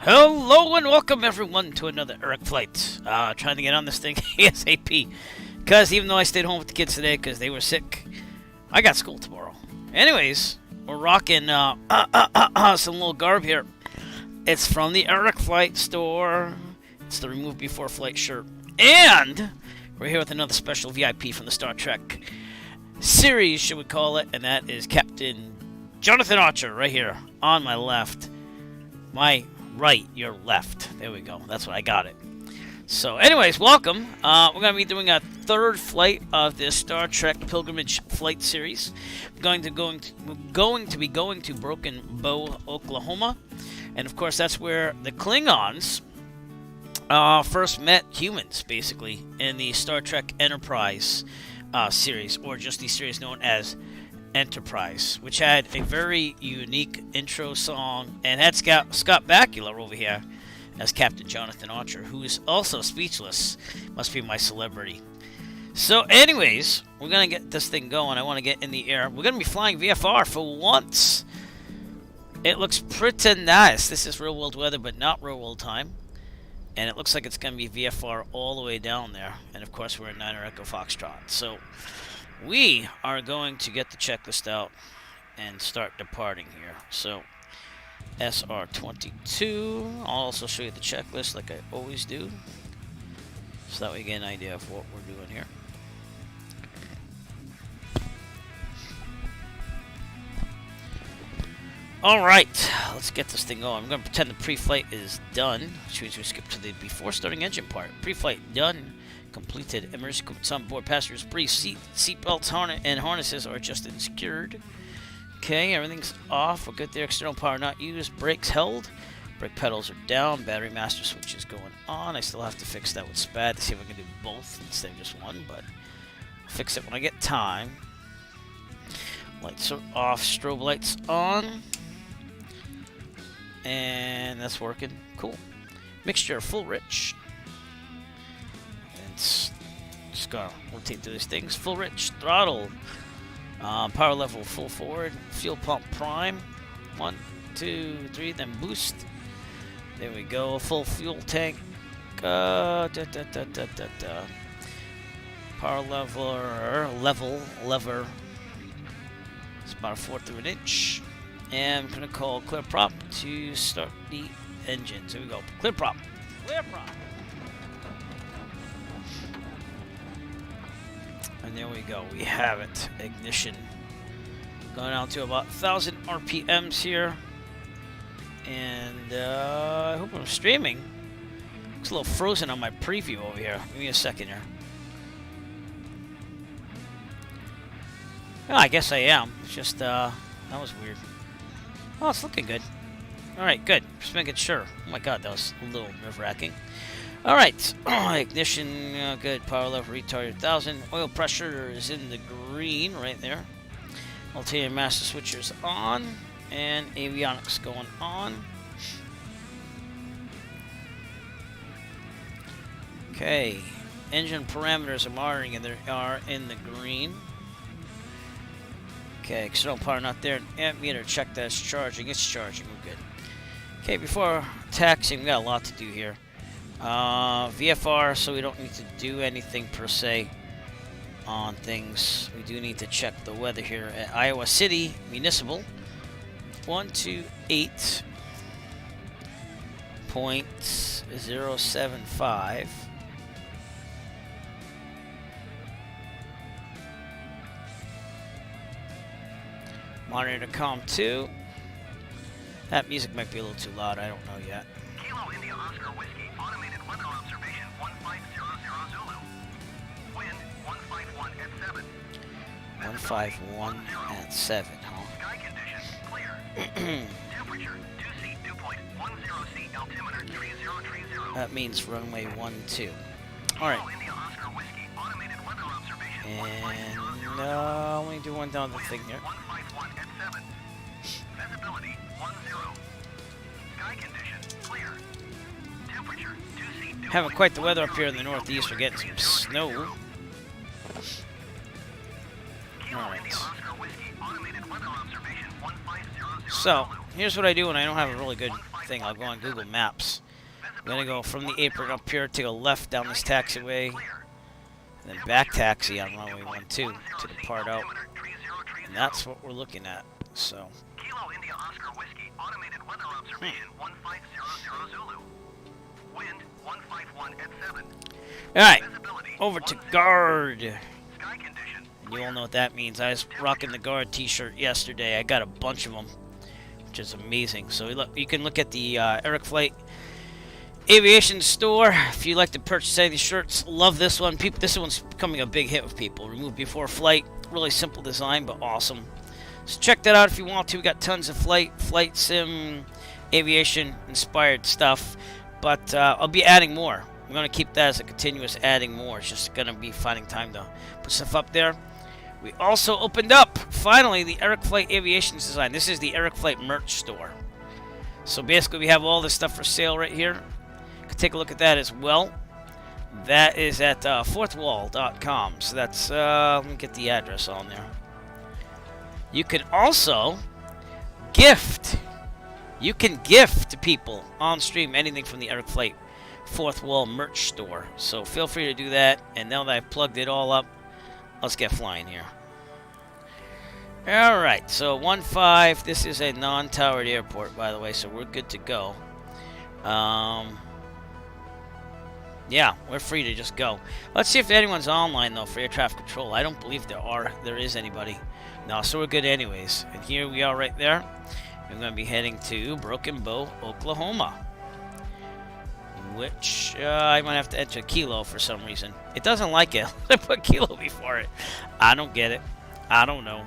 Hello and welcome everyone to another Eric flight. Trying to get on this thing ASAP. Because even though I stayed home with the kids today because they were sick, I got school tomorrow. Anyways, we're rocking some little garb here. It's from the Eric flight store. It's the Remove Before Flight shirt. And we're here with another special VIP from the Star Trek series, should we call it. And that is Captain Jonathan Archer right here on my left. My right, your left. There we go. That's what I got it. So, anyways, welcome. We're going to be doing a third flight of this Star Trek Pilgrimage Flight series. We're going to be going to Broken Bow, Oklahoma, and of course that's where the Klingons first met humans, basically, in the Star Trek Enterprise series, or just the series known as Enterprise, which had a very unique intro song and had Scott Bakula over here as Captain Jonathan Archer, who is also speechless. Must be my celebrity. So anyways, we're going to get this thing going. I want to get in the air. We're going to be flying VFR for once. It looks pretty nice. This is real world weather, but not real world time. And it looks like it's going to be VFR all the way down there. And of course, we're in 9 Echo Foxtrot. So we are going to get the checklist out and start departing here. So, SR22. I'll also show you the checklist like I always do, so that we get an idea of what we're doing here. Alright, let's get this thing going. I'm going to pretend the pre-flight is done, which means we skip to the before starting engine part. Pre-flight done. Completed. Emergency equipment on board. Passengers brief. Seat belts and harnesses are adjusted and secured. Okay, everything's off. We're good there. External power not used. Brakes held. Brake pedals are down. Battery master switch is going on. I still have to fix that with SPAD to see if I can do both instead of just one, but I'll fix it when I get time. Lights are off. Strobe lights on. And that's working. Cool. Mixture full rich. Just gotta rotate through these things. Full rich throttle. Power level full forward. Fuel pump prime. 1, 2, 3. Then boost. There we go. Full fuel tank. Power lever. It's about 1/4 through an inch. And I'm gonna call clear prop to start the engine. So here we go. Clear prop. Clear prop. And there we go, we have it. Ignition. Going out to about 1,000 RPMs here. And I hope I'm streaming. Looks a little frozen on my preview over here. Give me a second here. Oh, I guess I am. It's just, that was weird. Oh, it's looking good. Alright, good. Just making sure. Oh my god, that was a little nerve-wracking. Alright, ignition, good, power level retarded 1,000. Oil pressure is in the green right there. Ulterior master switchers on, and avionics going on. Okay, engine parameters are monitoring and they are in the green. Okay, external power not there. Amp meter, check that it's charging. It's charging, we're good. Okay, before taxiing, we got a lot to do here. VFR, so we don't need to do anything per se on things. We do need to check the weather here at Iowa City Municipal. 128.075. Monitor COM 2. That music might be a little too loud, I don't know yet. Kilo India Oscar Whiskey, automated weather observation 1500 Zulu. Wind 151 at 7. 151 at 7, huh? Sky condition clear. Temperature dew seat dew point 10 seat altimeter 3030. That means runway 12. Alright. Kilo India Oscar Whiskey, automated weather observation And let me do one down the thing here. 151 at 7. Visibility 10. Sky condition clear. Temperature dew seat dew Having point quite the weather up here in the 10 northeast. We're getting some snow. Kilo Alright. India Oscar Whiskey, automated weather observation 1500 So, here's what I do when I don't have a really good thing. I'll go on Google Maps. I'm going to go from the apron up here, take a left down this taxiway, and then back taxi on runway 12 to depart out. And that's what we're looking at. So. Kilo India Oscar Whiskey, automated weather observation 1500 Zulu. Wind 151 at 7. Alright, Visibility over to guard. Sky condition. You all know what that means. I was rocking the guard t-shirt yesterday. I got a bunch of them, which is amazing. So look, you can look at the Eric Flight Aviation store if you'd like to purchase any of these shirts. Love this one. This one's becoming a big hit with people. Remove before flight. Really simple design, but awesome. So check that out if you want to. We got tons of flight sim, aviation inspired stuff. But I'll be adding more. I'm going to keep that as a continuous adding more. It's just going to be finding time to put stuff up there. We also opened up, finally, the Eric Flight Aviation design. This is the Eric Flight merch store. So basically, we have all this stuff for sale right here. You can take a look at that as well. That is at fourthwall.com. So that's, let me get the address on there. You can also gift. You can gift to people on stream anything from the Eric Flight Fourth Wall merch store. So feel free to do that. And now that I've plugged it all up, let's get flying here. Alright, so 1-5. This is a non-towered airport, by the way, so we're good to go. Yeah, we're free to just go. Let's see if anyone's online, though, for air traffic control. I don't believe there is anybody. No, so we're good anyways. And here we are right there. We're going to be heading to Broken Bow, Oklahoma. Which, I might have to enter Kilo for some reason. It doesn't like it. I put Kilo before it. I don't get it. I don't know.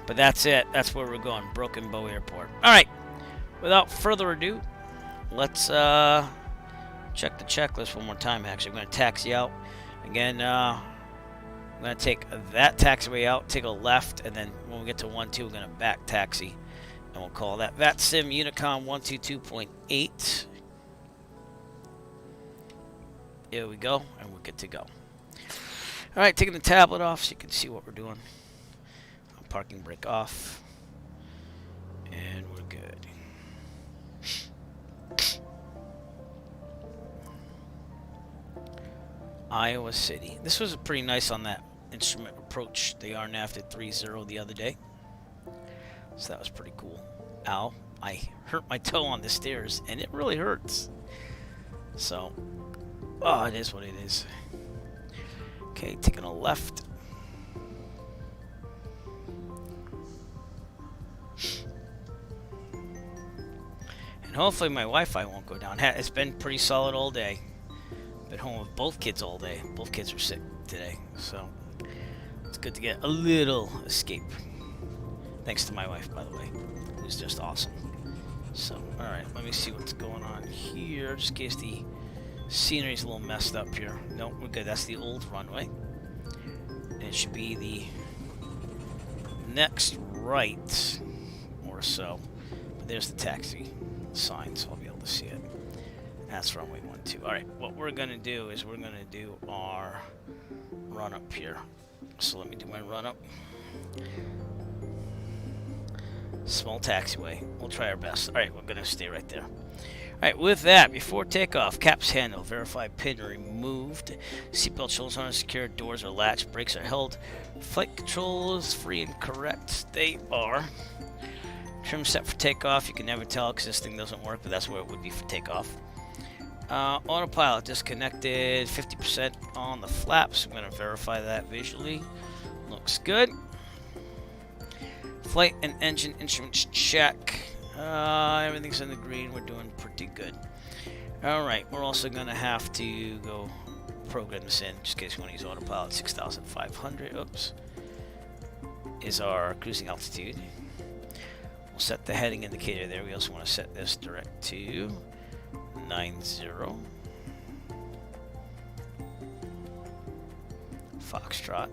But that's it. That's where we're going. Broken Bow Airport. Alright. Without further ado, let's check the checklist one more time, actually. I'm going to taxi out. Again, I'm going to take that taxiway out, take a left, and then when we get to 1-2, we're going to back taxi. And we'll call that VATSIM Unicom 122.8. Here we go, and we're good to go. Alright, taking the tablet off so you can see what we're doing. Parking brake off. And we're good. Iowa City. This was pretty nice on that instrument approach. They are after 3-0 the other day. So that was pretty cool. Ow. I hurt my toe on the stairs, and it really hurts. So, oh, it is what it is. Okay, taking a left. And hopefully my Wi-Fi won't go down. It's been pretty solid all day. Been home with both kids all day. Both kids are sick today, so it's good to get a little escape. Thanks to my wife, by the way, who's just awesome. So, alright, let me see what's going on here, just in case the scenery's a little messed up here. No, we're good. That's the old runway. And it should be the next right or so. But there's the taxi sign, so I'll be able to see it. That's runway 12. Alright, what we're going to do is we're going to do our run up here. So let me do my run up. Small taxiway. We'll try our best. Alright, we're going to stay right there. Alright, with that, before takeoff, caps handle, verify pin removed, seatbelt shoulders are secured, doors are latched, brakes are held, flight control is free and correct. They are. Trim set for takeoff. You can never tell because this thing doesn't work, but that's where it would be for takeoff. Autopilot disconnected, 50% on the flaps. I'm going to verify that visually. Looks good. Flight and engine instruments check. Everything's in the green. We're doing pretty good. Alright, we're also going to have to go program this in, just in case we want to use autopilot. 6,500. Oops. Is our cruising altitude. We'll set the heading indicator there. We also want to set this direct to 90. Foxtrot.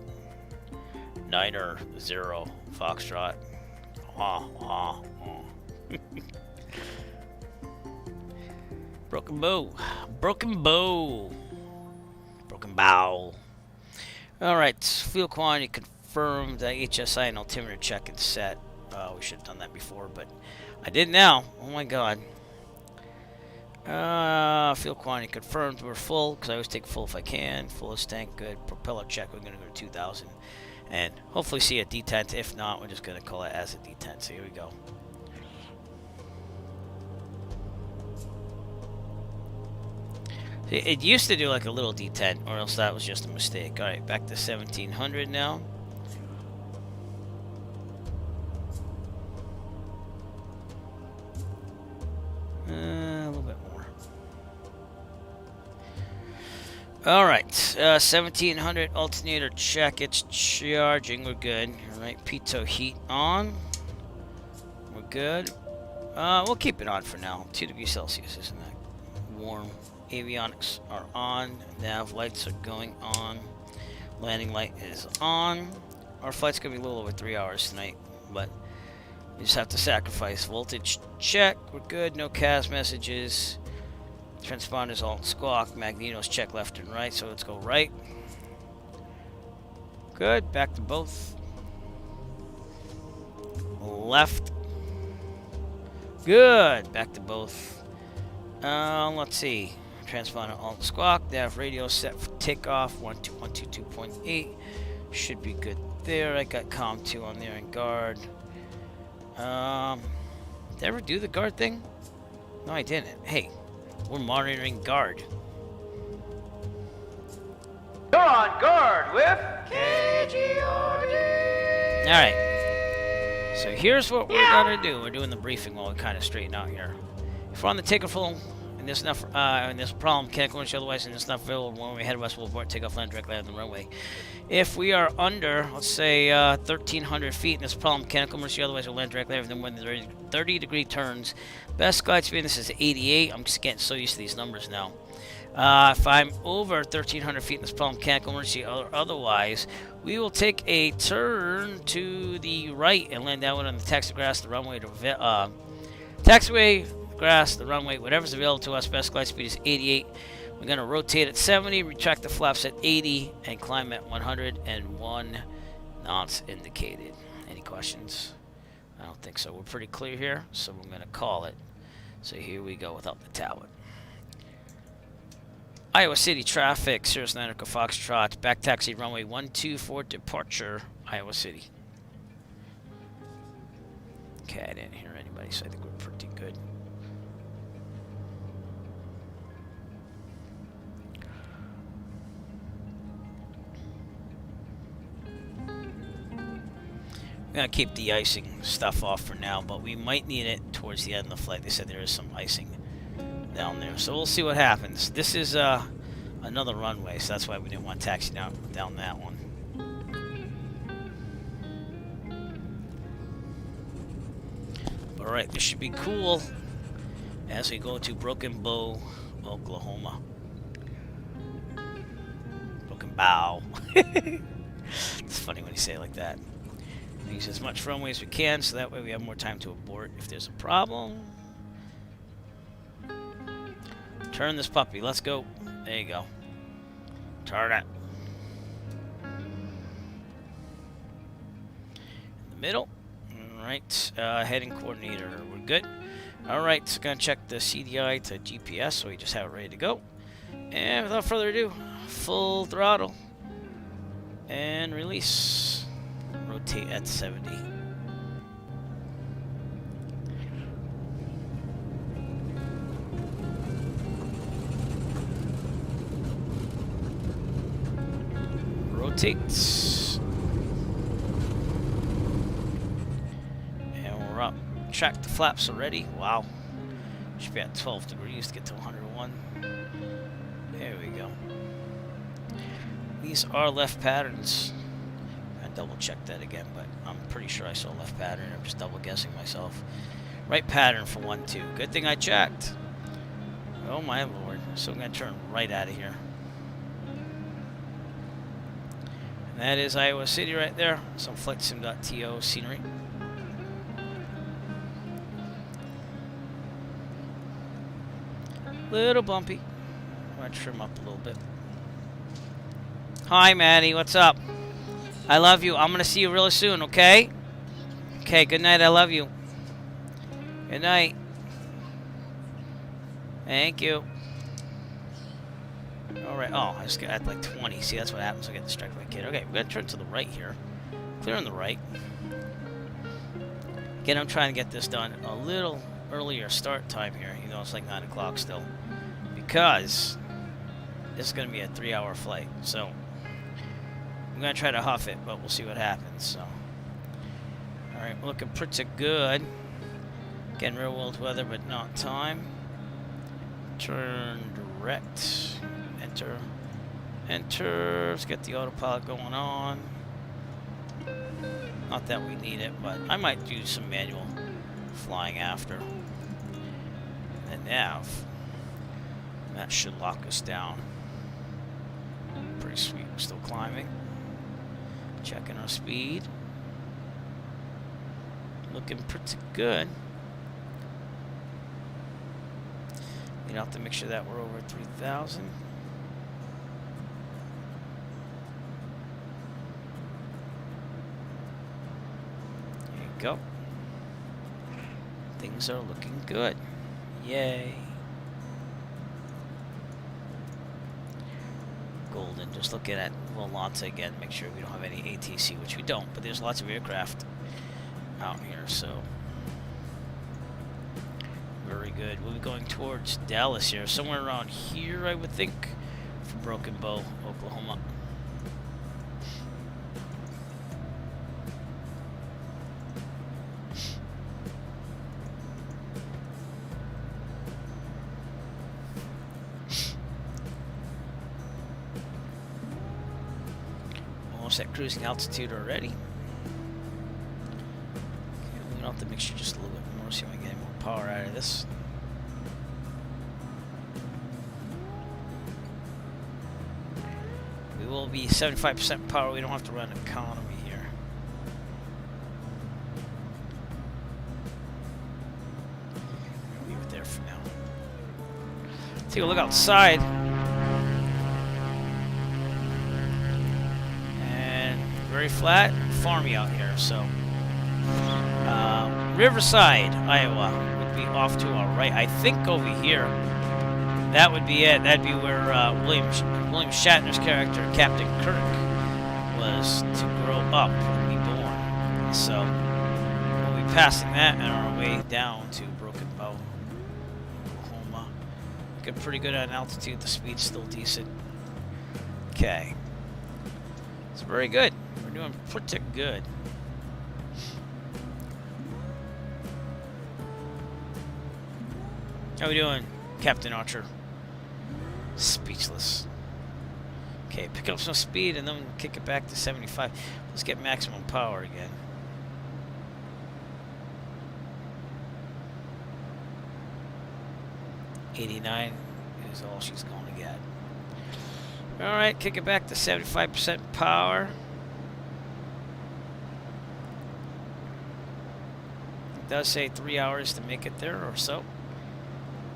9-0 Foxtrot. Broken bow. Broken bow. Broken bow. Alright, fuel quantity confirmed. HSI and altimeter check and set. We should have done that before, but I did now. Oh my god. Fuel quantity confirmed. We're full, because I always take full if I can. Full is tank, good. Propeller check, we're going to go to 2,000. And hopefully see a detent. If not, we're just going to call it as a detent. So here we go. It used to do like a little detent, or else that was just a mistake. Alright, back to 1700 now. A little bit more. Alright, 1700 alternator check. It's charging. We're good. Alright, pitot heat on. We're good. We'll keep it on for now. 2 degrees Celsius, isn't that warm? Avionics are on. Nav lights are going on. Landing light is on. Our flight's gonna be a little over 3 hours tonight, but we just have to sacrifice. Voltage check. We're good. No CAS messages. Transponders all squawk. Magnetos check left and right, so let's go right. Good. Back to both. Left. Good. Back to both. Let's see. Transponder all squawk. Nav radio set for takeoff. 12122.8. Should be good there. I got COM 2 on there and guard. Did I ever do the guard thing? No, I didn't. Hey, we're monitoring guard. You're on guard with KIOW. Alright. So here's what we're gonna do. We're doing the briefing while we kind of straighten out here. If we're on the takeoff full, and there's enough, and there's a problem, can't go into otherwise, and it's not available when we head west, we'll abort, take off, land directly on the runway. If we are under, let's say, 1,300 feet, and there's a problem, can't go emergency, otherwise we'll land directly, then when the 30-degree turns. Best glide speed, this is 88. I'm just getting so used to these numbers now. If I'm over 1,300 feet, and this problem, can't go emergency, or otherwise, we will take a turn to the right and land downwind on the taxi grass, the runway to taxiway, grass, the runway, whatever's available to us. Best glide speed is 88. We're going to rotate at 70, retract the flaps at 80, and climb at 101 knots indicated. Any questions? I don't think so. We're pretty clear here, so we're going to call it. So here we go without the tablet. Iowa City traffic, Cirrus 9 Echo Foxtrot, back taxi runway 124 departure, Iowa City. Okay, I didn't hear anybody, so I think we're pretty good. I'm going to keep the icing stuff off for now, but we might need it towards the end of the flight. They said there is some icing down there, so we'll see what happens. This is another runway, so that's why we didn't want to taxi down that one. Alright, this should be cool as we go to Broken Bow, Oklahoma. Broken Bow. It's funny when you say it like that. Use as much runway as we can, so that way we have more time to abort if there's a problem. Turn this puppy. Let's go. There you go. Turn it. In the middle. Alright. Heading coordinator. We're good. Alright. So gonna check the CDI to GPS, so we just have it ready to go. And without further ado, full throttle. And release. Rotate at 70. Rotates. And we're up. Track the flaps already. Wow. Should be at 12 degrees to get to 101. There we go. These are left patterns. Double check that again, but I'm pretty sure I saw left pattern. I'm just double guessing myself. Right pattern for 1-2. Good thing I checked. Oh my lord. So I'm going to turn right out of here. And that is Iowa City right there. Some flightsim.to scenery. Little bumpy. I'm going to trim up a little bit. Hi Maddie, what's up? I love you. I'm going to see you really soon, okay? Okay, good night. I love you. Good night. Thank you. Alright, oh, I just got at like 20. See, that's what happens when I get distracted by a kid. Okay, we're going to turn to the right here. Clear on the right. Again, I'm trying to get this done a little earlier start time here, even though it's like 9 o'clock still. Because this is going to be a 3-hour flight. So, I'm going to try to huff it, but we'll see what happens. So, alright, we're looking pretty good. Again, real world weather, but not time. Turn direct. Enter. Enter. Let's get the autopilot going on. Not that we need it, but I might do some manual flying after. And nav. That should lock us down. Pretty sweet. We're still climbing. Checking our speed. Looking pretty good. You have to make sure that we're over 3,000. There you go. Things are looking good. Yay. Golden. Just looking at Volanta again, make sure we don't have any ATC, which we don't, but there's lots of aircraft out here, so very good. We'll be going towards Dallas here, somewhere around here, I would think, for Broken Bow, Oklahoma. Almost at cruising altitude already. Okay, we're gonna have to make sure just a little bit more so we can get more power out of this. We will be 75% power. We don't have to run economy here. Leave it there for now. Take a look outside. And very flat, farmy out here. So, Riverside, Iowa would be off to our right. I think over here, that would be it. That'd be where William Shatner's character, Captain Kirk, was to grow up and be born. So we'll be passing that on our way down to Broken Bow, Oklahoma. Looking pretty good at altitude. The speed's still decent. Okay. It's very good. We're doing pretty good. How we doing, Captain Archer? Speechless. Okay, pick up some speed and then kick it back to 75. Let's get maximum power again. $89 is all she's going to get. Alright, kick it back to 75% power. It does say 3 hours to make it there or so.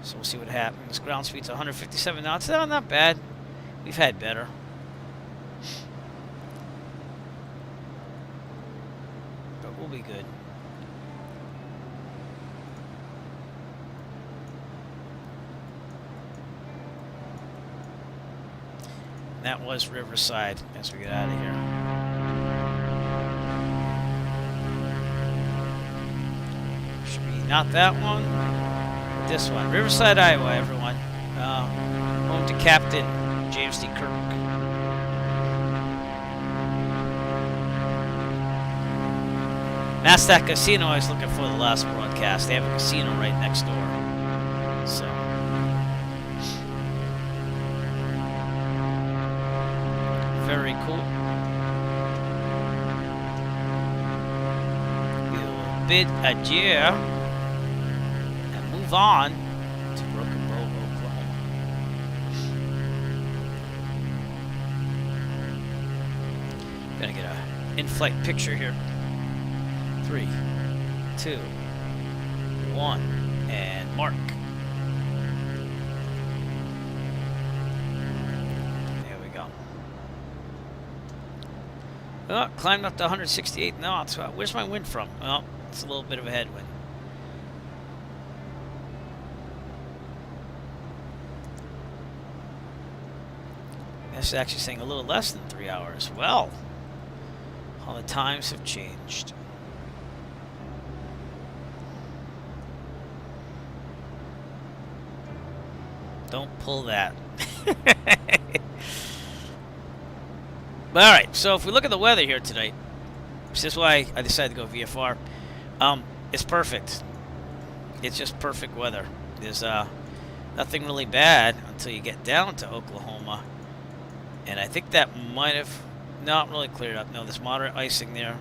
So we'll see what happens. Ground speed's 157 knots. No, not bad. We've had better. But we'll be good. And that was Riverside as we get out of here. Should be not that one. This one. Riverside, Iowa, everyone. Home to Captain James D. Kirk. That's that casino I was looking for the last broadcast. They have a casino right next door. So. Very cool. We'll bid adieu. Move on to Broken Bow, Oklahoma. Gonna get a in-flight picture here. 3, 2, 1, and mark. There we go. Oh, climbed up to 168 knots. Where's my wind from? Well, it's a little bit of a headwind. It's actually saying a little less than 3 hours. Well, how the times have changed. Don't pull that. But alright, so if we look at the weather here tonight, this is why I decided to go VFR. It's perfect. It's just perfect weather. There's nothing really bad until you get down to Oklahoma. And I think that might have not really cleared up. No, there's moderate icing there.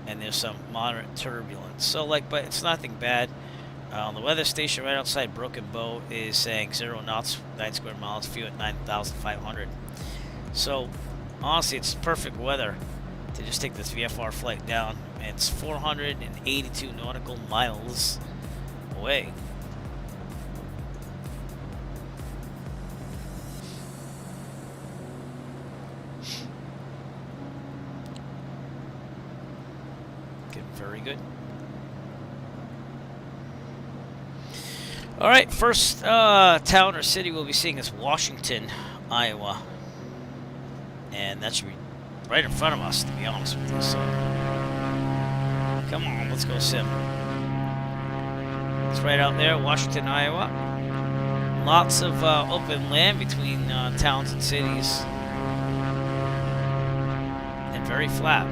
And there's some moderate turbulence. So, like, but it's nothing bad. The weather station right outside Broken Bow is saying 0 knots, 9 square miles, fuel at 9,500. So, honestly, it's perfect weather to just take this VFR flight down. And it's 482 nautical miles away. Very good. All right, first town or city we'll be seeing is Washington, Iowa, and that should be right in front of us, to be honest with you. So, come on, let's go sim. It's right out there, Washington, Iowa. Lots of open land between towns and cities, and very flat.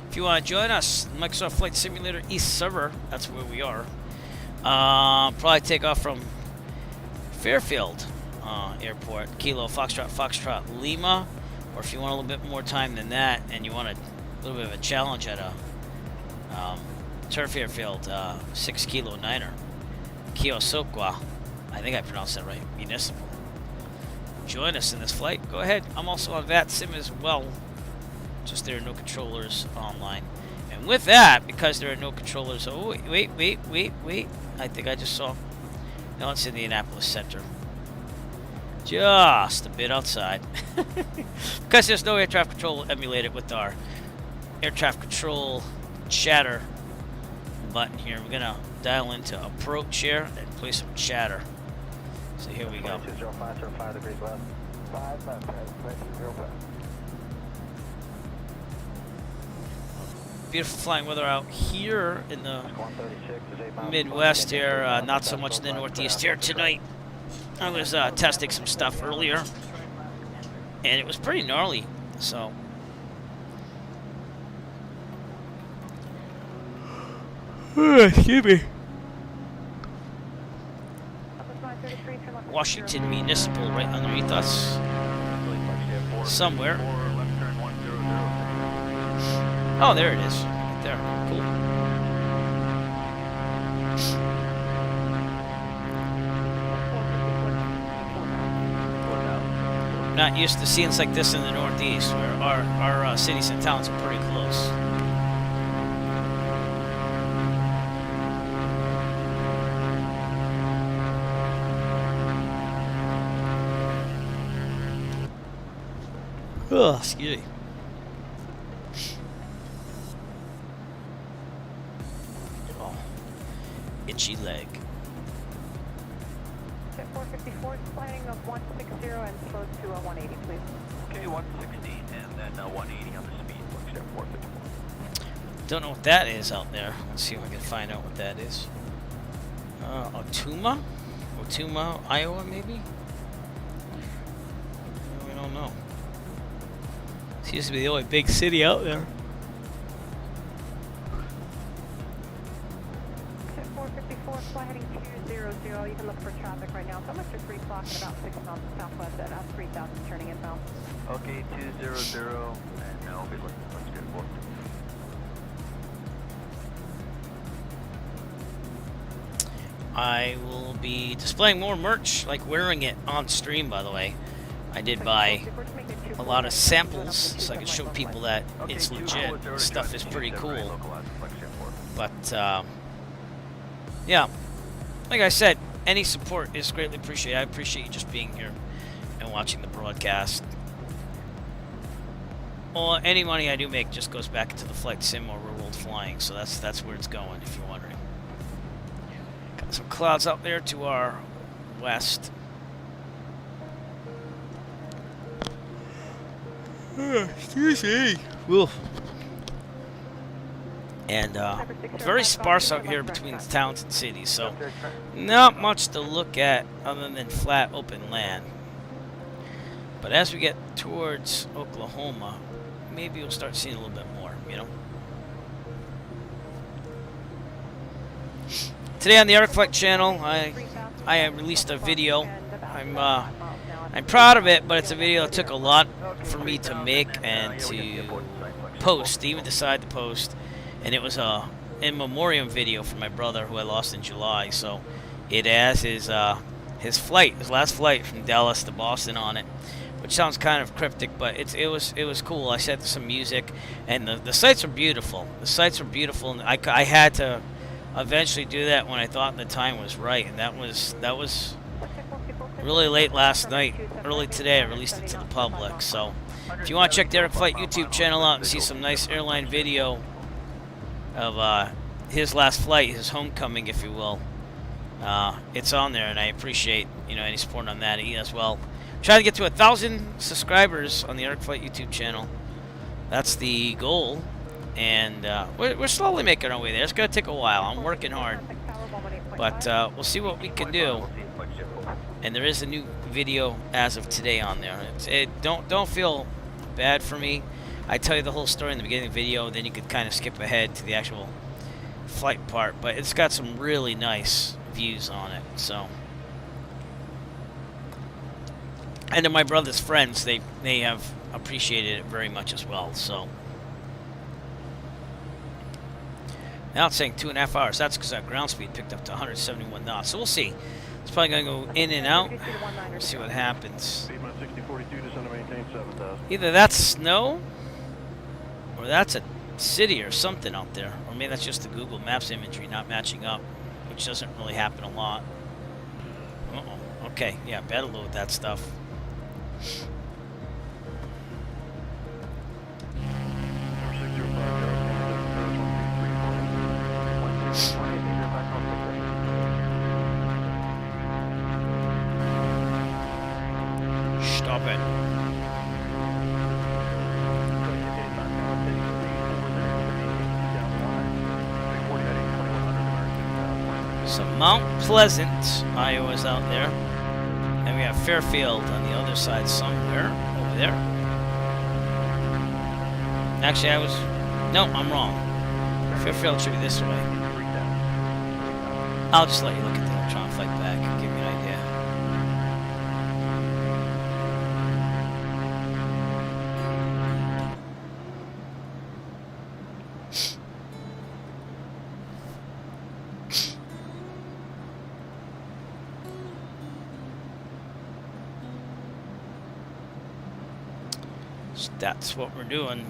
If you want to join us, Microsoft Flight Simulator East Server, that's where we are. Probably take off from Fairfield Airport, Kilo, Foxtrot, Foxtrot, Lima. Or if you want a little bit more time than that and you want a little bit of a challenge at a Turf Airfield 6 Kilo Niner, Kiosokwa, I think I pronounced that right, Municipal. Join us in this flight. Go ahead. I'm also on VATSIM as well. Just there are no controllers online. And with that, because there are no controllers... Oh, wait. I think I just saw... No, it's Indianapolis Center. Just a bit outside. Because there's no air traffic control emulated with our air traffic control chatter button here. We're going to dial into approach here and play some chatter. So here we go. 5 degrees left. 5 left, 0 left. Beautiful flying weather out here in the Midwest here, not so much in the Northeast here tonight. I was testing some stuff earlier, and it was pretty gnarly, so. Excuse me. Washington Municipal right underneath us. Somewhere. Oh, there it is. Right there. Cool. Not used to scenes like this in the Northeast, where our cities and towns are pretty close. Oh, excuse me. Itchy leg. 454 flying of 160 and slow to 180, please. Okay, 160 and then 180 on the speed. Looks at 454. Don't know what that is out there. Let's see if I can find out what that is. Otuma, Iowa, maybe? We don't know. Seems to be the only big city out there. 454, fly heading 200. You can look for traffic right now. So much for 3 o'clock and about 6 knots southwest at 3000 turning inbound. Okay, 200 and now we'll be looking. Let's get booked. I will be displaying more merch, like wearing it on stream, by the way. I did buy a lot of samples so I can show people that it's legit. Stuff is pretty cool. But yeah, like I said, any support is greatly appreciated. I appreciate you just being here and watching the broadcast. Well, any money I do make just goes back into the flight sim or real world flying, so that's where it's going, if you're wondering. Got some clouds out there to our west. Excuse me. Woof. And it's very sparse out here between the towns and cities, so not much to look at other than flat open land. But as we get towards Oklahoma, maybe we'll start seeing a little bit more, you know. Today on the Arcflight channel, I released a video. I'm proud of it, but it's a video that took a lot for me to make and to post, to even decide to post. And it was a in memoriam video for my brother who I lost in July. So it has his last flight from Dallas to Boston on it, which sounds kind of cryptic, but it was cool. I set some music, and the sights are beautiful. The sights are beautiful, and I had to eventually do that when I thought the time was right, and that was really late last night. Early today, I released it to the public. So if you want to check the Arcflight YouTube channel out and see some nice airline video of his last flight, his homecoming, if you will, it's on there, and I appreciate any support on that as well. Try to get to 1,000 subscribers on the Arcflight YouTube channel. That's the goal, and we're slowly making our way there. It's gonna take a while. I'm working hard, but we'll see what we can do. And there is a new video as of today on there. Don't feel bad for me. I tell you the whole story in the beginning of the video, then you could kind of skip ahead to the actual flight part. But it's got some really nice views on it. So, and to my brother's friends, they have appreciated it very much as well. So now it's saying 2.5 hours. That's because our ground speed picked up to 171 knots. So we'll see. It's probably going to go in and out. We'll see what happens. Either that's snow, or that's a city or something out there. Or maybe that's just the Google Maps imagery not matching up, which doesn't really happen a lot. Uh-oh. Okay, yeah, better load that stuff. Stop it. So Mount Pleasant, Iowa's out there. And we have Fairfield on the other side somewhere over there. Actually, no, I'm wrong. Fairfield should be this way. I'll just let you look at the electron flight back and give me an idea. So that's what we're doing.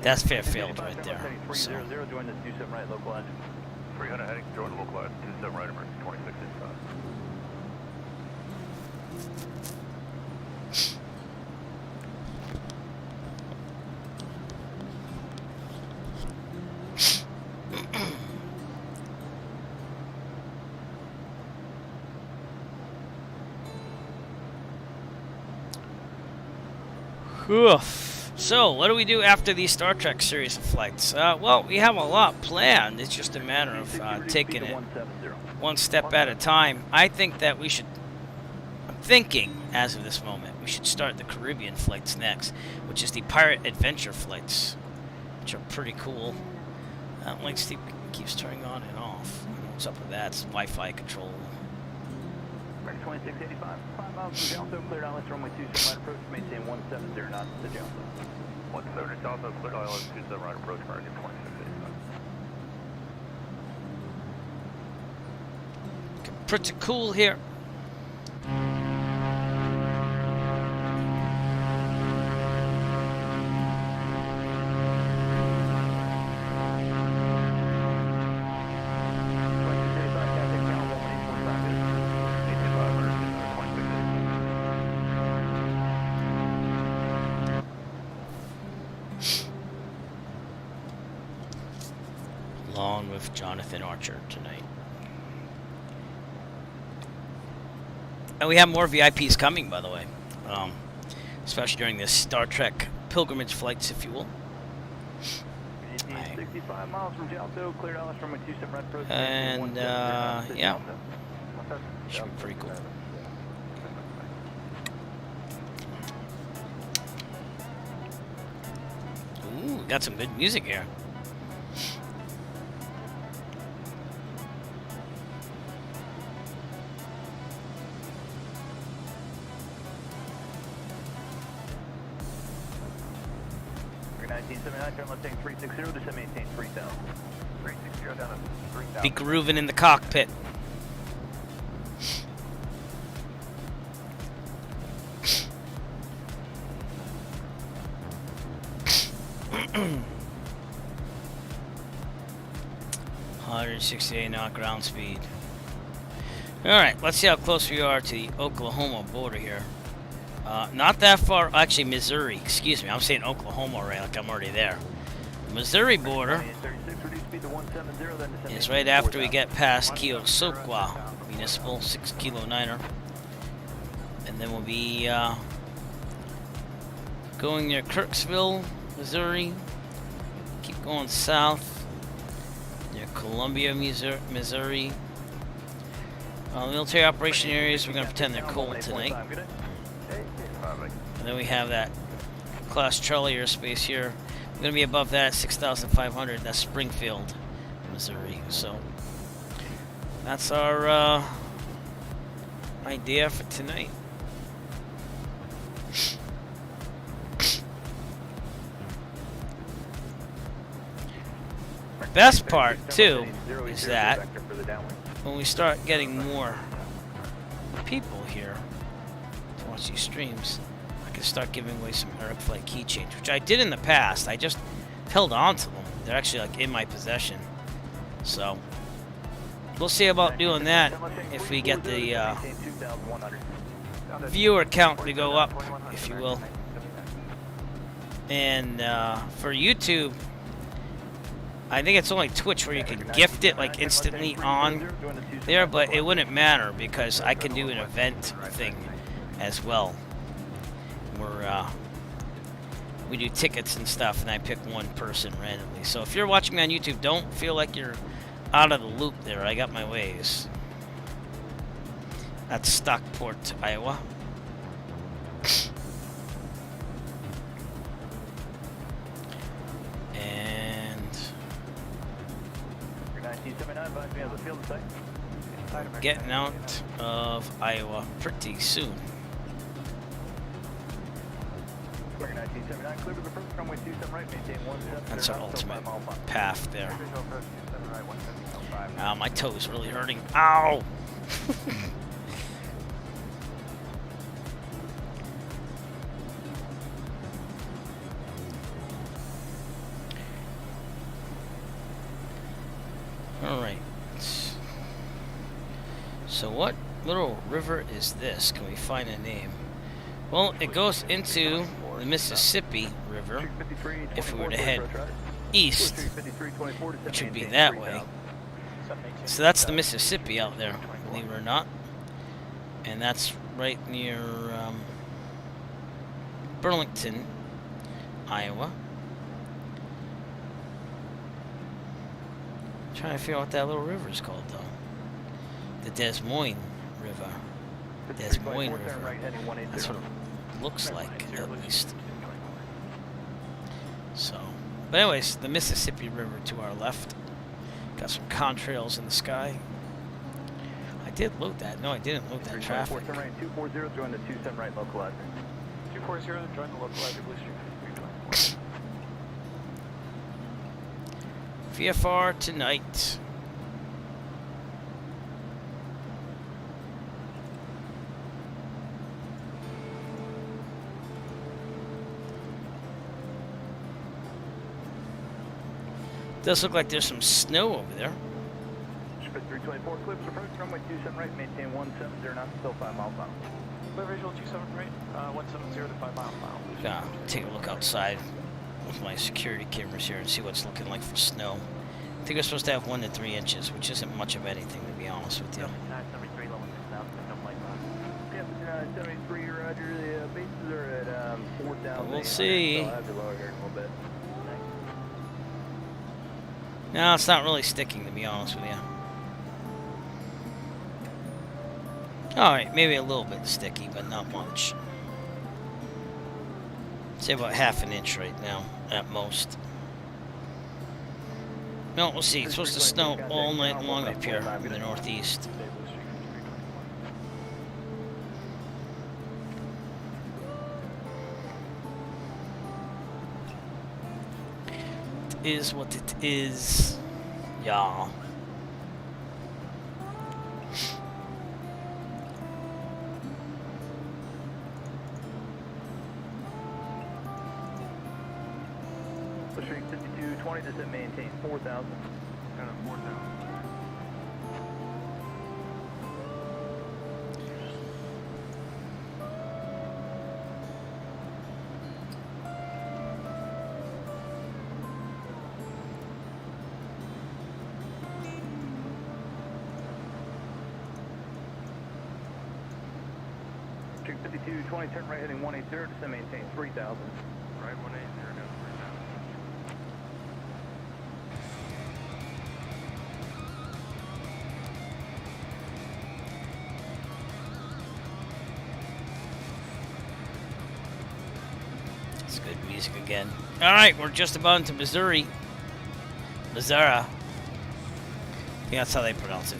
That's Fairfield right there. So. 300 join the 27 right local engine. 300 heading, join the local engine, 27 right emergency 26 inside. Oof. So, what do we do after these Star Trek series of flights? Well, we have a lot planned. It's just a matter of taking it one step at a time. I think that we should, I'm thinking, as of this moment, we should start the Caribbean flights next, which is the Pirate Adventure flights, which are pretty cool. Like Steve keeps turning on and off. I don't know what's up with that. It's Wi-Fi control. 2685, 5 miles from Johnson, cleared island, runway 27 right approach, maintain 170 knots to Johnson. 170 south, cleared island, 27 right approach, American 2685. Pretty cool here. with Jonathan Archer tonight. And we have more VIPs coming, by the way. Especially during this Star Trek pilgrimage flights, if you will. 65 miles from Jalto, clear Dallas from 27 right approach. And, yeah. Should be pretty cool. Ooh, got some good music here. Turn left take 360, descend maintain 3000. 360 down to 3000. Be grooving in the cockpit. .168 knot ground speed. Alright, let's see how close we are to the Oklahoma border here. Not that far, actually Missouri, excuse me, I'm saying Oklahoma already, like I'm already there. Missouri border is right after we get past KIOW Municipal 6 Kilo 9er. And then we'll be going near Kirksville, Missouri. Keep going south near Columbia, Missouri. Military operation areas, we're going to pretend they're cold tonight. And then we have that Class Charlie airspace here. We're going to be above that, 6,500. That's Springfield, Missouri. So that's our idea for tonight. Best part, too, is that when we start getting more people here to watch these streams, I can start giving away some Eric Flight keychains, which I did in the past. I just held on to them. They're actually like in my possession. So we'll see about doing that if we get the viewer count to go up, if you will. And for YouTube, I think it's only Twitch where you can gift it like instantly on there, but it wouldn't matter because I can do an event thing as well, where we do tickets and stuff, and I pick one person randomly. So if you're watching me on YouTube, don't feel like you're out of the loop there. I got my ways. That's Stockport, Iowa. Getting out of Iowa pretty soon. That's our ultimate path there. Ow, my toe's really hurting. Ow! Alright. So what little river is this? Can we find a name? Well, it goes into the Mississippi River if we were to head east, which would be that way. So that's the Mississippi out there, believe it or not. And that's right near Burlington, Iowa. I'm trying to figure out what that little river is called, though. The Des Moines River. Des Moines River. That's what it looks like, at least. So, but anyways, the Mississippi River to our left. Got some contrails in the sky. I did load that. No, I didn't load that traffic. 240, join the 27 right localizer. 240, join the localizer, Blue Street. VFR tonight. Does look like there's some snow over there. 324, clips approach, runway 27 right, maintain 170 knots, still 5 miles an hour. Clear visual 27 right, 170 to 5 miles an hour. Gonna take a look outside with my security cameras here and see what's looking like for snow. think we're supposed to have 1 to 3 inches, which isn't much of anything, to be honest with you. 973, level 6,000, no flight line. Yep, 73, roger. The bases are at 4,000. We'll see. I'll have to lower here in a little bit. No, it's not really sticking, to be honest with you. Alright, maybe a little bit sticky, but not much. Say about half an inch right now, at most. No, we'll see. It's supposed to snow all night long up here in the northeast. It is what it is, y'all. Street 5220, does it maintain 4,000? Kind of 4,000. Street 5220, turn right heading 180, does it maintain 3,000? Right 180, down 3,000. It's good music again. Alright, we're just about into Missouri. Missouri. I think that's how they pronounce it.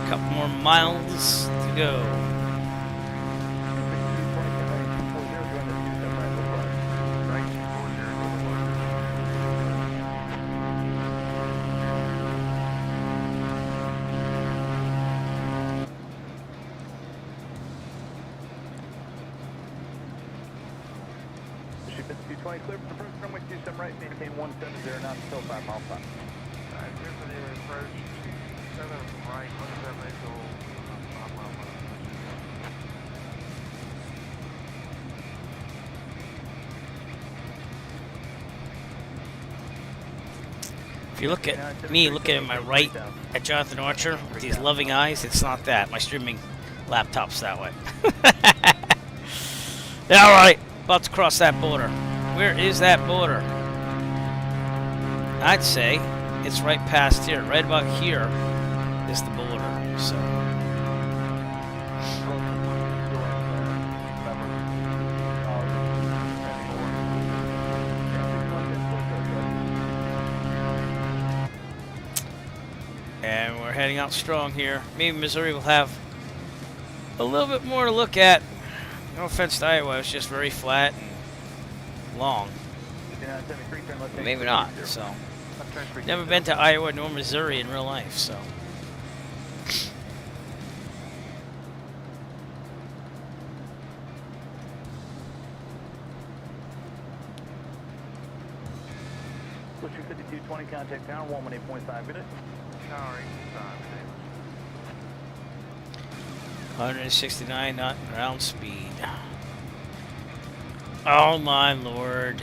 A couple more miles to go. Clear for the approach, runway 27 right, maintain 170 knots, still 5 miles per hour. Alright, clear for the approach, 7 right, 178 till 5 miles per hour. If you look at me looking at my right at Jonathan Archer with these loving eyes, it's not that. My streaming laptop's that way. Alright, about to cross that border. Where is that border? I'd say it's right past here. Right about here is the border. So. And we're heading out strong here. Maybe Missouri will have a little bit more to look at. No offense to Iowa, it's just very flat and long. Maybe not, so. Never been to Iowa nor Missouri in real life, so. Push 5220, contact town, 118.5 minutes. Tower 169 knot ground speed. Oh my lord.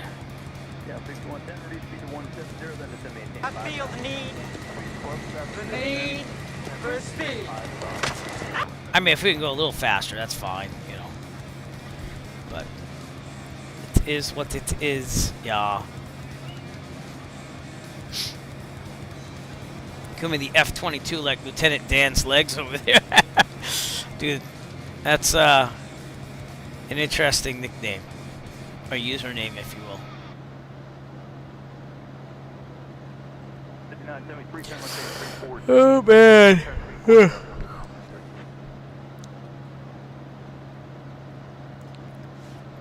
Yeah, 6110, reduce speed to 170, then it's a maintain. I feel the need for speed. I mean, if we can go a little faster, that's fine, you know. But it is what it is, yeah. Give me the F-22 like Lieutenant Dan's legs over there. Dude, that's an interesting nickname. Or username, if you will. 5973, Oh, man.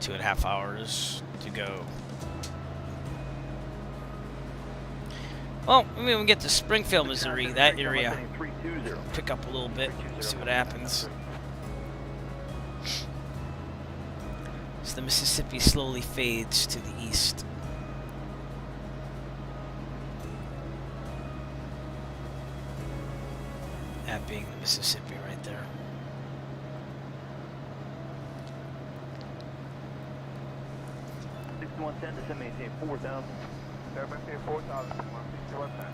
2.5 hours to go. Well, maybe we get to Springfield, Missouri, that area. Pick up a little bit, see what happens. As the Mississippi slowly fades to the east. That being the Mississippi right there. 6110, descend maintain 4000. Descend maintain 4000, 6110.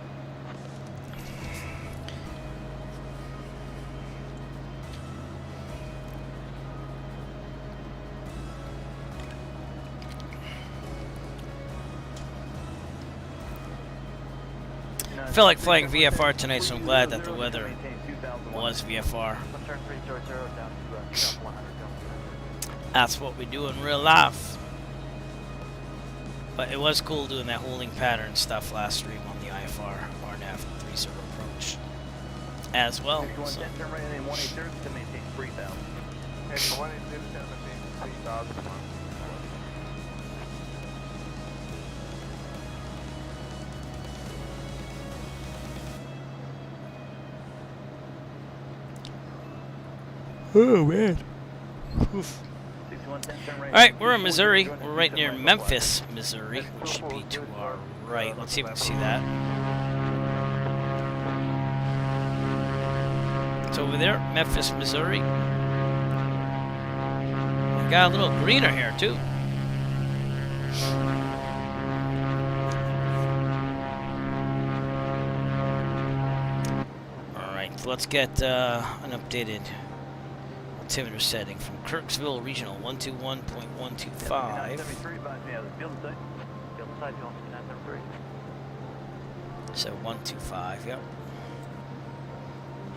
I feel like flying VFR tonight, so I'm glad that the weather was VFR. Turn 300 down to 100. That's what we do in real life. But it was cool doing that holding pattern stuff last stream on the IFR RNAV 30 approach as well. So. Turn right in 180 to maintain 3000. Okay, 180 to maintain 3000. Oh man. Oof. Alright, we're in Missouri. We're right near Memphis, Missouri, which should be to our right. Let's see if we can see that. It's over there, Memphis, Missouri. We got a little greener here, too. Alright, so let's get an updated altimeter setting from Kirksville Regional 121.125. So 125, yep.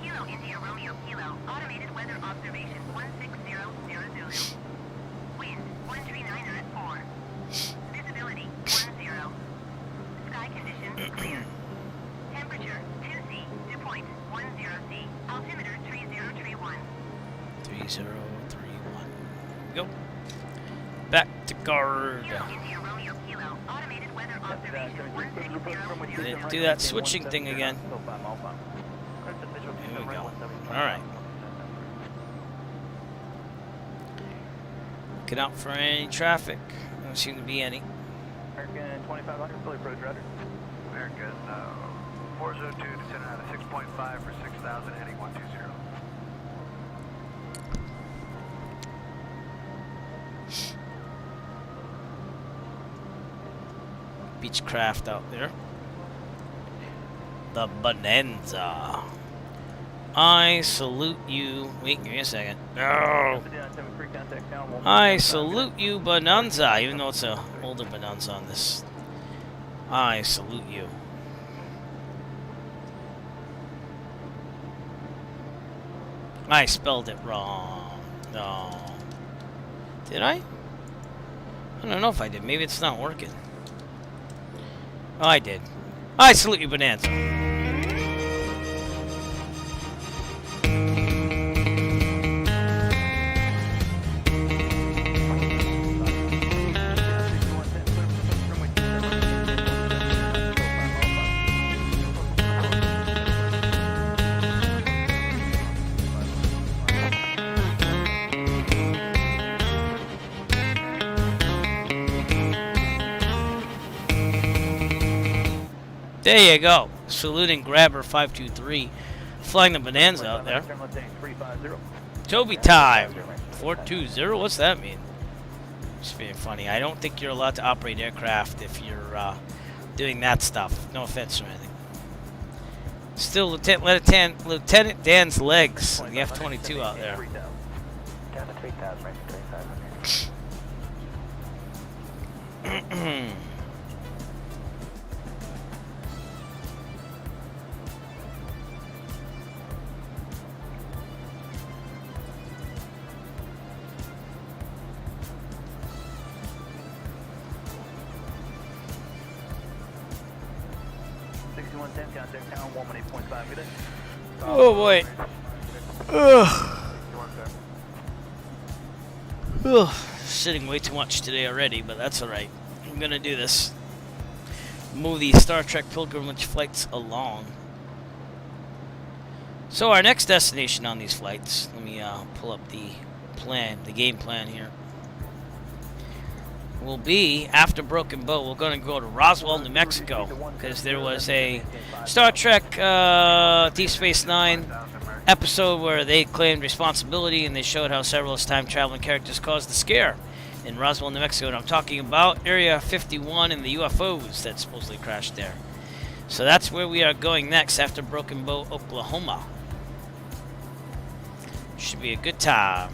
Kilo India Romeo Kilo, automated weather observation 16000. Wind 139 at 4. Visibility 10. Sky conditions clear. Temperature 2C, dew point 10C. Altimeter 3031. 3031. Go. Back to guard. Kilo India Romeo Kilo, automated weather observation 16000. Didn't do that switching thing again. Here we go. Alright. Looking out for any traffic. Don't seem to be any. American 2500, fully approach rudder. American 402, descending out of 6.5 for 6000, heading 120. Beechcraft out there. The Bonanza. I salute you. Wait, give me a second. No. I salute you, Bonanza. Even though it's a older Bonanza on this. I salute you. I spelled it wrong. No. Did I? I don't know if I did. Maybe it's not working. Oh, I did. I salute you, Bonanza. There you go. Saluting Grabber 523. Flying the Bonanza out there. Toby time. 420. What's that mean? It's being funny. I don't think you're allowed to operate aircraft if you're doing that stuff. No offense or anything. Still Lieutenant Dan's legs. The F-22 out there. Down to 3000, right? 3500. 6110, contact town 118.5, good day. Oh boy. Ugh. Ugh. Sitting way too much today already, but that's alright. I'm gonna do this. Move these Star Trek pilgrimage flights along. So our next destination on these flights, let me pull up the plan, the game plan here, will be after Broken Bow. We're going to go to Roswell, New Mexico, because there was a Star Trek Deep Space Nine episode where they claimed responsibility and they showed how several time traveling characters caused the scare in Roswell, New Mexico, and I'm talking about Area 51 and the UFOs that supposedly crashed there. So that's where we are going next after Broken Bow, Oklahoma. Should be a good time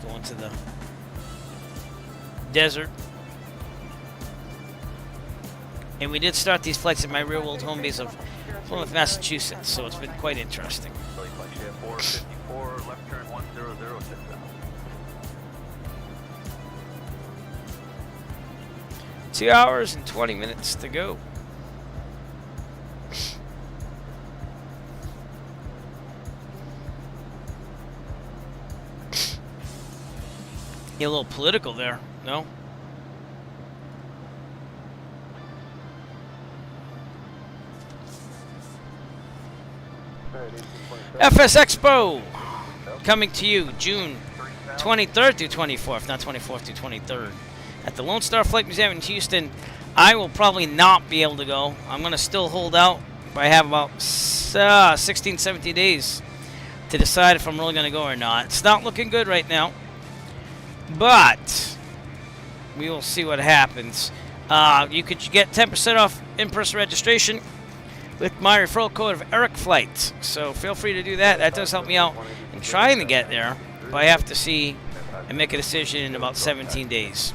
going to the desert. And we did start these flights at my real world home base of Plymouth, Massachusetts, so it's been quite interesting. 454, left turn 1006. 2 hours and 20 minutes to go. Get a little political there, no? FS Expo coming to you June 23rd through 24th, not 24th through 23rd, at the Lone Star Flight Museum in Houston. I will probably not be able to go. I'm going to still hold out. I have about 16, 17 days to decide if I'm really going to go or not. It's not looking good right now, but we will see what happens. You could get 10% off in-person registration with my referral code of Eric Flight. So feel free to do that. That does help me out in trying to get there, but I have to see and make a decision in about 17 days.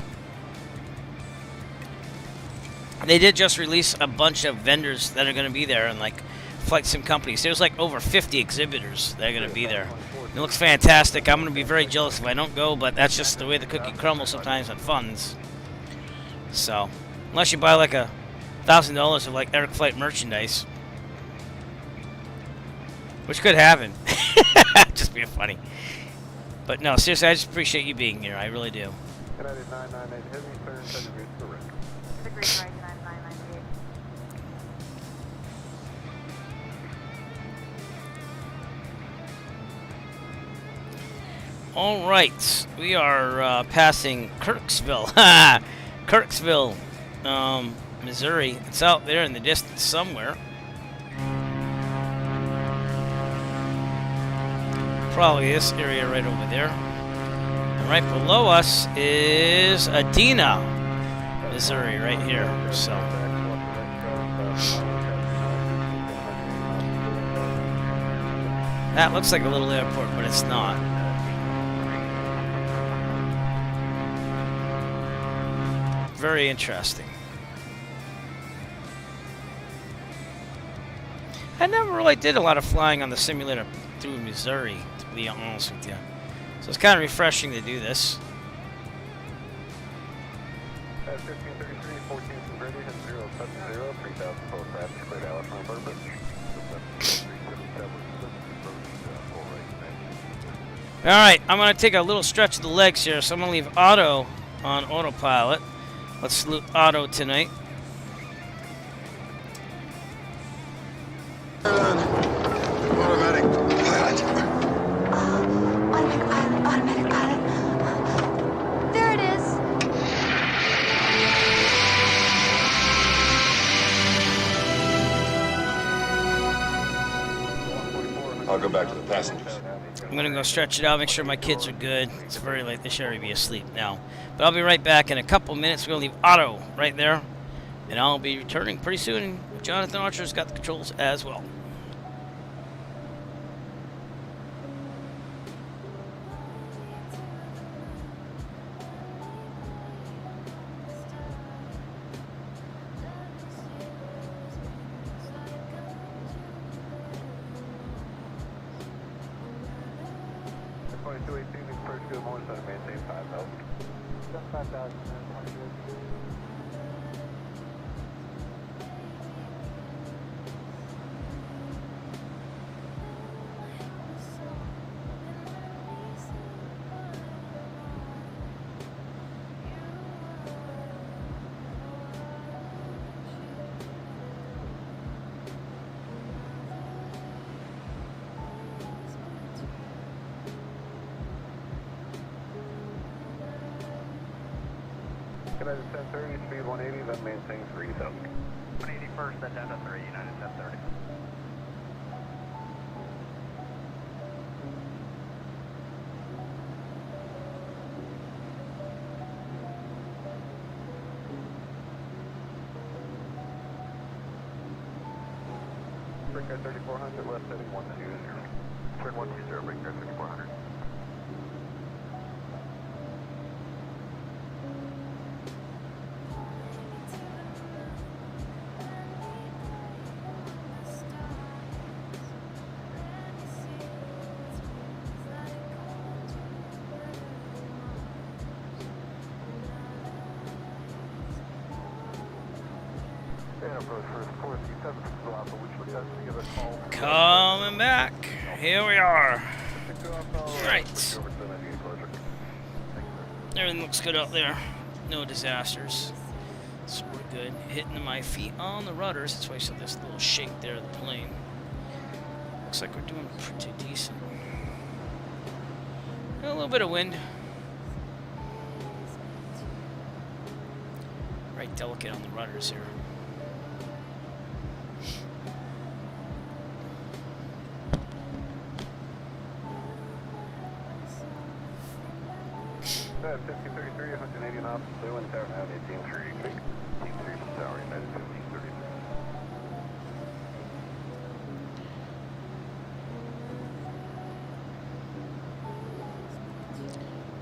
They did just release a bunch of vendors that are going to be there, and like flight sim companies. There's like over 50 exhibitors that are going to be there. It looks fantastic. I'm going to be very jealous if I don't go, but that's just the way the cookie crumbles sometimes on funds. So, unless you buy like $1,000 of like Eric Flight merchandise, which could happen. Just being funny. But no, seriously, I just appreciate you being here. I really do. United 998 Heavy, turn 10 degrees to the right. Degrees right, 9998. All right, we are passing Kirksville. Kirksville, Missouri. It's out there in the distance somewhere. Probably this area right over there. And right below us is Adena, Missouri, right here. So that looks like a little airport, but it's not. Very interesting. I never really did a lot of flying on the simulator through Missouri, to be honest with you. So it's kind of refreshing to do this. 1533, 14 from Brady, head 070, 3000 full traffic, clear Dallas on purpose. Alright, I'm going to take a little stretch of the legs here, so I'm going to leave Otto on autopilot. Let's salute Otto tonight. Automatic pilot. Automatic pilot. There it is. I'll go back to the passengers. I'm going to go stretch it out, make sure my kids are good. It's very late. They should already be asleep now. But I'll be right back in a couple minutes. We're going to leave Otto right there. And I'll be returning pretty soon. Jonathan Archer's got the controls as well. Maintain 5,000. 5,000. United 1030, speed 180, then maintain 3000. 181st, then down to 3, United 1030. Brickyard 3400, left heading 120. Turn 120, Brickyard 3400. Coming back. Here we are. Right. Everything looks good out there. No disasters. So we're good. Hitting my feet on the rudders. That's why I saw this little shake there of the plane. Looks like we're doing pretty decent. A little bit of wind. Right delicate on the rudders here. At 5033, 180 knots, blue and tower now, 18-3, Team 3 tower, United 1533.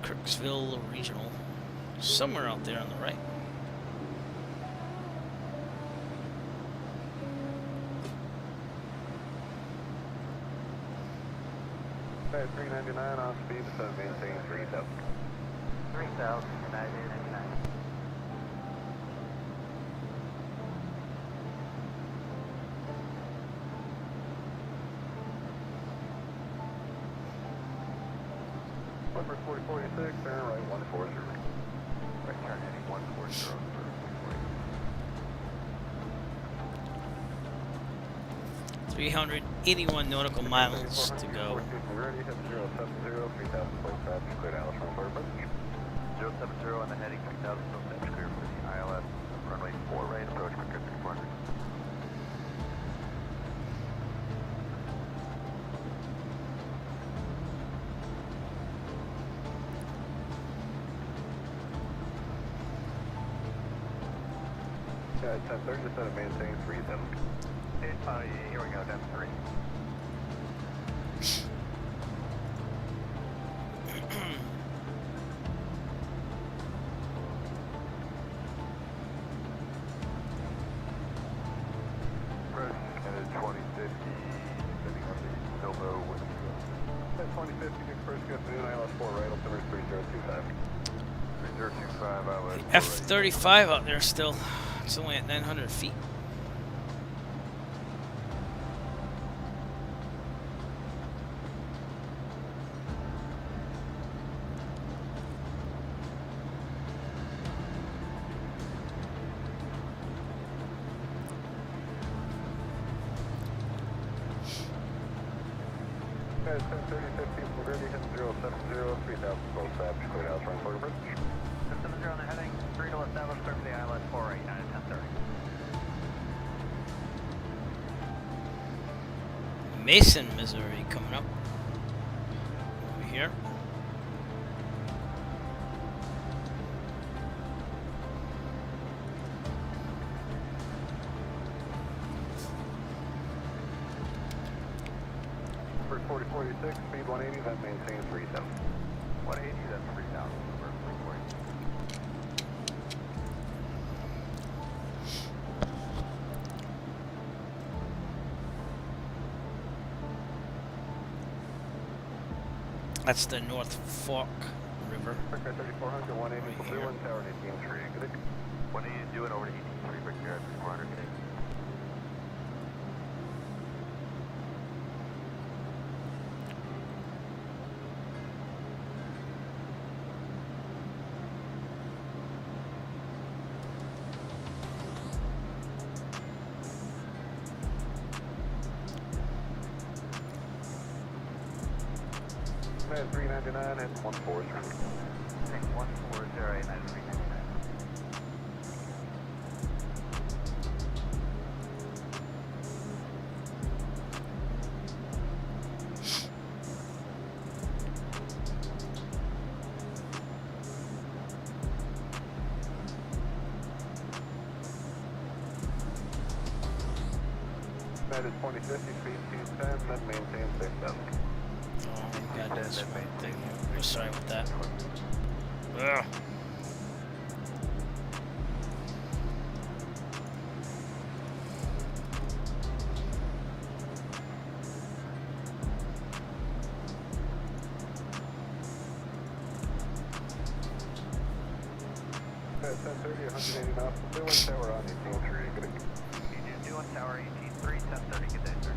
Kirksville Regional. Somewhere out there on the right. At 399 on speed, so maintain 3000. 3000, United 99. Number 4046, turn right 140. Right turn heading 140. 381 nautical miles to go. Ready, hit 070, 3000 foot fast, clear Dallas runway approach. 070 on the heading, 3000 foot clear for the ILS, runway 4 right, approach for 3400. Yeah, 1030, set of maintain 37. Here we go, down 3. Approach at 2050, sitting on the Bilbo with 2050, first good noon, ILS 4 right, altimeter 3025. 3025, ILS 4 right. F-35 out there still. It's only at 900 feet. At 1030, 15, we're ready, hit 070, 3000 full stop, clear Dallas runway approach. 070 on the heading, 3 to establish, clear for the ILS 4 right, United 1030. Mason, Missouri coming up. Over here. For 4046, speed 180, then maintain 3000. 180, then 3000. For 340. That's the North Fork River. Brickyard 3400, 180 for blue and tower 18-3. Good. 180 doing over to 18-3, Brickyard 3400. At 399 and 140. 140, United 399. United 2050, speed 210, then maintain 6,000. Oh, you got this thing. We're sorry about that. Ugh. At 1030, 180 knots. Still in tower on 18.3. Good. You on tower 18.3, 1030, good day, sir.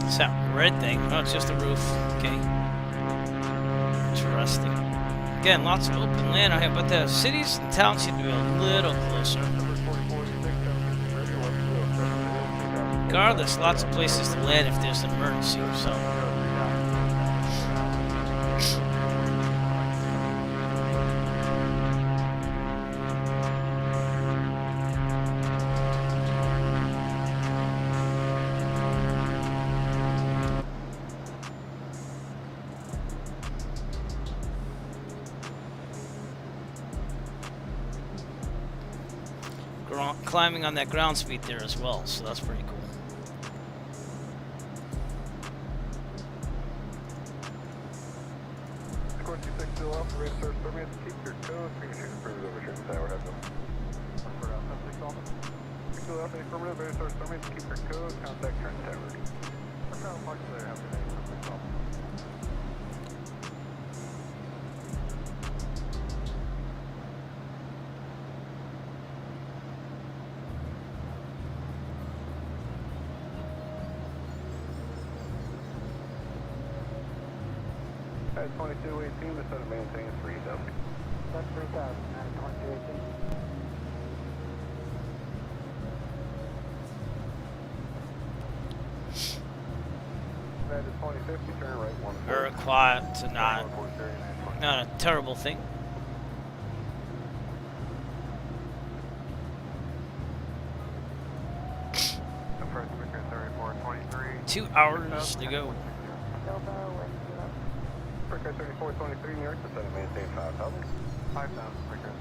It's that red thing. Oh, it's just a roof. Okay. Interesting. Again, lots of open land out here, but the cities and towns seem to be a little closer. Regardless, lots of places to land if there's an emergency or something. Climbing on that ground speed there as well, so that's pretty cool. Score 26 still off, radar source permit, keep your code, green shoot approved over shooting tower, heads up. Number out, 76 Alpha. Still off, affirmative, radar source permit, keep your code, contact turn tower. What's out, Mark there, have a good day, 76 Alpha. At 2218, the set of maintain 3,000. That's 3,000, at 2218. At 2050, turn right 1. Very quiet to not a terrible thing. Approach Vickers 3423. 2 hours to go. Vickers 3423, New York, the set of maintain 5,000. 5,000, Vickers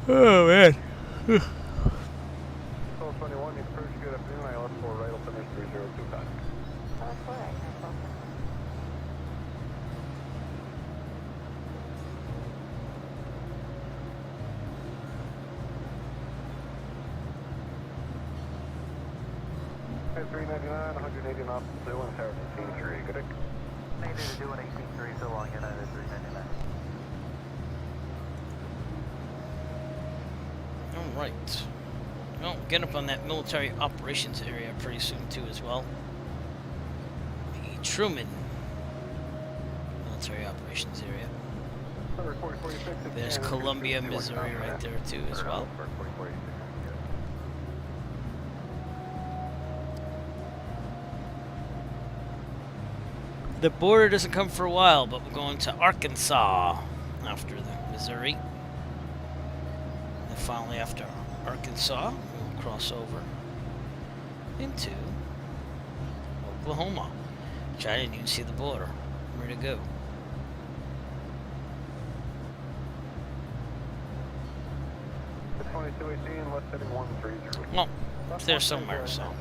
3423. Oh man. 1221, you approach, good afternoon, ILS 4 right, altimeter 3025. At 399, 180 knots, still in tower 18.3, good day. Needed to do an 18.3, so long, United 399. Alright. Well, get up on that military operations area pretty soon too as well. The Truman military operations area. Number 4046, There's Columbia, Missouri right there too as well. The border doesn't come for a while, but we're going to Arkansas after the Missouri. And finally after Arkansas, we'll cross over into Oklahoma, which I didn't even see the border. Where to go? The 2218, left heading 130. Well, it's there somewhere, so.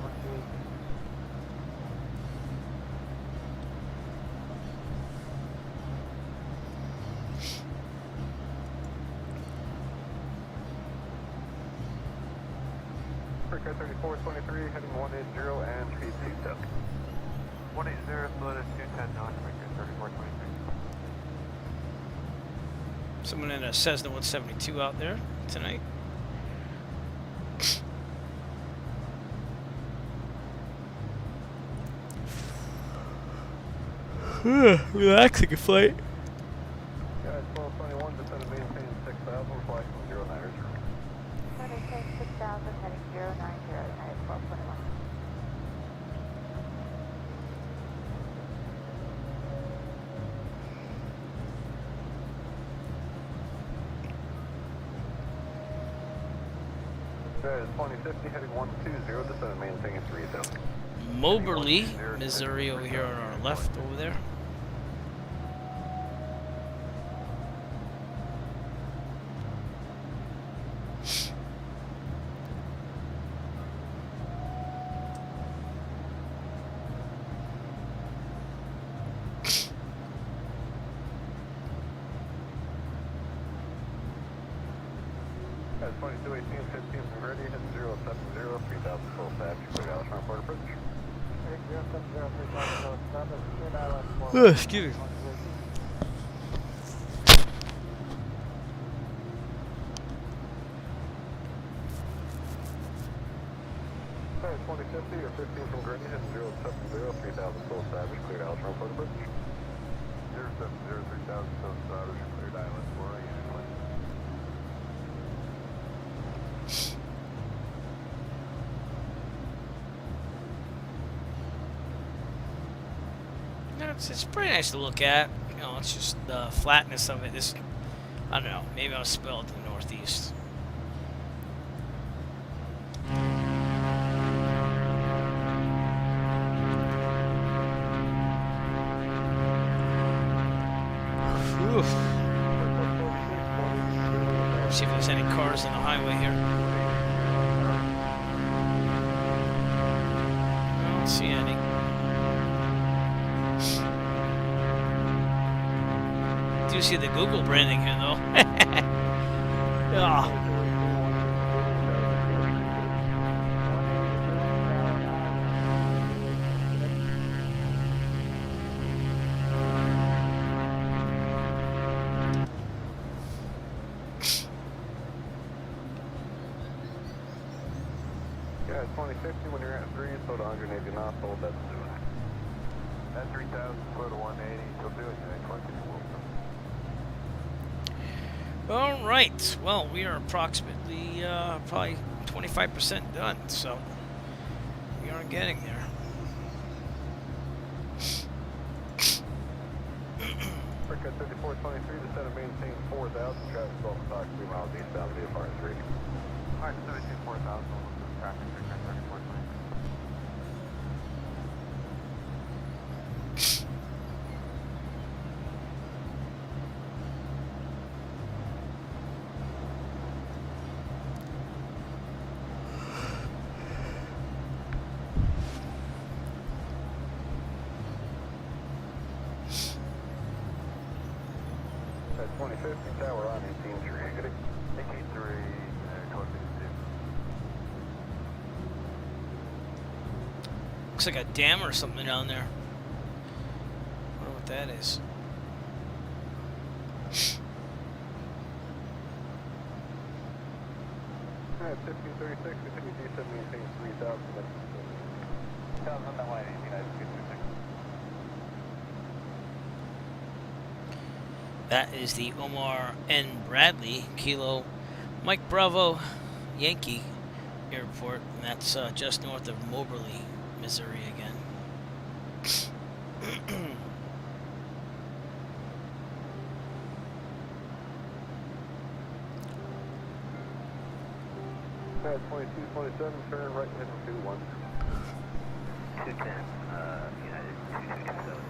Africa 3423, heading 180 and speed 210. 180, split at 210 knots, Vickers 3423. Someone in a Cessna 172 out there tonight. Relaxing flight. Guys, 1221, descend and maintain 6,000, flight 090. 6,000, heading 090, United 1221. Okay, 2050 heading 120, descend and maintain 3000. Moberly, Missouri over here on our left over there. Okay, 2218, 15 from Ready, heading 070, 3000 full staff, clear Dallas front port approach. 070, Excuse me. Okay, 2050 or 15 from Grady, heading 070, 3000 full established, cleared Dallas front port approach. 070, 3000 full established, cleared Island 4, Unit 20. Yeah, it's pretty nice to look at. You know, it's just the flatness of it. This, I don't know. Maybe I was spelled to the northeast. Oof. See if there's any cars on the highway here. I don't see any. Do see the Google branding here though. Oh. Yeah, 2050 when you're at 3, slow to 180 knots, hold that to it. At 3000, slow to 180, still do it, Unit 20. All right. Well, we are approximately probably 25% done, so we are getting there. America 3423, descend and maintain 4000, traffic 12 o'clock, 3 miles eastbound, VFR 3. Alright, 17 4000, traffic 3423. At 2050, tower on 18-3, getting 18-3, code 52. Looks like a dam or something down there. I wonder what that is. Alright, 1536, continue descend, maintain 3000, that's 1000 on that line, 18-9, That is the Omar N. Bradley Kilo Mike Bravo Yankee Airport, and that's just north of Moberly, Missouri again. Alright, 2227, turn right heading 21. 210, United 2227.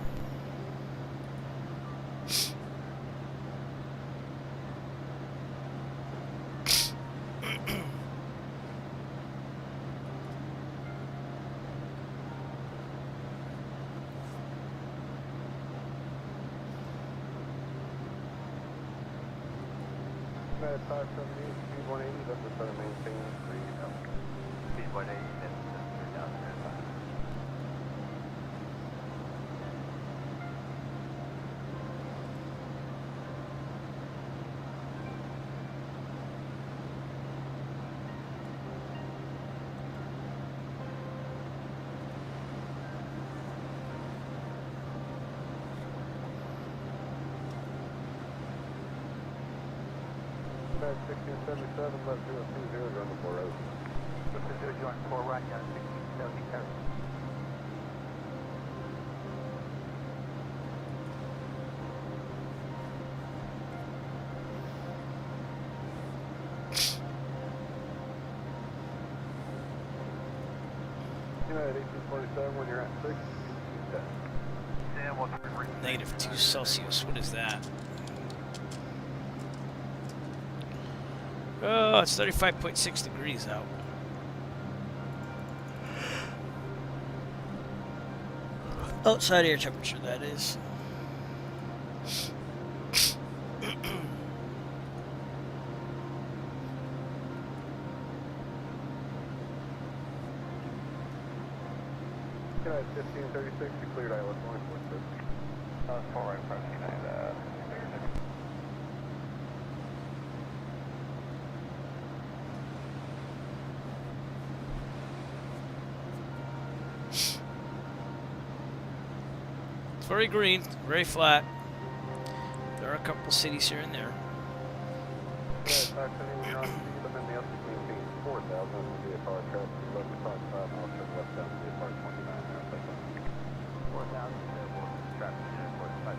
Alright, 578, speed 180, that's the center maintain 3000. Speed 180, that's 3000. Alright, 1677, left 020, going to 4 road. Left 020, 4 right, yeah, 1677. United 1847 when you're at 6. -2 Celsius. What is that? Oh, it's 35.6 degrees out. Outside air temperature, that is. United 1536, you cleared ILS 146. 4 right, press United. It's very green, very flat. There are a couple cities here and there. United 570, when you're on speed, I'm in the upper maintain 4000 with the VFR traffic, 1155, I'll turn left down to VFR 29 there, 4,000, traffic, 45.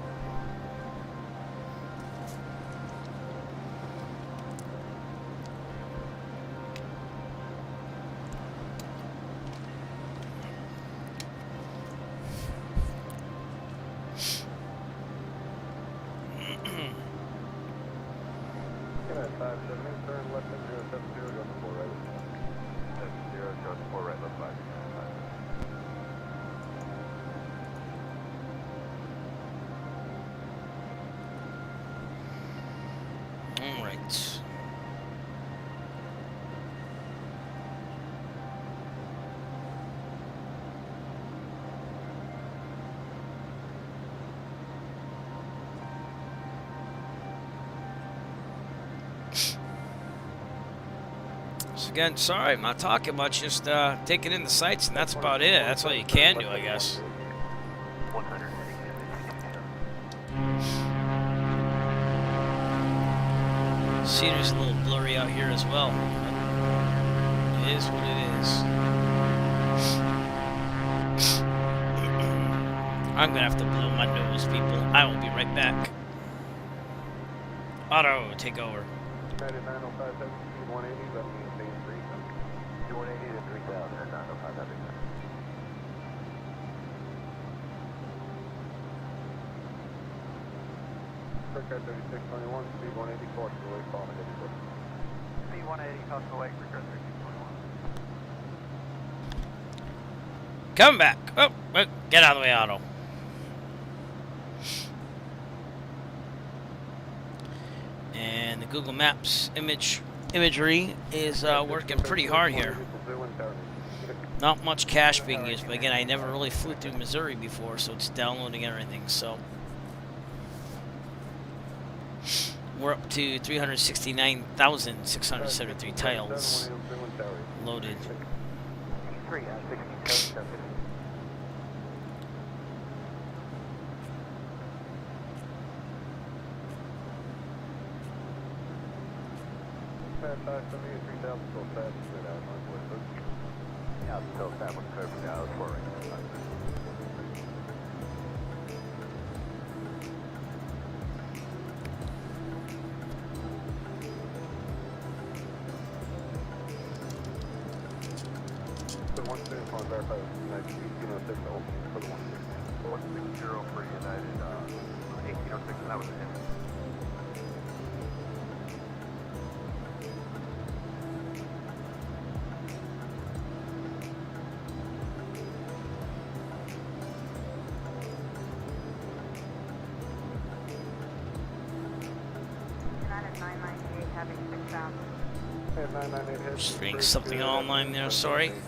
United 570, turn left at 070, go to 4 right. 70, go to 4 right, left 5. All right. So again, sorry, I'm not talking much, just taking in the sights, and that's about it. That's all you can do, I guess. 100. Scenery's a little blurry out here as well. It is what it is. I'm gonna have to blow my nose, people. I will be right back. Auto, take over. United 9057, speed 180, let me maintain 3. 180 to 3000 at 9057. Car 3621, speed 180, caution the lake, following heavy foot. Speed 180, caution the lake, car 3621. Come back. Oh, get out of the way, Auto. And the Google Maps imagery is working pretty hard here. Not much cache being used, but again, I never really flew through Missouri before, so it's downloading everything. So we're up to 369,673 tiles loaded. 3 16 Yeah, still that one covered out for right. The 160 on verify United 1806 opening for the 160 for United 1806, and that was him. Just reading something online there, sorry. United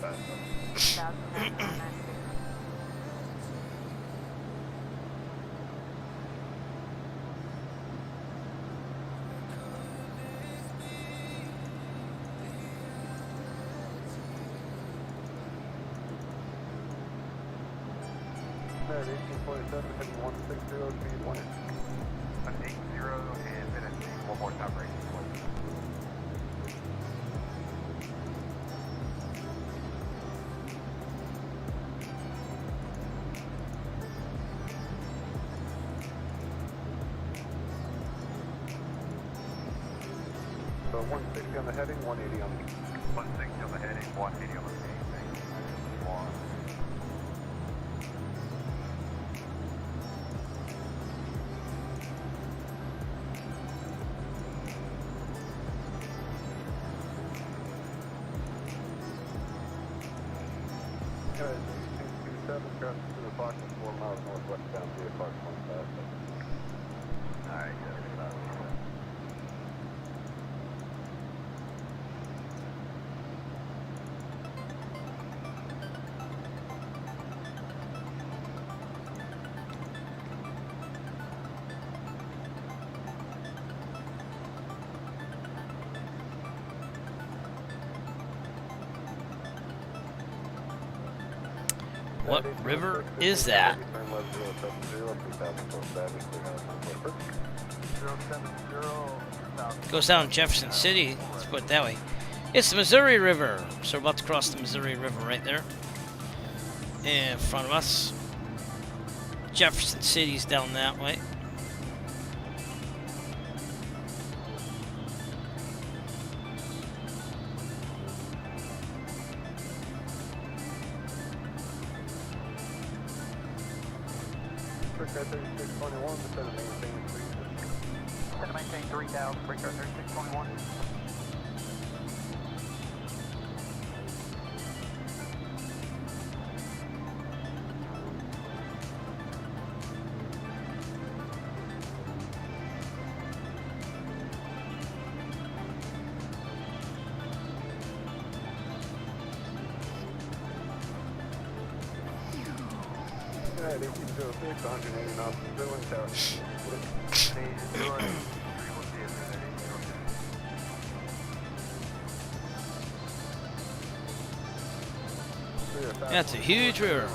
1847, heading 160, speed 180. 180 and finish one more time, right? So 160 on the heading, 180 on the 160 on the heading, 180 on the main. 1. Guys, 227, crossing through the Fox 4 miles northwest down to Fox 15. Alright, What river is that? Goes down Jefferson City. Let's put it that way. It's the Missouri River. So we're about to cross the Missouri River right there. In front of us. Jefferson City's down that way. Car 3621, instead of maintaining 3. Instead of maintaining 3,000, Car 3621. Alright, 1806, 180 knots, Sterling Tower. That's a huge river.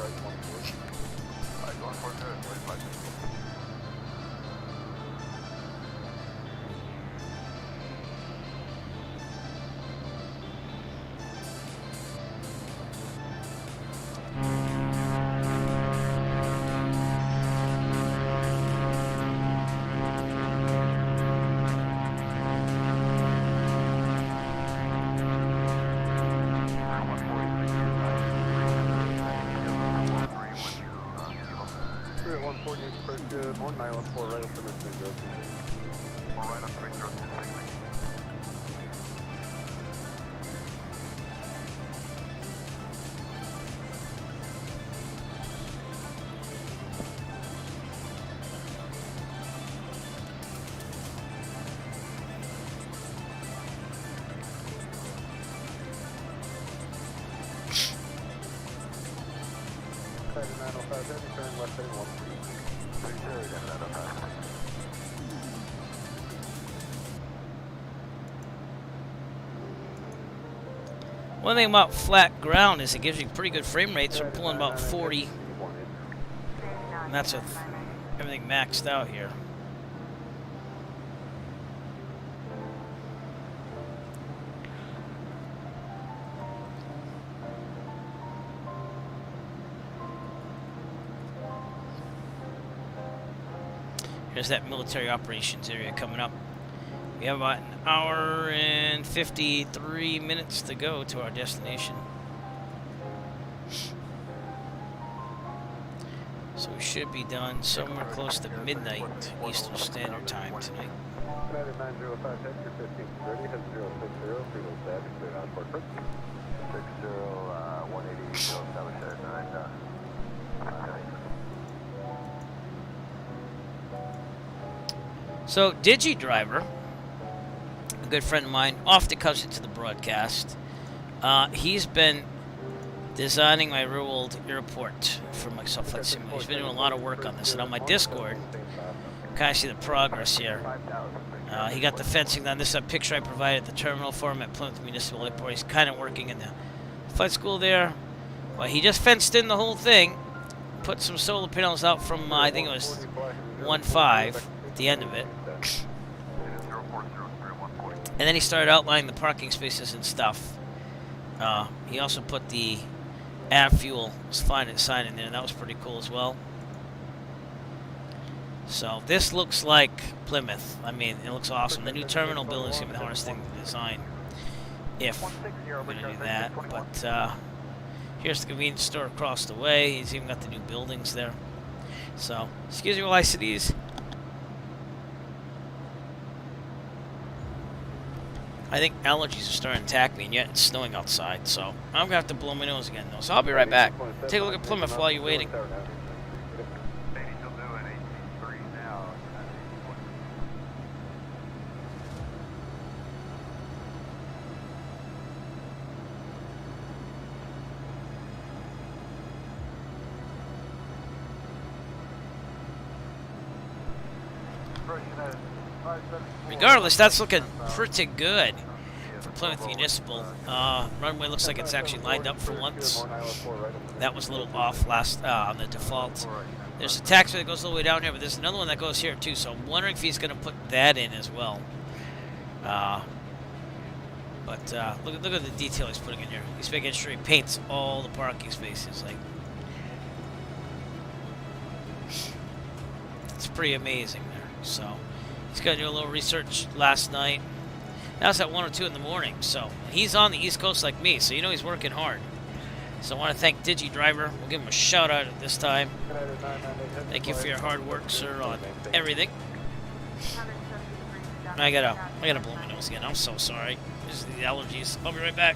Good, 1914, right up to Mr. Josie. Right up 306. Turn left 31. One thing about flat ground is it gives you pretty good frame rates. We're pulling about 40, and that's with everything maxed out here. Here's that military operations area coming up. We have about an hour and 53 minutes to go to our destination. So we should be done somewhere close to midnight Eastern Standard Time tonight. United 905, head your 15 ready, head 060, Freedom Savage, clear on Fort Brooks. 60, 180, 077, So DigiDriver, a good friend of mine, often comes into the broadcast. He's been designing my real-world airport for Microsoft Flight Simulator. He's been doing a lot of work on this, and on my Discord, kind of see the progress here. He got the fencing done. This is a picture I provided at the terminal for him at Plymouth Municipal Airport. He's kind of working in the flight school there. Well, he just fenced in the whole thing, put some solar panels out from, I think it was 1.5 at the end of it. And then he started outlining the parking spaces and stuff. He also put the av fuel sign in there, and that was pretty cool as well. So this looks like Plymouth. I mean, it looks awesome. The new terminal building is going to be the hardest thing to design, if we're going to do that. But here's the convenience store across the way. He's even got the new buildings there. So, excuse me while I see these. I think allergies are starting to attack me, and yet it's snowing outside, so I'm going to have to blow my nose again, though. So I'll be right back. Take a look at Plymouth while you're waiting. Maybe she'll do an 18.3 now. Regardless, that's looking pretty good for Plymouth Municipal. Runway looks like it's actually lined up for once. That was a little off last on the default. There's a taxiway that goes all the way down here, but there's another one that goes here too, so I'm wondering if he's going to put that in as well. But look at the detail he's putting in here. He's making sure he paints all the parking spaces. Like, it's pretty amazing there. So he's got to do a little research last night. That was at 1 or 2 in the morning. So he's on the East Coast like me, so you know he's working hard. So I want to thank DigiDriver. We'll give him a shout out at this time. Thank you for your hard work, sir, on everything. I gotta blow my nose again. I'm so sorry. This is the allergies. I'll be right back.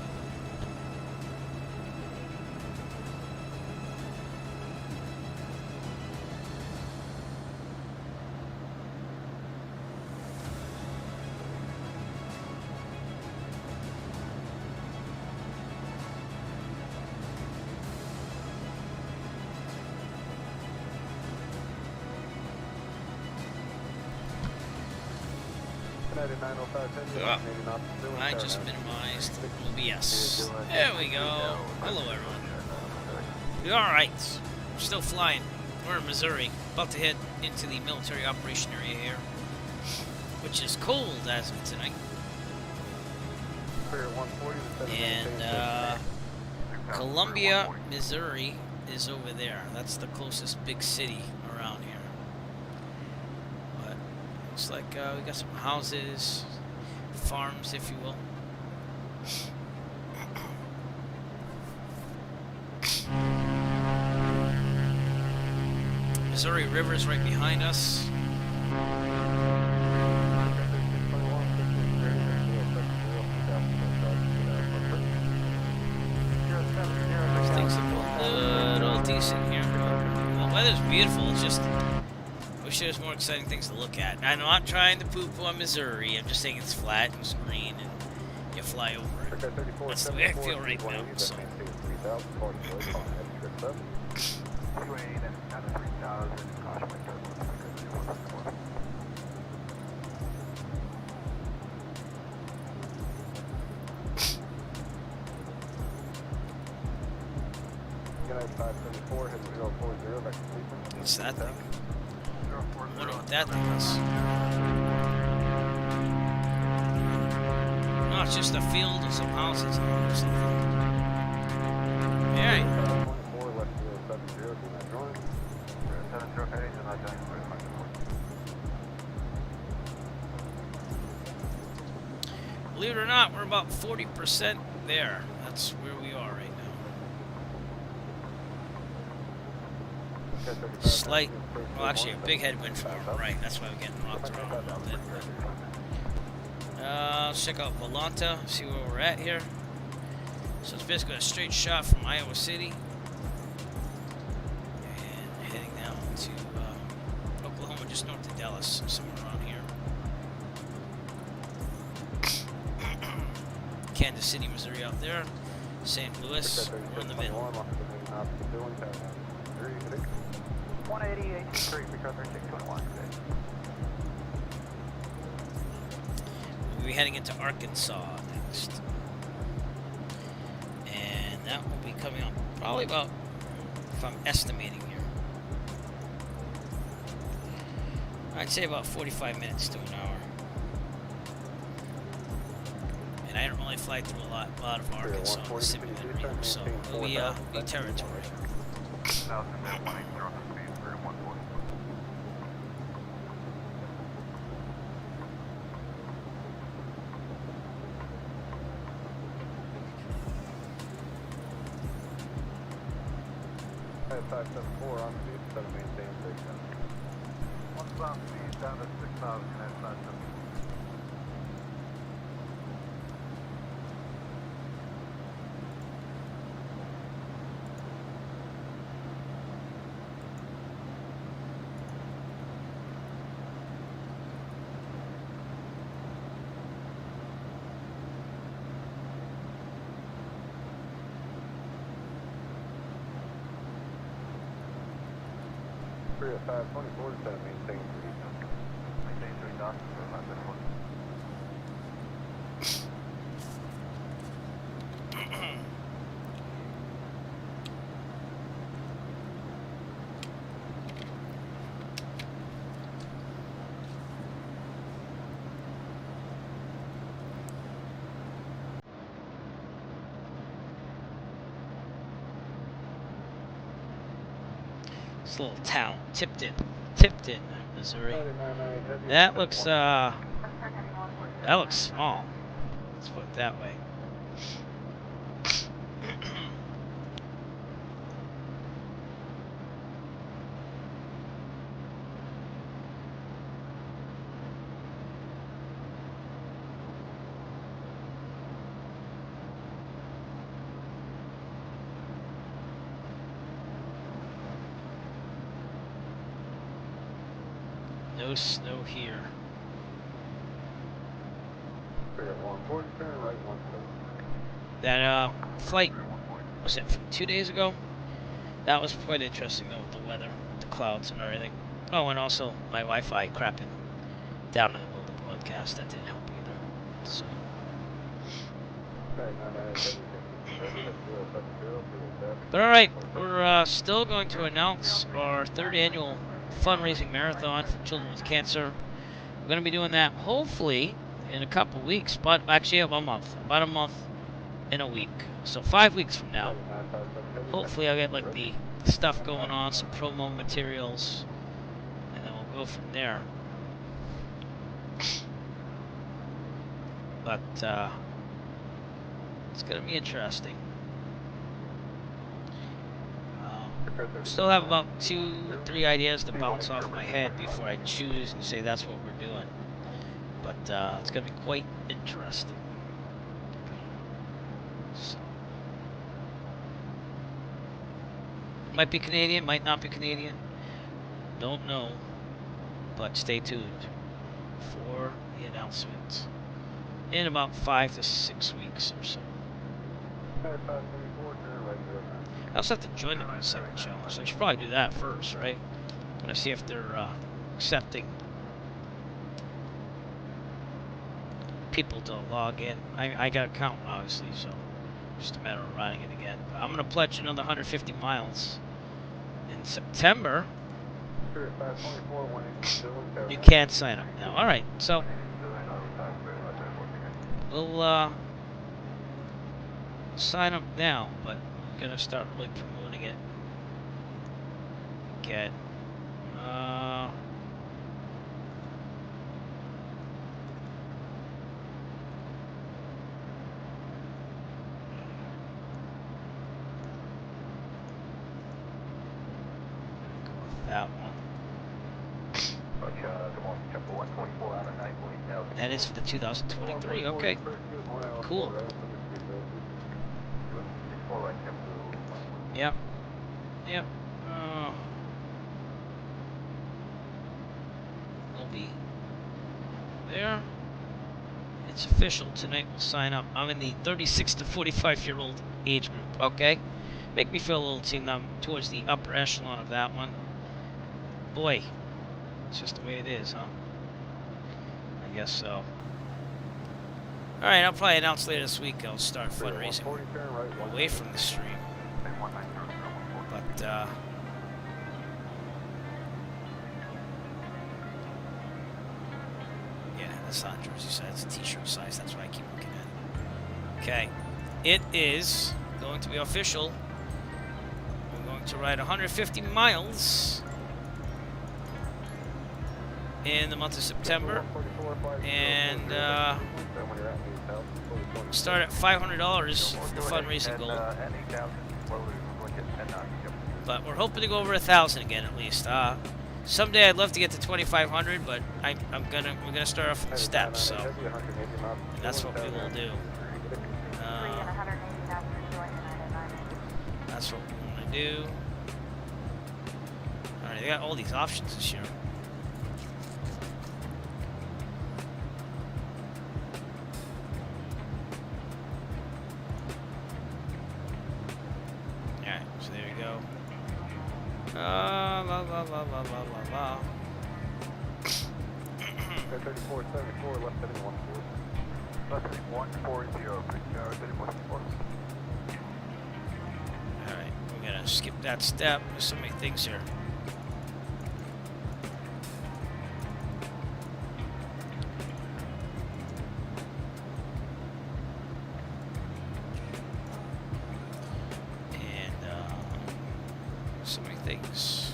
I just minimized OBS. There we go. Hello, everyone. We're alright. We're still flying. We're in Missouri. About to head into the military operation area here, which is cold as of tonight. And Columbia, Missouri is over there. That's the closest big city around here. But looks like we got some houses, farms, if you will. Missouri River is right behind us. Things look a little decent here. The weather's beautiful. It's just, wish there was more exciting things to look at. I'm not trying to poo-poo on Missouri. I'm just saying it's flat and green and you fly over it. That's the way I feel right now. So. What's that thing? I wonder what that thing is. No, it's just a field with some houses or something. Alright. Believe it or not, we're about 40% there. That's where we are right now. Slight, well, actually a big headwind from our right. That's why we're getting rocked around a little bit. Let's check out Volanta, see where we're at here. So it's basically a straight shot from Iowa City. And heading down to Oklahoma, just north of Dallas, somewhere around here. Kansas City, Missouri out there. St. Louis, we're in the middle. 188 Creek, recovery 621. We'll be heading into Arkansas next. And that will be coming up probably about, if I'm estimating here, I'd say about 45 minutes to an hour. And I don't really fly through a lot of Arkansas in the simulator, so it'll be new territory. At 574 on speed, 7 maintain 6. One stop speed down to 6,000 at 574. Three at 524 to maintain 3. Maintain 3 knots for my minimum. This little town, Tipton, Missouri. 99 heavy. That looks small. Let's put it that way. No snow here. Three at 140, turn right 130. That flight, was it from 2 days ago? That was quite interesting though, with the weather, the clouds and everything. Oh, and also my Wi-Fi crapping down in the middle of the broadcast. That didn't help either. So, 99 heavy. but all right, we're still going to announce our 3rd annual fundraising marathon for children with cancer. We're going to be doing that hopefully in a couple weeks, but actually about a month and a week. So 5 weeks from now. Hopefully I'll get like the stuff going on, some promo materials, and then we'll go from there. But it's going to be interesting. Still have about 2-3 ideas to bounce off my head before I choose and say that's what we're doing. But it's going to be quite interesting. So, might be Canadian, might not be Canadian. Don't know. But stay tuned for the announcement in about 5 to 6 weeks or so. I also have to join the 1-second challenge, so I should probably do that first, right? I'm gonna see if they're accepting people to log in. I got an account, obviously, so just a matter of running it again. But I'm gonna pledge another 150 miles in September. You can't sign up now. All right, so we'll sign up now, but I'm gonna start really promoting it. Get that one. That is for the 2023. Okay, cool. Yep. We'll be there. It's official. Tonight we'll sign up. I'm in the 36 to 45-year-old age group. Okay, make me feel a little team. I'm towards the upper echelon of that one. Boy, it's just the way it is, huh? I guess so. Alright, I'll probably announce later this week I'll start fundraising away from the stream. But, yeah, that's not jersey size, it's t-shirt size, that's what I keep looking at. Okay, it is going to be official. We're going to ride 150 miles in the month of September, and start at $500 for the fundraising goal. But we're hoping to go over 1,000 again at least. Someday I'd love to get to 2,500, but we're gonna start off with steps, so that's what we will do. That's what we want to do. All right, they got all these options this year. So there you go. La la la la la la la. 3474, left heading 140. Left heading 140, heading 140. Alright, we're gonna skip that step. There's so many things here. And, so many things.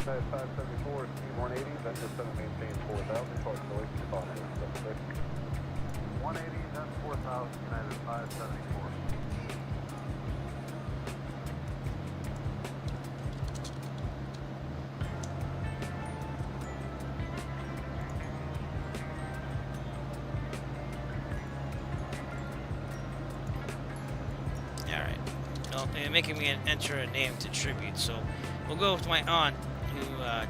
574, speed 180, then just maintain 4,000, call installation to call 76. 180, then 4,000, United 574. Alright. Well, they're making me enter a name to tribute, so we'll go with my aunt who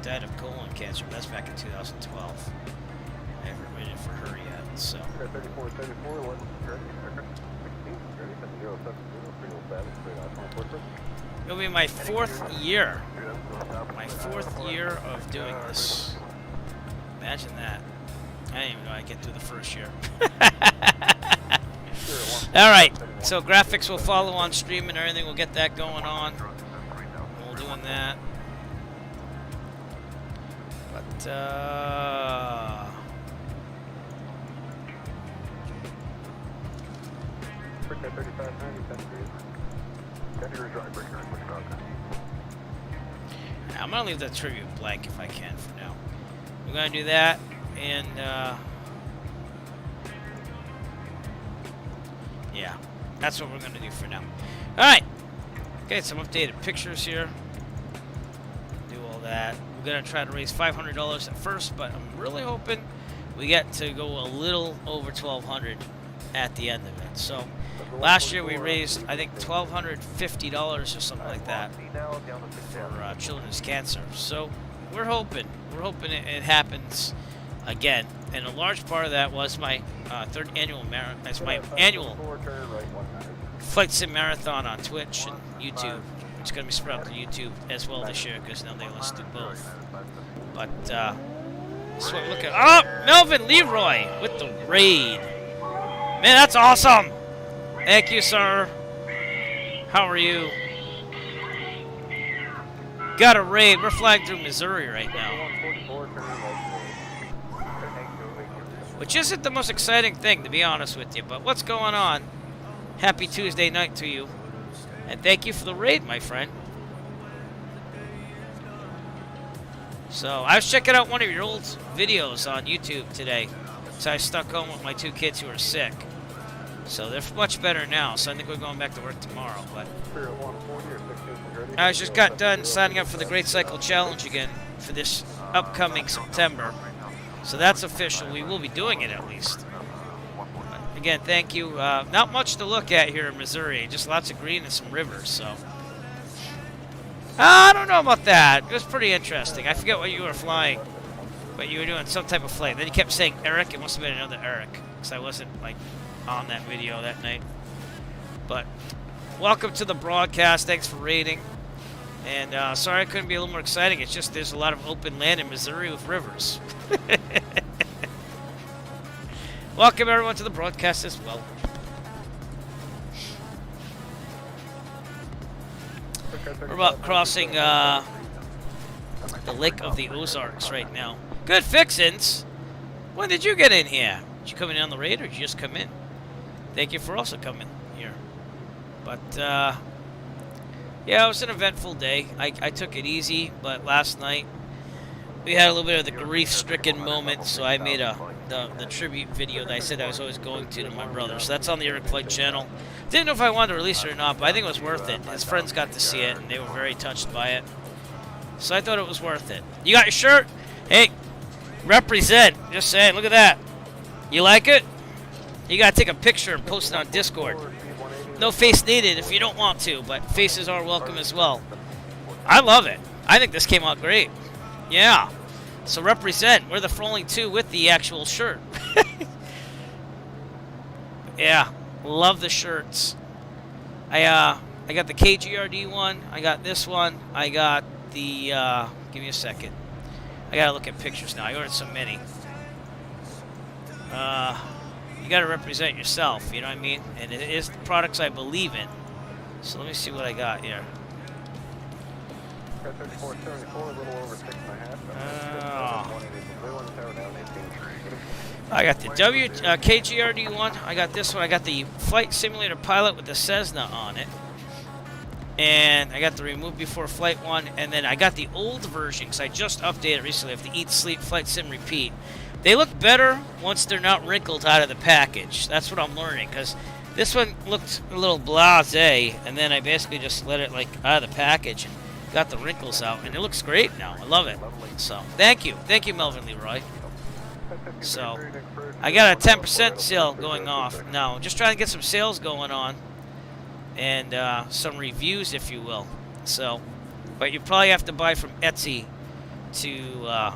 died of colon cancer. That's back in 2012. I haven't read it for her yet, so. 3474, ready, 16, ready, 070, 307, straight out 24. It'll be my 4th year. My 4th year of doing this. Imagine that. I didn't even know I'd get through the first year. Alright, so graphics will follow on stream and everything. We'll get that going on. We're doing that. But, 3590, 10 degrees right, breaking right, push out. I'm gonna leave that tribute blank if I can for now. We're gonna do that, and yeah, that's what we're gonna do for now. All right, okay, some updated pictures here. Do all that. We're gonna try to raise $500 at first, but I'm really hoping we get to go a little over $1,200 at the end of it. So last year we raised, I think, $1,250 or something like that for children's cancer. So we're hoping it happens again. And a large part of that was my third annual annual Flight Sim Marathon on Twitch and YouTube. It's going to be spread out to YouTube as well this year because now they let's do both. But that's what we're looking at. Oh, Melvin Leroy with the raid. Man, that's awesome. Thank you, sir. How are you? Got a raid. We're flying through Missouri right now. Which isn't the most exciting thing, to be honest with you. But what's going on? Happy Tuesday night to you. And thank you for the raid, my friend. So, I was checking out one of your old videos on YouTube today. So I stuck home with my 2 kids who are sick. So they're much better now. So I think we're going back to work tomorrow. But I just got done signing up for the Great Cycle Challenge again for this upcoming September. So that's official. We will be doing it at least. But again, thank you. Not much to look at here in Missouri. Just lots of green and some rivers. So I don't know about that. It was pretty interesting. I forget what you were flying. But you were doing some type of flight. Then you kept saying Eric. It must have been another Eric. Because I wasn't, like, on that video that night. But welcome to the broadcast. Thanks for raiding. And sorry I couldn't be a little more exciting. It's just there's a lot of open land in Missouri with rivers. Welcome, everyone, to the broadcast as well. We're about crossing the Lake of the Ozarks right now. Good fixins. When did you get in here? Did you come in on the raid or did you just come in? Thank you for also coming here. But, yeah, it was an eventful day. I took it easy, but last night we had a little bit of the grief-stricken moment, so I made the tribute video that I said I was always going to my brother. So that's on the Eric Flight channel. Didn't know if I wanted to release it or not, but I think it was worth it. His friends got to see it, and they were very touched by it. So I thought it was worth it. You got your shirt? Hey, represent. Just saying, look at that. You like it? You got to take a picture and post it on Discord. No face needed if you don't want to, but faces are welcome as well. I love it. I think this came out great. Yeah. So represent. We're the only 2 with the actual shirt. Yeah. Love the shirts. I got the KGRD one. I got this one. I got the. Give me a second. I gotta look at pictures now. I ordered so many. You gotta represent yourself. You know what I mean? And it is the products I believe in. So let me see what I got here. 3474, a little over 6.5. I got the KGRD one. I got this one. I got the Flight Simulator Pilot with the Cessna on it. And I got the Remove Before Flight one. And then I got the old version because I just updated recently of the Eat, Sleep, Flight Sim, Repeat. They look better once they're not wrinkled out of the package. That's what I'm learning because this one looked a little blasé. And then I basically just let it like out of the package and got the wrinkles out. And it looks great now. I love it. So thank you. Thank you, Melvin Leroy. So I got a 10% sale going off now. Just trying to get some sales going on and some reviews, if you will. So, but you probably have to buy from Etsy to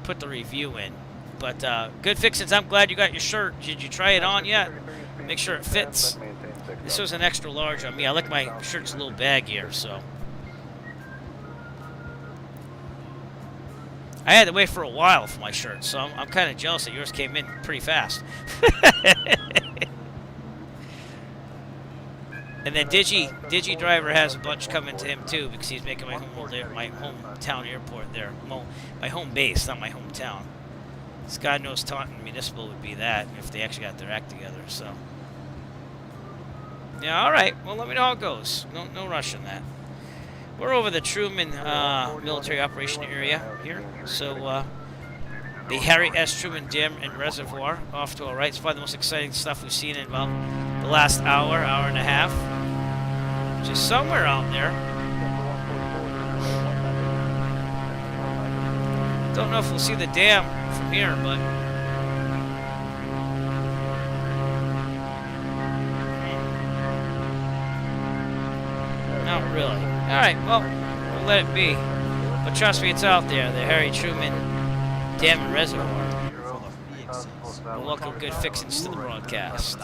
put the review in. But good fixins. I'm glad you got your shirt. Did you try it on yet? Make sure it fits. This was an extra large on me. I like my shirts a little baggier, so. I had to wait for a while for my shirt, so I'm kind of jealous that yours came in pretty fast. And then Digi Driver has a bunch coming to him too because he's making my hometown airport there, my home base, not my hometown. This God knows Taunton Municipal would be that if they actually got their act together. So yeah, all right. Well, let me know how it goes. No rush on that. We're over the Truman military operation area here. So the Harry S. Truman Dam and Reservoir off to our right. It's probably the most exciting stuff we've seen in about the last hour and a half. Just somewhere out there. Don't know if we'll see the dam from here, but not really. Alright, well, we'll let it be. But trust me, it's out there, the Harry Truman Dam and Reservoir. Well, welcome good fixins to the broadcast.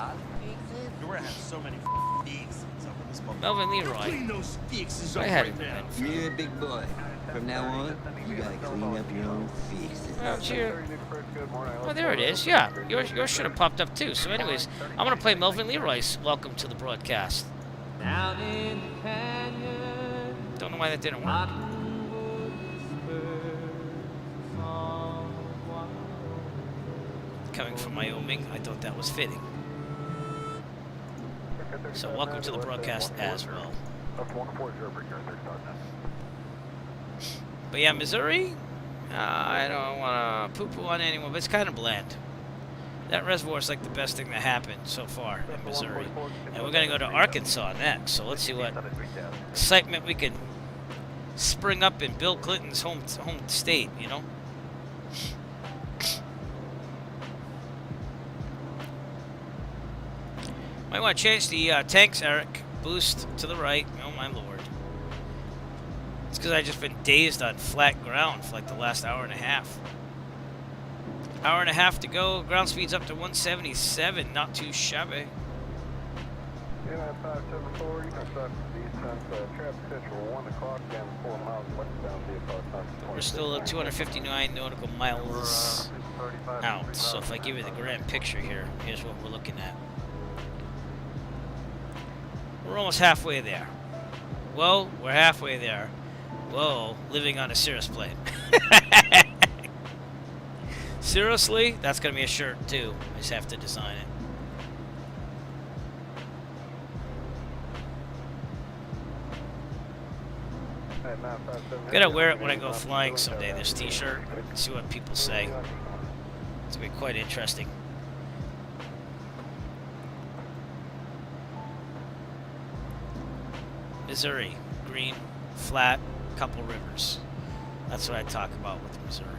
Melvin Leroy. I had it then. You're a big boy. From now on, you gotta clean up your own fixes. Oh, there it is. Yeah, yours should have popped up too. So anyways, I'm going to play Melvin Leroy's Welcome to the Broadcast. Don't know why that didn't work. Coming from Wyoming, I thought that was fitting. So welcome to the broadcast as well. But yeah, Missouri, I don't want to poo-poo on anyone, but it's kind of bland. That reservoir is like the best thing that happened so far in Missouri. And we're going to go to Arkansas next, so let's see what excitement we can spring up in Bill Clinton's home state, you know? Might want to change the tanks, Eric. Boost to the right. Oh, my lord. It's because I've just been dazed on flat ground for like the last hour and a half. Hour and a half to go. Ground speed's up to 177. Not too shabby. Yeah, 574, you can start the descent, traffic central 1 o'clock down 4 miles westbound vehicle. We're still at 259 nautical miles out. So if I give you the grand picture here, here's what we're looking at. We're almost halfway there. Whoa, we're halfway there. Whoa, living on a Cirrus plane. Seriously? That's going to be a shirt, too. I just have to design it. I'm going to wear it when I go flying someday, this t-shirt. See what people say. It's going to be quite interesting. Missouri. Green, flat, couple rivers. That's what I talk about with Missouri.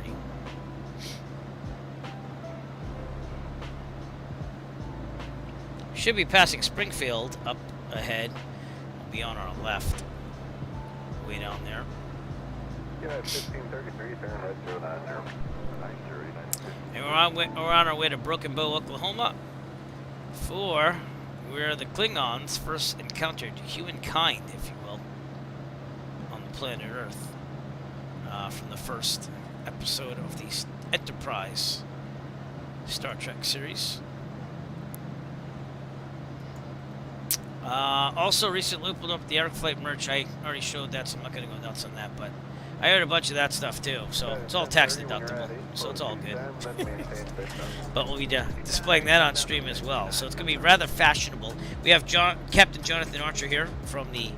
Should be passing Springfield up ahead. We'll be on our left. Way down there. Yeah, 1533, turn right 090. And we're on our way to Broken Bow, Oklahoma for where the Klingons first encountered humankind, if you will, on the planet Earth, from the first episode of the Enterprise Star Trek series. Also, recently opened up the Arc Flight merch. I already showed that, so I'm not going to go nuts on that, but I heard a bunch of that stuff too, so it's all tax deductible, so it's all good. But we'll be displaying that on stream as well, so it's going to be rather fashionable. We have Captain Jonathan Archer here from the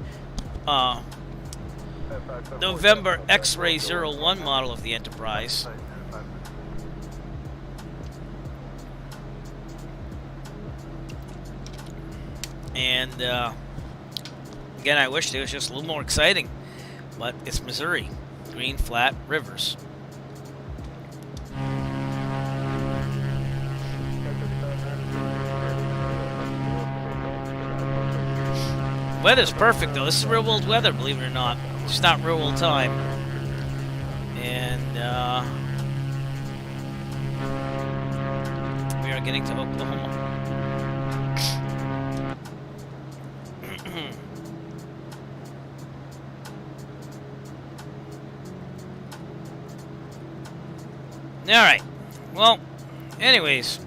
November X-Ray 01 model of the Enterprise. And again, I wish it was just a little more exciting, but it's Missouri. Green, flat rivers. Weather's perfect though. This is real world weather, believe it or not. It's not real world time. And we are getting to Oklahoma. Alright, well, anyways,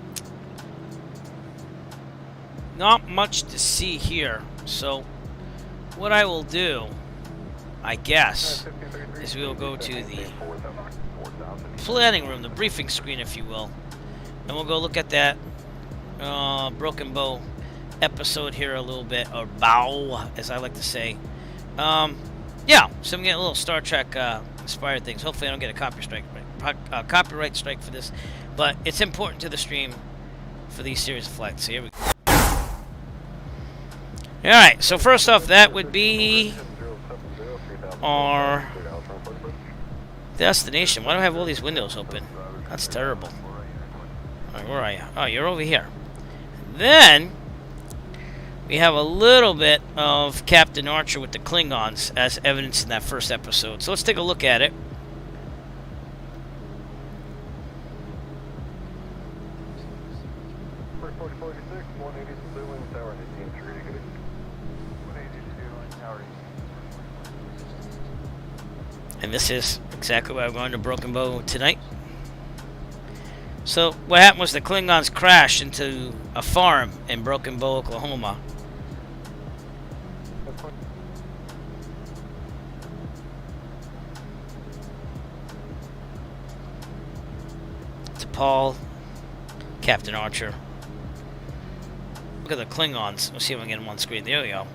not much to see here, so what I will do, I guess, is we will go to the planning room, the briefing screen, if you will, and we'll go look at that Broken Bow episode here a little bit, or bow, as I like to say. Yeah, so I'm getting a little Star Trek inspired things. Hopefully I don't get a copyright strike for this, but it's important to the stream for these series of flights. So here we go. Alright, so first off, that would be our destination. Why do I have all these windows open? That's terrible. Alright, where are you? Oh, you're over here. Then we have a little bit of Captain Archer with the Klingons as evidence in that first episode. So let's take a look at it. And this is exactly why I'm going to Broken Bow tonight. So what happened was the Klingons crashed into a farm in Broken Bow, Oklahoma. To Paul, Captain Archer. Look at the Klingons. Let's see if I can get them on screen. There we go.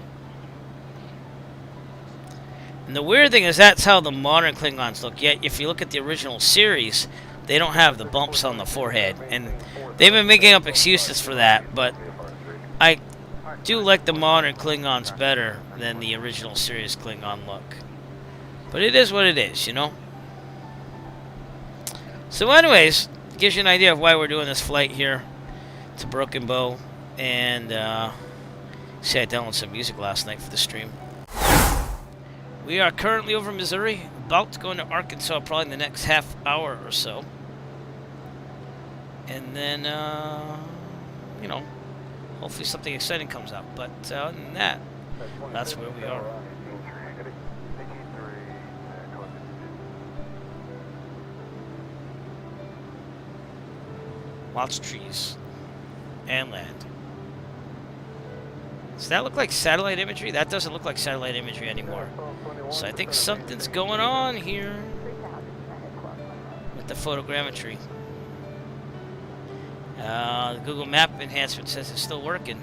And the weird thing is that's how the modern Klingons look. Yet, if you look at the original series, they don't have the bumps on the forehead. And they've been making up excuses for that, but I do like the modern Klingons better than the original series Klingon look. But it is what it is, you know? So anyways, gives you an idea of why we're doing this flight here to Broken Bow. And, see, I downloaded some music last night for the stream. We are currently over Missouri, about to go into Arkansas probably in the next half hour or so. And then, you know, hopefully something exciting comes up. But other than that, that's where we are. Lots of trees and land. Does that look like satellite imagery? That doesn't look like satellite imagery anymore. So I think something's going on here with the photogrammetry. The Google Map enhancement says it's still working.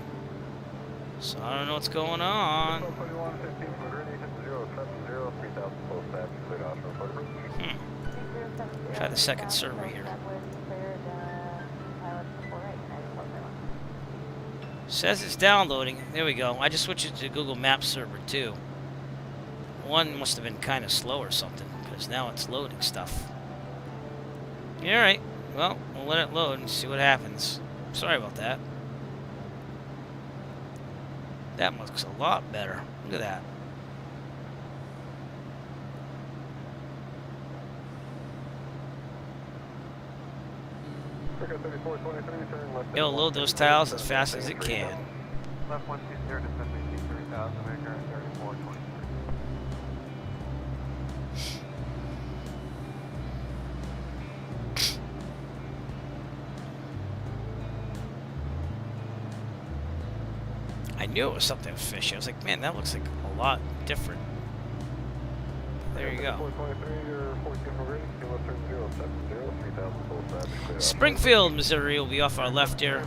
So I don't know what's going on. Try the second server here. Says it's downloading. There we go. I just switched it to Google Maps server too. One must have been kind of slow or something, because now it's loading stuff. Alright. Well, we'll let it load and see what happens. Sorry about that. That looks a lot better. Look at that. It'll load those tiles as fast as it can. Left 120 to send me 3000, Maker 3423. I knew it was something fishy. I was like, man, that looks like a lot different. There you go. 423 or 14 for ready. Kilo turn 070, 3000 full status. Springfield, Missouri will be off our left here.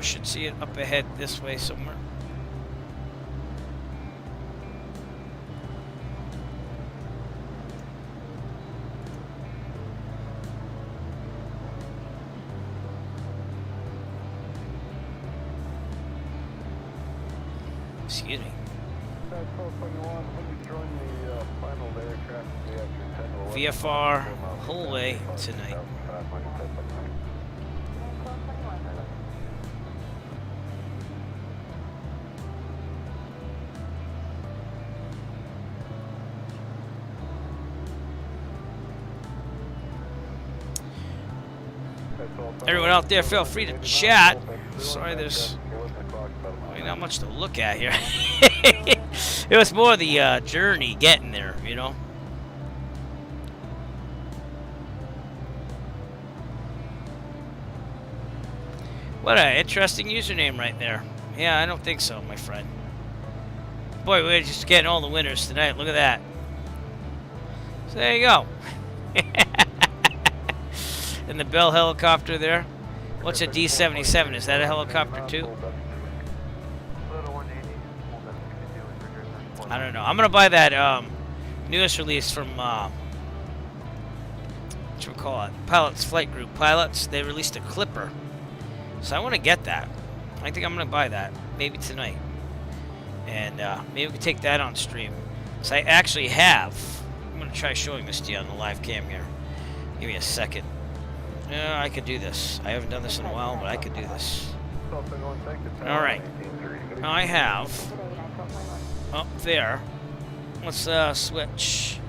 Should see it up ahead this way somewhere. Excuse me. VFR whole way tonight. Everyone out there, feel free to chat. Sorry, there's not much to look at here. It was more the journey getting there, you know. What an interesting username right there. Yeah, I don't think so, my friend. Boy, we're just getting all the winners tonight. Look at that. So there you go. And the Bell helicopter there. What's a D-77? Is that a helicopter too? I don't know. I'm gonna buy that newest release from what you call it? Pilots Flight Group. Pilots. They released a Clipper, so I want to get that. I think I'm gonna buy that maybe tonight, and maybe we can take that on stream. So I actually have. I'm gonna try showing this to you on the live cam here. Give me a second. Yeah, I could do this. I haven't done this in a while, but I could do this. All right. Now I have up there. Let's switch.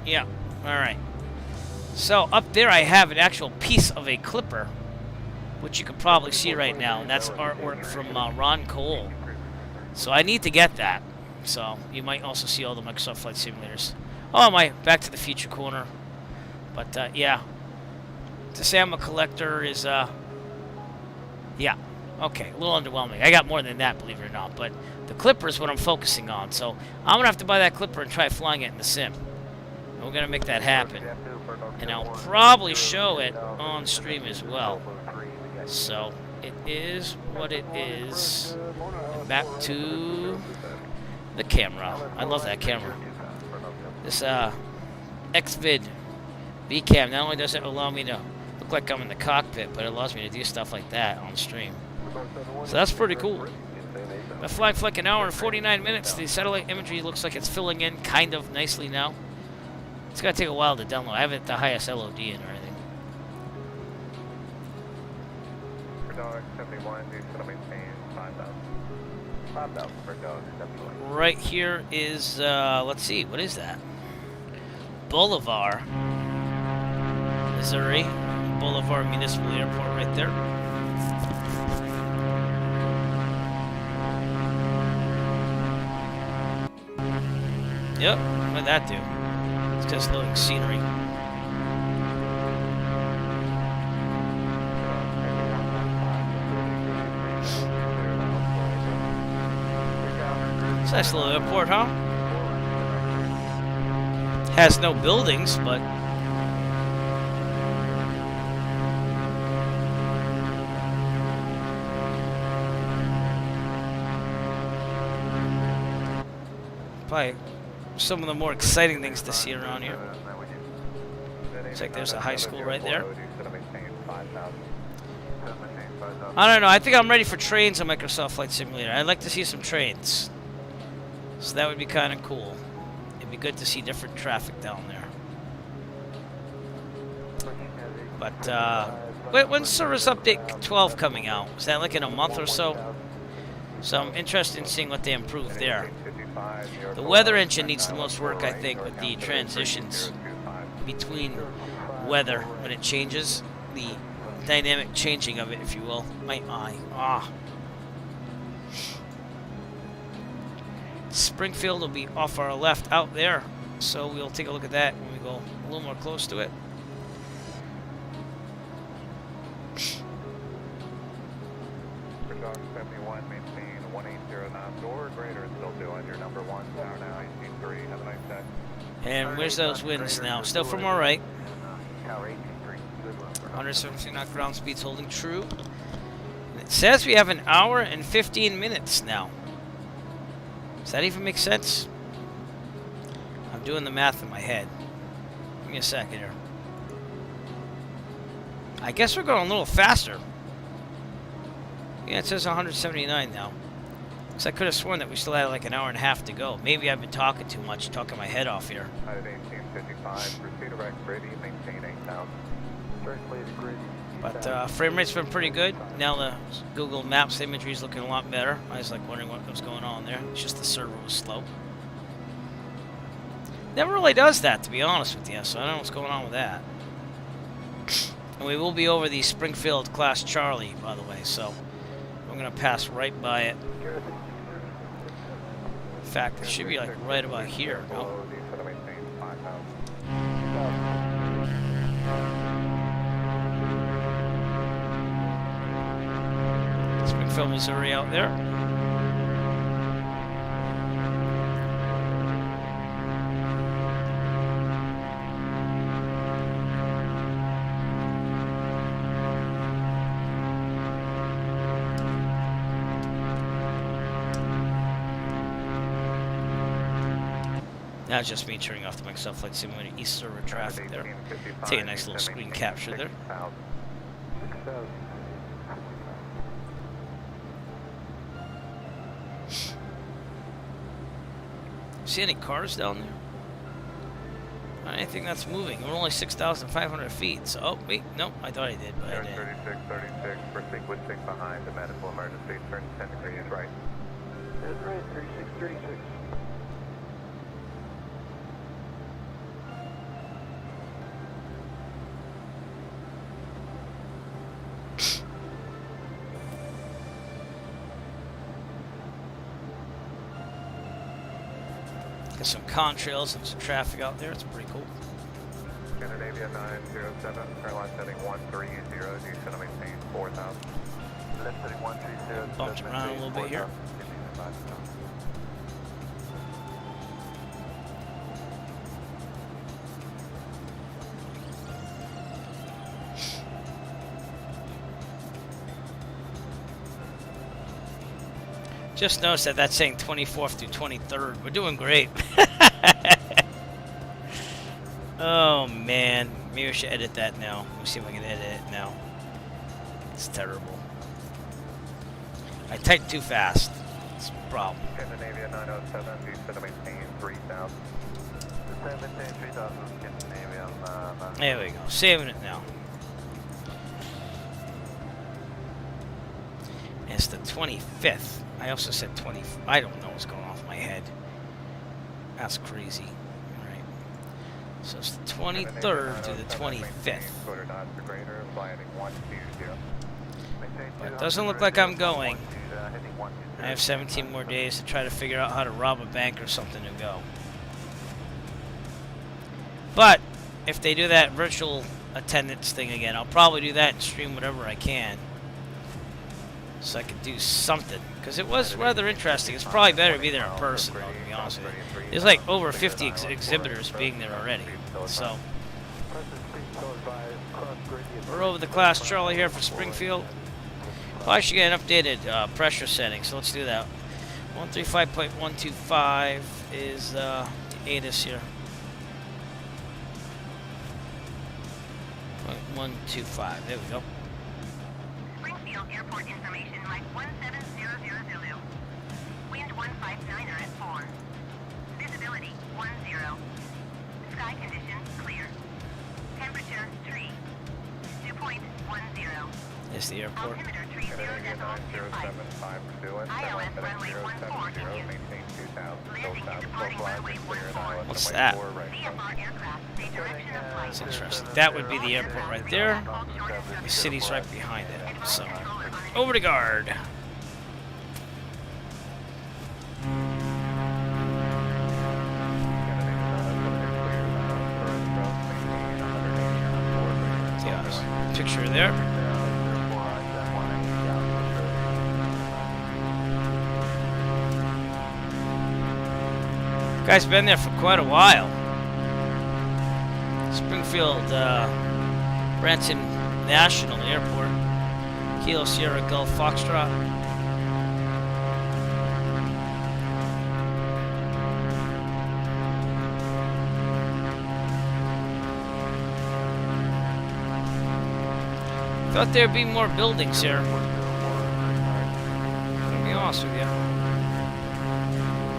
Yeah. All right. So up there, I have an actual piece of a Clipper, which you can probably see right now, and that's artwork from Ron Cole. So I need to get that. So you might also see all the Microsoft Flight Simulators. Oh, my Back to the Future corner. But yeah. To say I'm a collector is, yeah, okay, a little underwhelming. I got more than that, believe it or not, but the Clipper is what I'm focusing on, so I'm going to have to buy that Clipper and try flying it in the sim. And we're going to make that happen. And I'll probably show it on stream as well. So, it is what it is. And back to the camera. I love that camera. This, XVID VCam, not only does it allow me to look like I'm in the cockpit, but it allows me to do stuff like that on stream. So that's pretty cool. Been flying for like an hour and 49 minutes. The satellite imagery looks like it's filling in kind of nicely now. It's going to take a while to download. I have it at the highest LOD in or anything. Right here is, let's see, what is that? Bolivar, Missouri. Bolivar Municipal Airport right there. Yep, what did that do? It's just loading scenery. It's a nice little airport, huh? Has no buildings, but probably some of the more exciting things to see around here. Looks like there's a high school right there. I don't know. I think I'm ready for trains on Microsoft Flight Simulator. I'd like to see some trains. So that would be kind of cool. It'd be good to see different traffic down there. But when's Service Update 12 coming out? Is that like in a month or so? So I'm interested in seeing what they improve there. The weather engine needs the most work, I think, with the transitions between weather when it changes. The dynamic changing of it, if you will. My eye. Ah. Springfield will be off our left out there. So we'll take a look at that when we go a little more close to it. For Dog 71, maintain 180 knots or greater, still doing your number 1, tower now, 18-3, have a nice day. And where's those winds now? Still from our right. Tower 18-3, good luck. 117 knot ground speeds holding true. And it says we have an hour and 15 minutes now. Does that even make sense? I'm doing the math in my head. Give me a second here. I guess we're going a little faster. Yeah, it says 179 now. So I could have sworn that we still had like an hour and a half to go. Maybe I've been talking too much, talking my head off here. At 1855, proceed direct Brady, maintain 8,000. Circulated Brady. But frame rate's been pretty good. Now the Google Maps imagery is looking a lot better. I was like wondering what was going on there. It's just the server was slow. Never really does that, to be honest with you, so I don't know what's going on with that. And we will be over the Springfield Class Charlie, by the way, so I'm going to pass right by it. In fact, it should be like right about here. No? Springfield, Missouri out there. Now it's just me turning off the Microsoft Flight Simulator East Server traffic there. Take a nice little screen capture there. See any cars down there? Anything that's moving. We're only 6,500 feet. So, oh, wait, no, I thought I did, but I didn't. 36, for sequencing behind the medical emergency, turn 10 degrees right. That's right, 36. Got some contrails and some traffic out there. It's pretty cool. Scandinavia 907, airline setting 130, descend to maintain 4,000. Left setting 130. Bumped around a little bit here. Just noticed that that's saying 24th through 23rd. We're doing great. Oh man, maybe I should edit that now. Let me see if I can edit it now. It's terrible. I typed too fast. It's a problem. Scandinavia 907, descend to maintain 3,000. Descend maintain 3,000, Scandinavia. There we go. Saving it now. And it's the 25th. I also said 20. I don't know what's going on with my head. That's crazy. All right. So it's the 23rd to the 25th. But it doesn't look like I'm going. I have 17 more days to try to figure out how to rob a bank or something to go. But if they do that virtual attendance thing again, I'll probably do that and stream whatever I can. So I could do something. Because it was rather interesting. It's probably better to be there in person, though, to be honest with you. There's like over 50 exhibitors being there already. So we're over the Class Charlie here for Springfield. Probably should get an updated pressure setting, so let's do that. 135.125 is the ATIS here. 125, there we go. Springfield Airport information, Mike 17000. Wind 159er at 4. Visibility 10. Sky conditions clear. Temperature 3. Dew point 10. There's the airport. Altimeter 30.25. iOS runway 14 in use. Landing and departing runway 14. What's that? VFR aircraft, say direction of flight. That's interesting. That would be the airport right there. The city's right behind it. So, over to guard. Picture there. Guy's been there for quite a while. Springfield, Branson National Airport. Kilo Sierra Gulf Foxtrot. Thought there'd be more buildings here. To be honest with you.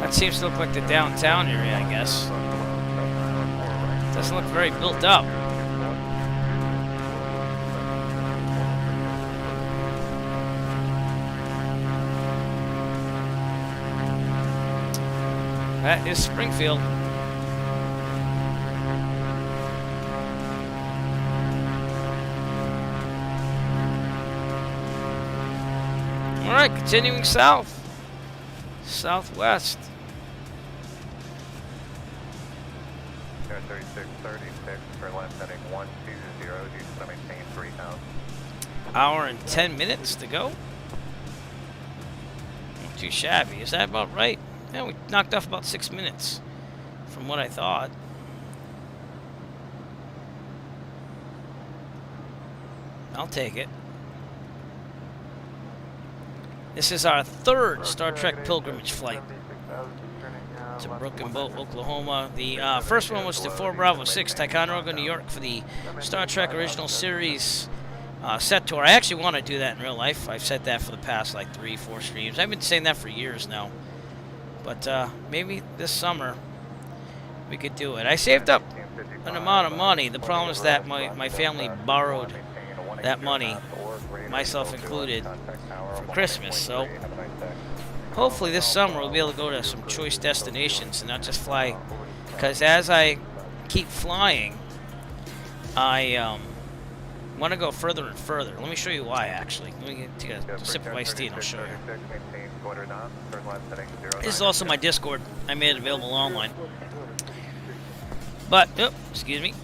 That seems to look like the downtown area, I guess. Doesn't look very built up. That is Springfield. Alright, continuing south. Southwest. 3636 for left heading 120 due to maintain 3000. Hour and 10 minutes to go. Not too shabby. Is that about right? Yeah, we knocked off about 6 minutes from what I thought. I'll take it. This is our third Star Trek pilgrimage flight to Broken Boat, Oklahoma. The first one was to 4 Bravo 6, Ticonderoga, New York for the Star Trek Original Series set tour. I actually want to do that in real life. I've said that for the past like 3-4 streams. I've been saying that for years now. But maybe this summer we could do it. I saved up an amount of money. The problem is that my family borrowed that money, myself included, for Christmas. So hopefully this summer we'll be able to go to some choice destinations and not just fly. Because as I keep flying, I want to go further and further. Let me show you why, actually. Let me take a sip of iced tea and I'll show you. This is also my Discord. I made it available online. But, oh, excuse me.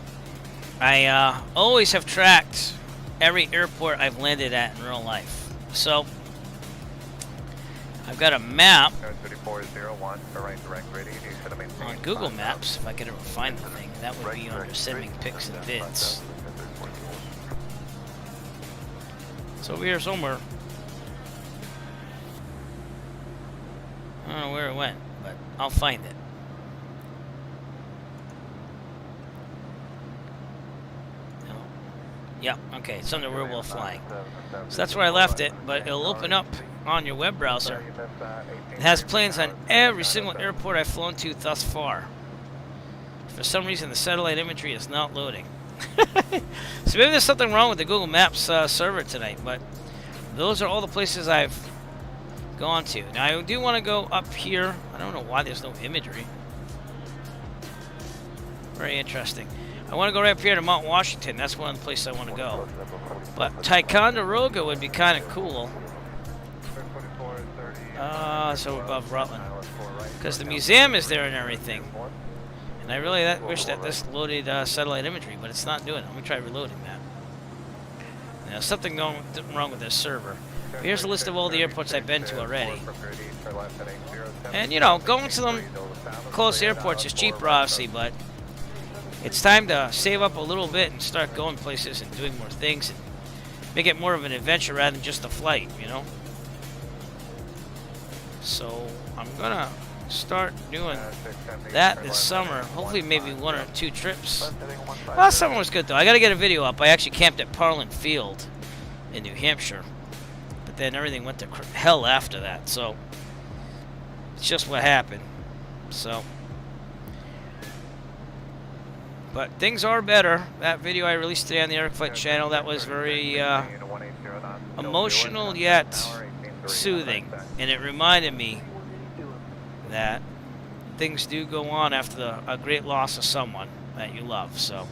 I always have tracked every airport I've landed at in real life. So, I've got a map on Google Maps, if I could ever find the thing. That would be under sending pics and vids. It's over here somewhere. I don't know where it went, but I'll find it. No. Yep, okay, it's under rear wheel flying. So that's where I left it, but it'll open up on your web browser. It has planes on every single airport I've flown to thus far. For some reason, the satellite imagery is not loading. So maybe there's something wrong with the Google Maps server tonight, but those are all the places I've gone to. Now I do want to go up here. I don't know why there's no imagery. Very interesting. I want to go right up here to Mount Washington. That's one of the places I want to go. But Ticonderoga would be kind of cool. So above Rutland. Because the museum is there and everything. And I really wish that this loaded satellite imagery, but it's not doing it. Let me try reloading that. Now, something wrong with this server. Here's a list of all the airports I've been to already. And, you know, going to them close airports is cheaper, obviously, but it's time to save up a little bit and start going places and doing more things and make it more of an adventure rather than just a flight, you know? So, I'm going to start doing that this summer. Hopefully maybe 1 or 2 trips. Last summer was good, though. I got to get a video up. I actually camped at Parlin Field in New Hampshire. But then everything went to hell after that, so it's just what happened. So, but things are better. That video I released today on the Eric Flight channel, that was very emotional yet soothing, and it reminded me that things do go on after a great loss of someone that you love. So,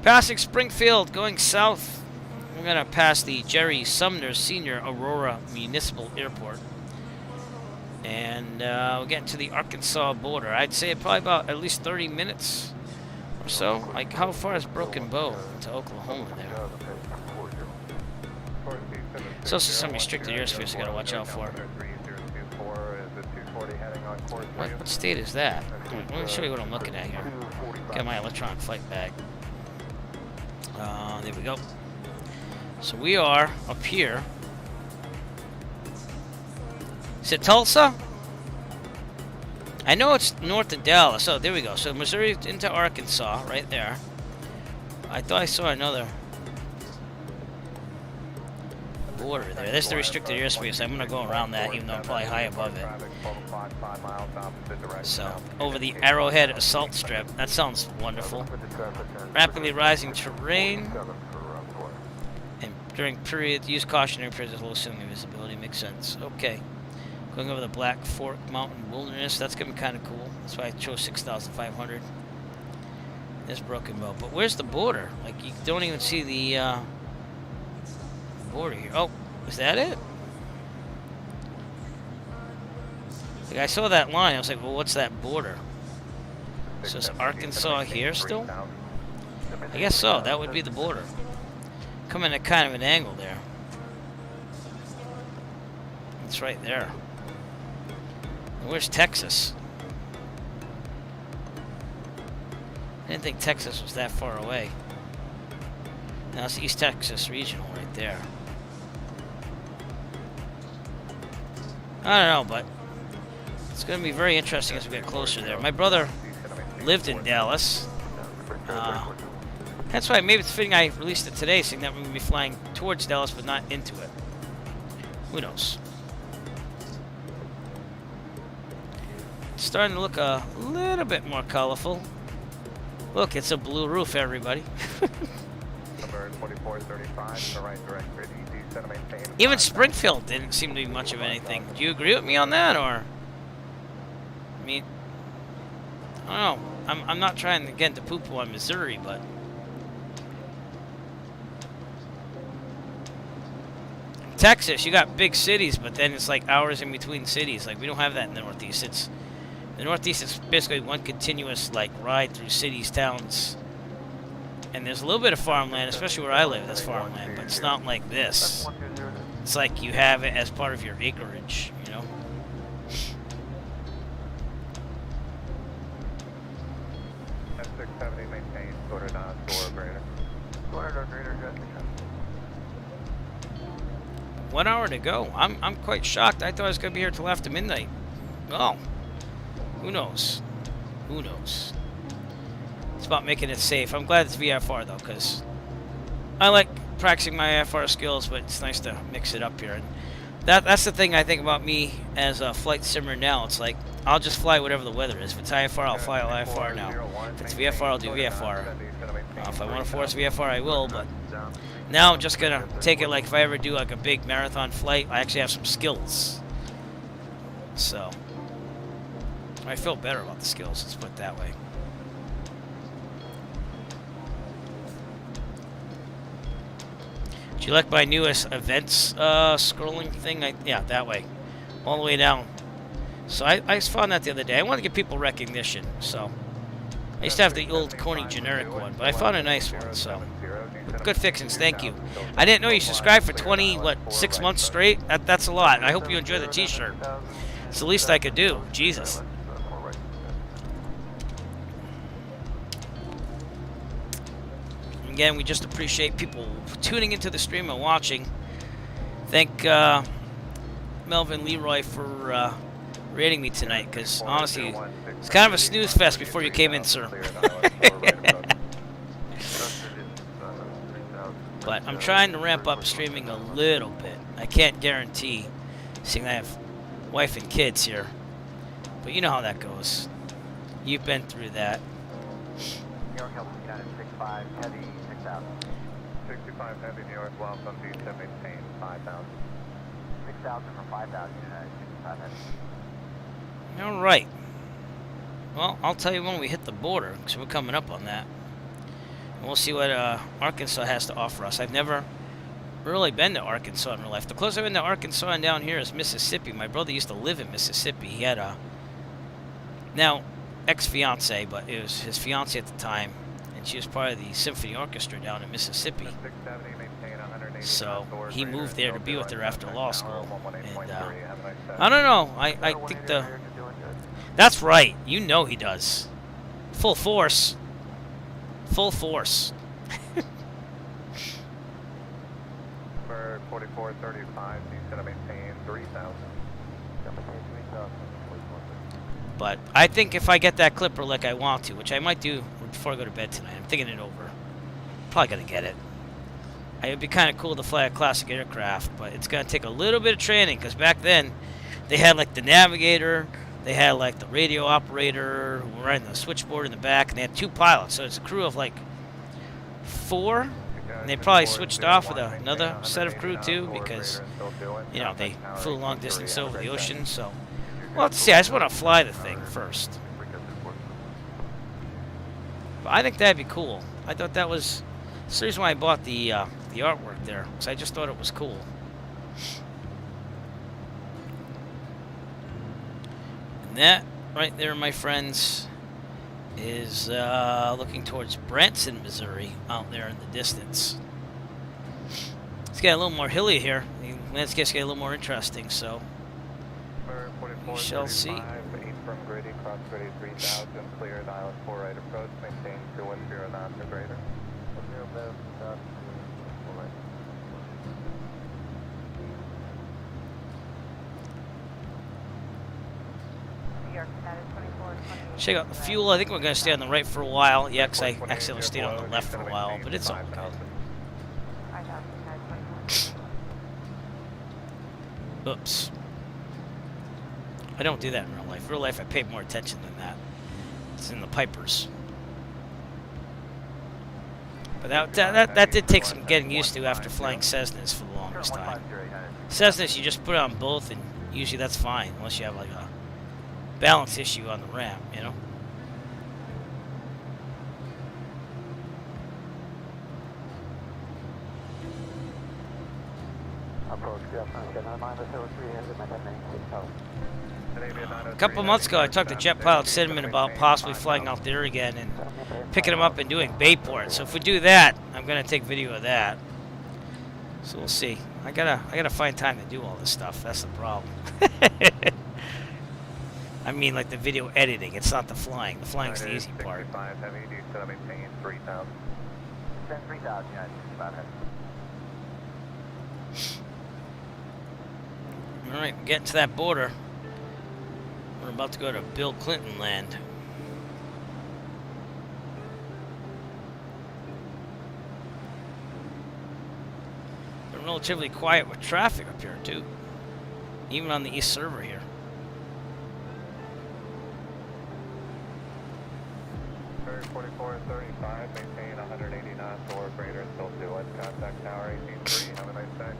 passing Springfield, going south. We're going to pass the Jerry Sumner Sr. Aurora Municipal Airport. And we'll get to the Arkansas border. I'd say probably about at least 30 minutes or so. Like, how far is Broken Bow to Oklahoma there? It's also some restricted airspace I gotta watch out for. What state is that? Let me show you what I'm looking at here. Got my electronic flight bag. There we go. So we are up here. Is it Tulsa? I know it's north of Dallas. Oh, there we go. So Missouri into Arkansas, right there. I thought I saw another border there. That's the restricted airspace. I'm gonna go around that, even though I'm probably high above it. So over the Arrowhead Assault Strip. That sounds wonderful. Rapidly rising terrain. And during period, use caution during periods of low ceiling visibility. Makes sense. Okay. Going over the Black Fork Mountain Wilderness. That's gonna be kind of cool. That's why I chose 6,500. There's Broken Bow. But where's the border? Like, you don't even see the border here. Oh, is that it? Like, I saw that line. I was like, well, what's that border? So is Arkansas here still? I guess so. That would be the border. Coming at kind of an angle there. It's right there. And where's Texas? I didn't think Texas was that far away. Now it's East Texas Regional right there. I don't know, but it's going to be very interesting as we get closer there. My brother lived in Dallas. That's why maybe it's fitting I released it today, saying that we're going to be flying towards Dallas but not into it. Who knows? It's starting to look a little bit more colorful. Look, it's a blue roof, everybody. Even Springfield didn't seem to be much of anything. Do you agree with me on that, or? I mean, I don't know. I'm not trying again to poo-poo on Missouri, but Texas, you got big cities, but then it's like hours in between cities. Like, we don't have that in the Northeast. The Northeast is basically one continuous like ride through cities, towns, and there's a little bit of farmland, especially where I live. That's farmland, but it's not like this. It's like you have it as part of your acreage, you know. F670 maintained, quarter down, door greater. Quarter door greater, good. 1 hour to go. I'm quite shocked. I thought I was gonna be here till after midnight. Oh, who knows? Who knows? It's about making it safe. I'm glad it's VFR though, because I like practicing my IFR skills, but it's nice to mix it up here. And that's the thing I think about me as a flight simmer now. It's like, I'll just fly whatever the weather is. If it's IFR, I'll fly IFR now. If it's VFR, I'll do VFR. If I want to force VFR, I will, but now I'm just going to take it like if I ever do like a big marathon flight, I actually have some skills. So, I feel better about the skills, let's put it that way. Do you like my newest events scrolling thing? Yeah, that way. All the way down. So I found that the other day. I want to give people recognition, so I used to have the old corny generic one, but I found a nice one, so good fixings, thank you. I didn't know you subscribed for 6 months straight? That's a lot. I hope you enjoy the t-shirt. It's the least I could do. Jesus. Again, we just appreciate people tuning into the stream and watching. Thank Melvin Leroy for rating me tonight, because honestly, it's kind of a snooze fest before you came in, sir. But I'm trying to ramp up streaming a little bit. I can't guarantee, seeing I have wife and kids here. But you know how that goes. You've been through that. New York Hilton United 65, heavy 6,000. 65 heavy, New York, Wild Sun Beach, maintain 5,000. 6,000 for 5,000 United 65 heavy. Alright. Well, I'll tell you when we hit the border, because we're coming up on that. And we'll see what Arkansas has to offer us. I've never really been to Arkansas in real life. The closest I've been to Arkansas and down here is Mississippi. My brother used to live in Mississippi. He had a, now, ex-fiance, but it was his fiance at the time. and she was part of the symphony orchestra down in Mississippi. 670, maintain 180 So knots, he or moved greater, there to be with her after law school. And 11.3. Have a nice day. I don't know. I think the that's right. You know he does. Full force. Full force. For 4435, he's going to maintain 3,000. But I think if I get that clipper like I want to, which I might do before I go to bed tonight, I'm thinking it over. Probably gonna get it. It would be kind of cool to fly a classic aircraft, but it's gonna take a little bit of training because back then they had like the navigator, they had like the radio operator who were riding the switchboard in the back, and they had 2 pilots. So it's a crew of like 4, and they probably switched off with another set of crew too because you know they flew long distance over the ocean. So. Well, let's see. I just want to fly the thing first. But I think that'd be cool. I thought that was the reason why I bought the artwork there, because I just thought it was cool. And that right there, my friends, is looking towards Branson, Missouri, out there in the distance. It's getting a little more hilly here. The landscape's getting a little more interesting, so. We shall see. From Grady, cross Grady 3000, cleared island 4 right approach, maintain 210 knots or greater. Check out the fuel. I think we're going to stay on the right for a while. Yeah, because I accidentally stayed on the left for a while, but it's all okay. Oops. I don't do that in real life. Real life, I pay more attention than that. It's in the Pipers. But that did take some getting used to after flying Cessnas for the longest time. Cessnas, you just put it on both, and usually that's fine, unless you have like a balance issue on the ramp, you know? A couple of months ago, I talked to Jet Pilot Cinnamon about possibly flying out there again and picking them up and doing Bayport. So if we do that, I'm gonna take video of that. So we'll see. I gotta find time to do all this stuff. That's the problem. I mean, like the video editing. It's not the flying. The flying's the easy part. All right, we're getting to that border. We're about to go to Bill Clinton land. Been relatively quiet with traffic up here too, even on the east server here. Bird 4435, maintain 180 knots or greater until 2 contact tower 183. Have a nice day.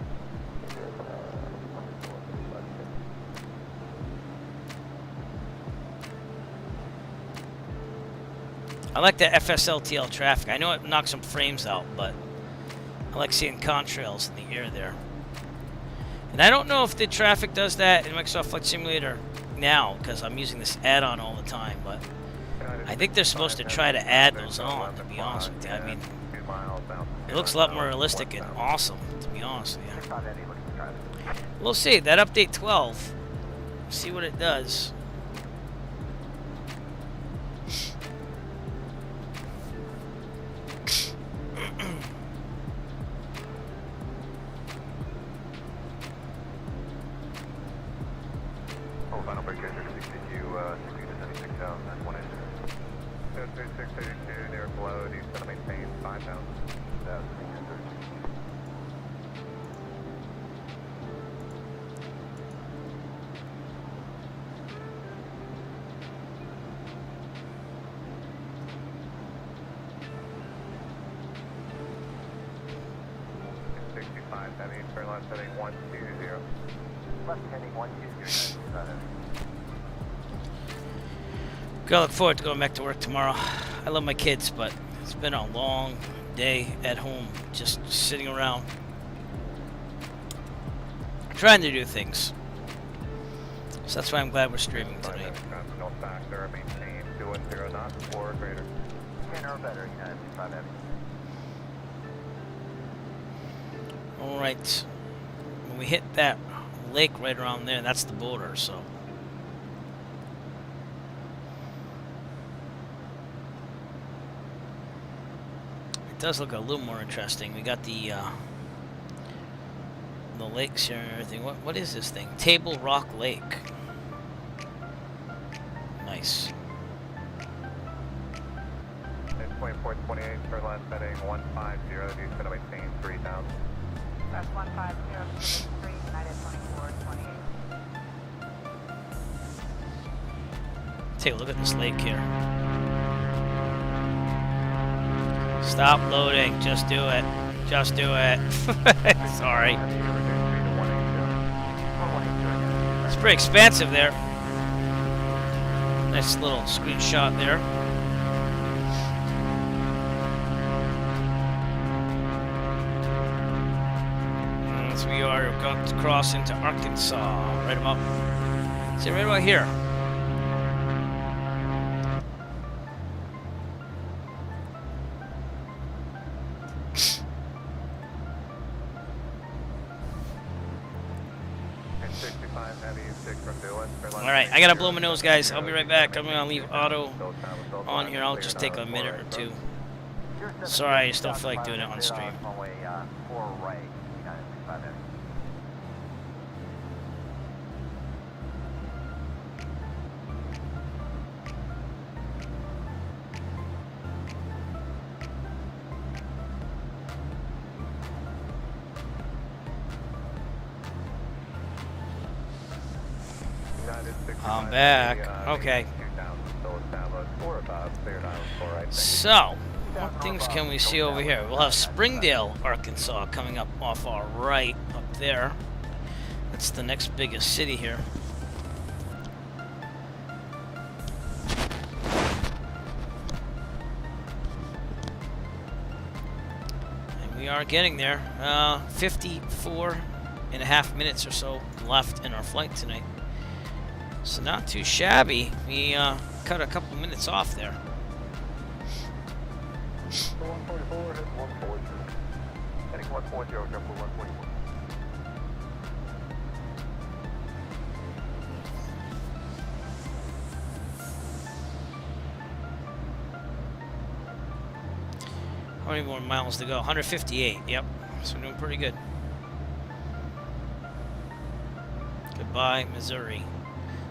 I like the FSLTL traffic. I know it knocks some frames out, but I like seeing contrails in the air there. And I don't know if the traffic does that in Microsoft Flight Simulator now, because I'm using this add-on all the time, but I think they're supposed to try to add those on, to be honest with you. I mean, it looks a lot more realistic and awesome, to be honest with you. We'll see. That update 12, see what it does. I look forward to going back to work tomorrow. I love my kids, but it's been a long day at home, just sitting around, trying to do things. So that's why I'm glad we're streaming tonight. 10 or better, United 65 Heavy. Alright. When we hit that lake right around there, that's the border, so. It does look a little more interesting. We got the lakes here and everything. What is this thing? Table Rock Lake. Nice. 2428, turn line setting 150, you're going to maintain 3000. That's 15033, United 2428. Take a look at this lake here. Stop loading. Just do it. Just do it. Sorry. It's pretty expansive there. Nice little screenshot there. As we are going to cross into Arkansas. Right about. See, right about here. Alright, I gotta blow my nose, guys. I'll be right back. I'm gonna leave auto on here. I'll just take a minute or two. Sorry, I just don't feel like doing it on stream. Runway 4 right, United 65 Heavy. I'm back. Okay. So, what things can we see over here? We'll have Springdale, Arkansas coming up off our right up there. That's the next biggest city here. And we are getting there. 54.5 minutes or so left in our flight tonight. So not too shabby. We cut a couple minutes off there. 144, hit 140. Heading 140, jump for 144. How many more miles to go? 158, yep. So we're doing pretty good. Goodbye, Missouri.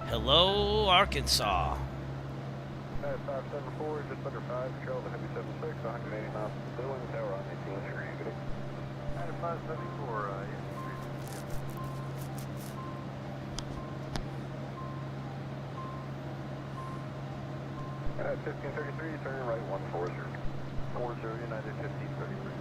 Hello, Arkansas. 574, just under 5, control the Heavy 76, 180 miles to Dillon, tower on 18 degree. Good. 574, 1533, turn right 140. 40, United 1533.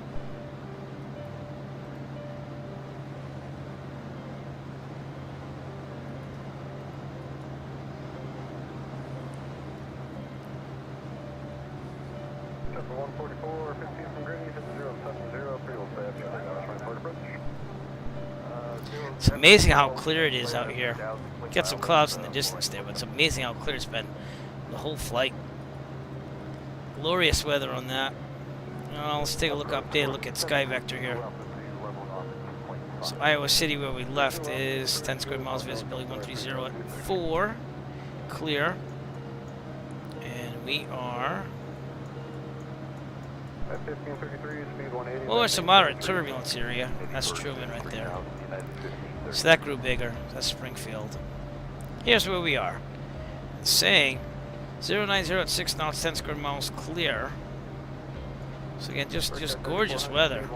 Number 144, 15 from Grady, hit 070, pre-will staff, It's amazing how clear it is out here. Get some clouds in the distance there, but it's amazing how clear it's been the whole flight. Glorious weather on that. Let's take a look look at Sky Vector here. So Iowa City, where we left, is 10 square miles visibility, 130 at 4, clear, and we are. Well, there's some moderate turbulence area. That's Truman right there. So that grew bigger. That's Springfield. Here's where we are. It's saying 090 at 6 knots, 10 square miles, clear. So again, just gorgeous weather.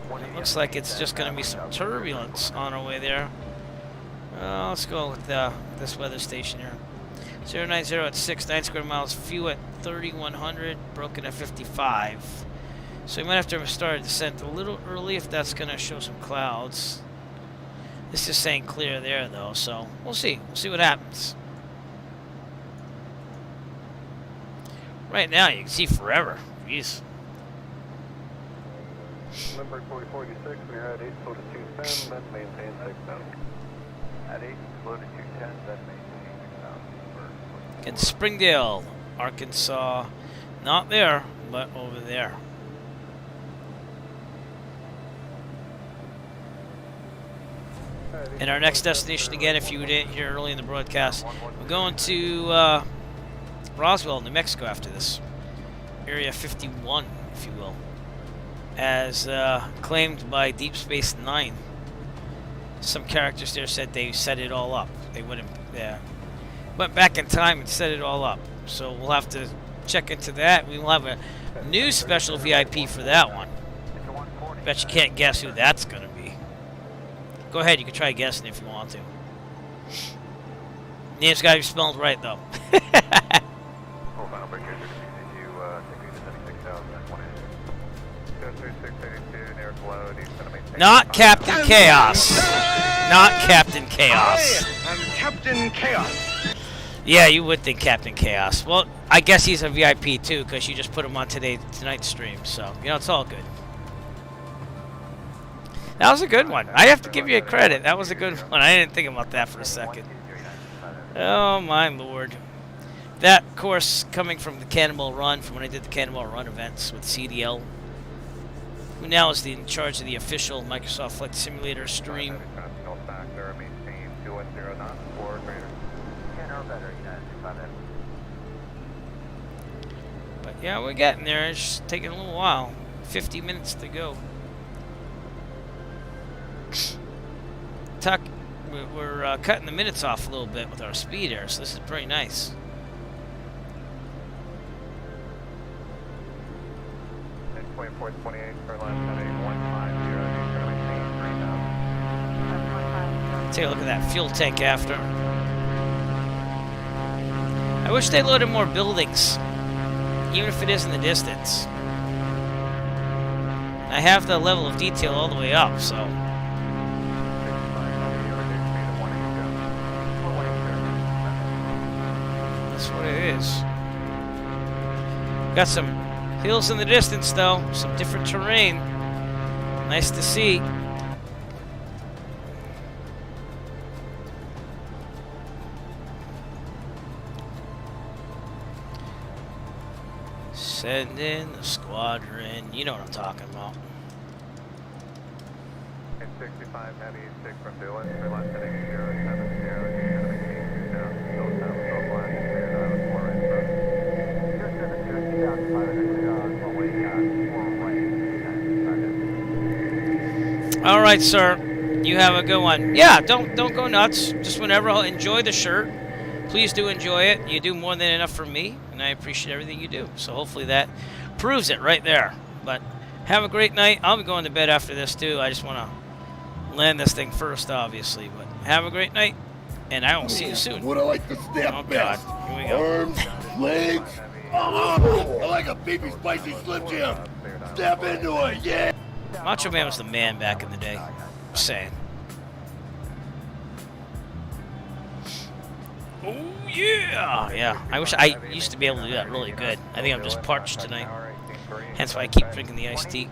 It looks like it's just going to be some turbulence on our way there. Let's go with this weather station here. 090 at 6, 9 square miles, few at 3100, broken at 55. So we might have to start a descent a little early if that's going to show some clouds. This is saying clear there though, so we'll see. We'll see what happens. Right now you can see forever. Jeez. Number 4046, when you're at 8, slow to 210, then maintain 6,000. At 8, slow to 210, then maintain 6,000. Again, Springdale, Arkansas, not there, but over there. And our next destination, again, if you didn't hear early in the broadcast, we're going to Roswell, New Mexico after this. Area 51, if you will. As claimed by Deep Space Nine. Some characters there said they set it all up. They went back in time and set it all up. So we'll have to check into that. We will have a new special VIP for that one. Bet you can't guess who that's going to be. Go ahead, you can try guessing if you want to. Name's got to be spelled right, though. Not Captain Chaos. Not Captain Chaos. Hi, I'm Captain Chaos. Yeah, you would think Captain Chaos. Well, I guess he's a VIP too, because you just put him on tonight's stream. So, you know, it's all good. That was a good one. I have to give you credit. That was a good one. I didn't think about that for a second. Oh, my Lord. That, of course, coming from the Cannonball Run, from when I did the Cannonball Run events with CDL, who now is in charge of the official Microsoft Flight Simulator stream. But yeah, we're getting there. It's just taking a little while. 50 minutes to go. We're cutting the minutes off a little bit with our speed air, so this is pretty nice. Take a look at that fuel tank after. I wish they loaded more buildings, even if it is in the distance. I have the level of detail all the way up, so. That's what it is. Got some hills in the distance, though. Some different terrain. Nice to see. Send in the squadron. You know what I'm talking about. 65 heavy, 6 from Dillon, for less than 80, All right, sir. You have a good one. Yeah, don't go nuts. Just whenever. Enjoy the shirt. Please do enjoy it. You do more than enough for me, and I appreciate everything you do. So hopefully that proves it right there. But have a great night. I'll be going to bed after this, too. I just want to land this thing first, obviously. But have a great night, and I will see you soon. What I like to snap Oh, God. Here we go. Arms, legs. I like a beefy, spicy Slim Jim. Step into it, yeah. Macho Man was the man back in the day. Just saying. Oh, yeah! Yeah, I wish I used to be able to do that really good. I think I'm just parched tonight. Hence why I keep drinking the iced tea.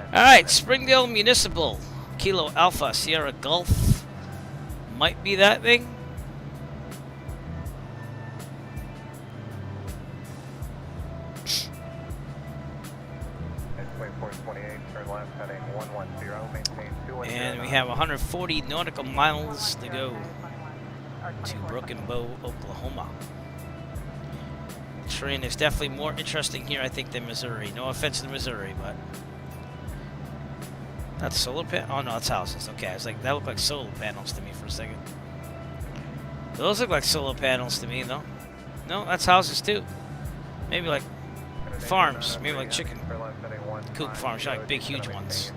Alright, Springdale Municipal. Kilo Alpha Sierra Gulf. Might be that thing. And we have 140 nautical miles to go to Broken Bow, Oklahoma. Terrain is definitely more interesting here, I think, than Missouri. No offense to Missouri, but that's solar panels. Oh no, that's houses. Okay, I was like, that looked like solar panels to me for a second. Those look like solar panels to me, though. No, that's houses too. Maybe like farms, maybe like chicken coop farms, like big, huge ones.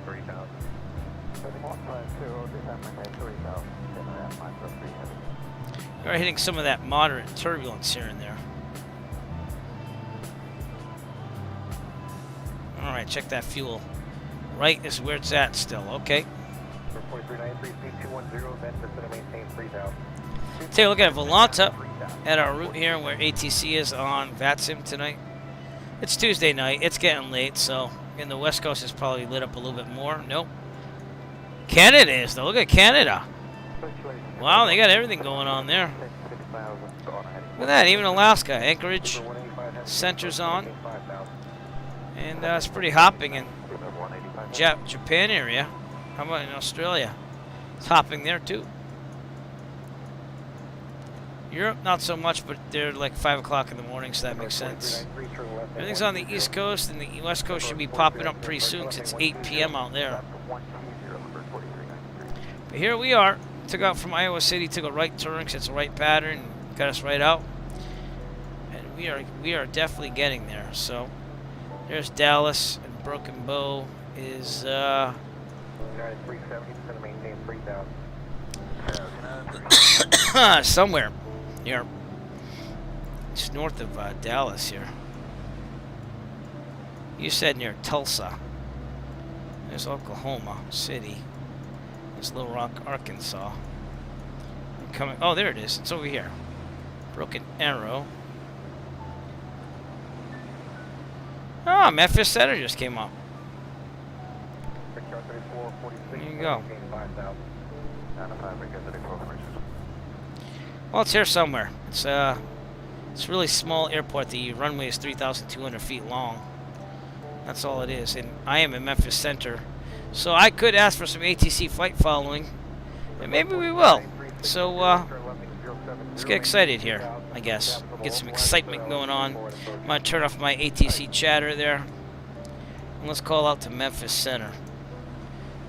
You're hitting some of that moderate turbulence here and there. Alright, check that fuel. Right is where it's at still. Okay. Take a look at Volanta at our route here where ATC is on VATSIM tonight. It's Tuesday night. It's getting late, so in the West Coast it's probably lit up a little bit more. Nope. Canada is, though. Look at Canada. Wow, they got everything going on there. Look at that, even Alaska, Anchorage, center's on. And it's pretty hopping in Japan area. How about in Australia? It's hopping there too. Europe, not so much, but they're like 5 o'clock in the morning, so that makes sense. Everything's on the East Coast, and the West Coast should be popping up pretty soon because it's 8 p.m. out there. But here we are. Took out from Iowa City, took a right turn because it's the right pattern, and got us right out. And we are definitely getting there. So there's Dallas, and Broken Bow is somewhere here. It's north of Dallas here. You said near Tulsa. There's Oklahoma City. There's Little Rock, Arkansas. I'm coming. Oh, there it is. It's over here. Broken Arrow. Oh, Memphis Center just came up. There you go. Well, it's here somewhere. It's a really small airport. The runway is 3,200 feet long. That's all it is. And I am in Memphis Center. So I could ask for some ATC flight following. And maybe we will. So let's get excited here, I guess. Get some excitement going on. I'm going to turn off my ATC chatter there. And let's call out to Memphis Center.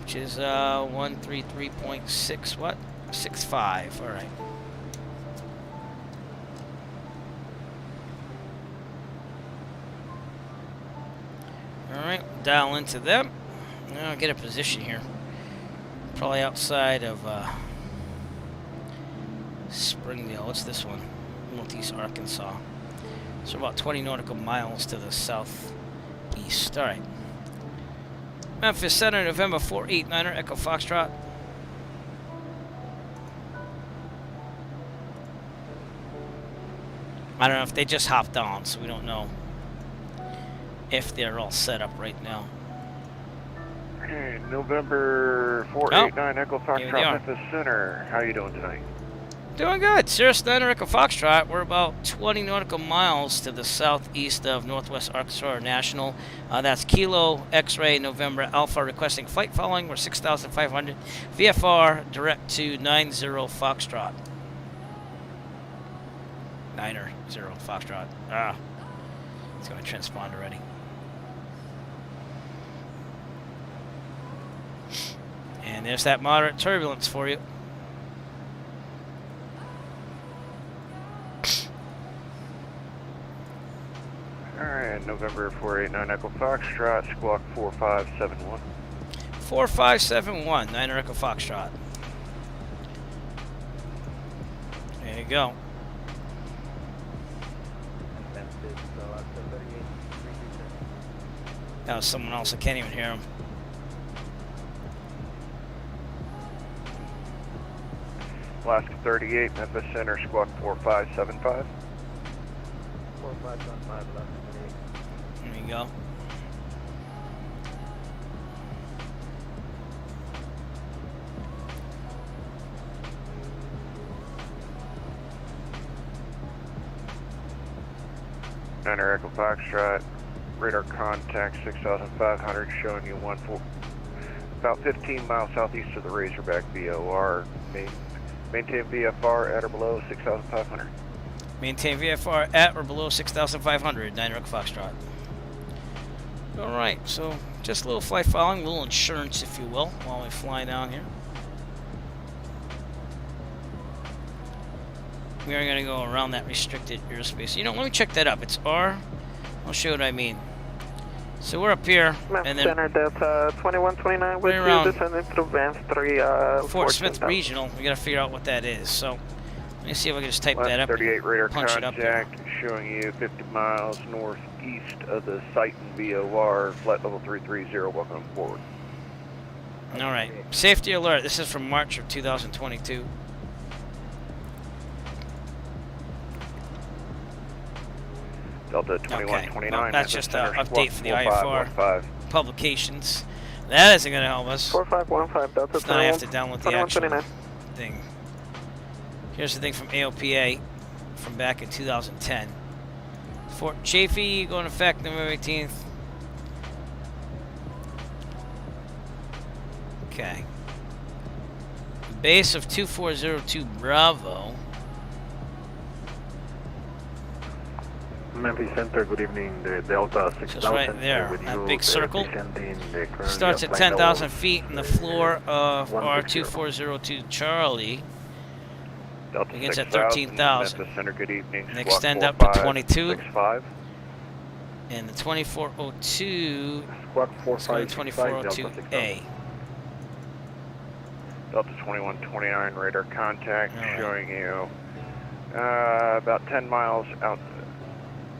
Which is 133.6 what? 65. All right. Alright, dial into them. Now get a position here. Probably outside of Springdale. What's this one? Northeast Arkansas. So about 20 nautical miles to the southeast. Alright. Memphis Center, November 489er, Echo Foxtrot. I don't know if they just hopped on, so we don't know if they're all set up right now. Okay, November 489 Echo Foxtrot, Memphis Center. How are you doing tonight? Doing good. Cirrus 9 Echo Foxtrot. We're about 20 nautical miles to the southeast of Northwest Arkansas National. That's Kilo X-Ray November Alpha requesting flight following. We're 6,500. VFR direct to 90 Foxtrot. 90 Foxtrot. It's going to transpond already. And there's that moderate turbulence for you. Alright, November 489 Echo Foxtrot, squawk 4571. 4571, 9 Echo Foxtrot. There you go. That was someone else. I can't even hear him. Alaska 38, Memphis Center, squawk 4575. 4575, Alaska 38. There you go. Niner Echo Foxtrot, radar contact 6,500, showing you about 15 miles southeast of the Razorback VOR. Maintain VFR at or below 6,500. Maintain VFR at or below 6,500, 9 Echo Foxtrot. Alright, so just a little flight following, a little insurance, if you will, while we fly down here. We are going to go around that restricted airspace. You know, let me check that up. It's R. I'll show you what I mean. So we're up here, and then Center Delta 2129 with around you, descending through Vance 3, Fort Smith Regional. We got to figure out what that is. So let me see if I can just type that up. 38 radar punch it up there. contact, showing you 50 miles northeast of the site in VOR, flight level 330. Welcome forward. All right, safety alert. This is from March of 2022. Delta 2129. Well, that's just an update for the 4515. IFR publications. That isn't going to help us. 4515 Delta Now I have to download the actual 2129. thing. Here's the thing from AOPA. from back in 2010. Fort Chaffee going to effect November 18th. Okay. Base of 2402 Bravo. Memphis Center, good evening. The Delta 6000. Just right there, with that you, big circle. currently Starts at applying 10,000 feet in the floor of 160. R2402 Charlie. Delta Begins at 6000, 13,000. Memphis Center, good evening. And Squawk extend up to 45, 22. 65. And the 2402 Squawk is going to 4565, Delta 2402A. Delta 2129, radar contact, All right. showing you about 10 miles out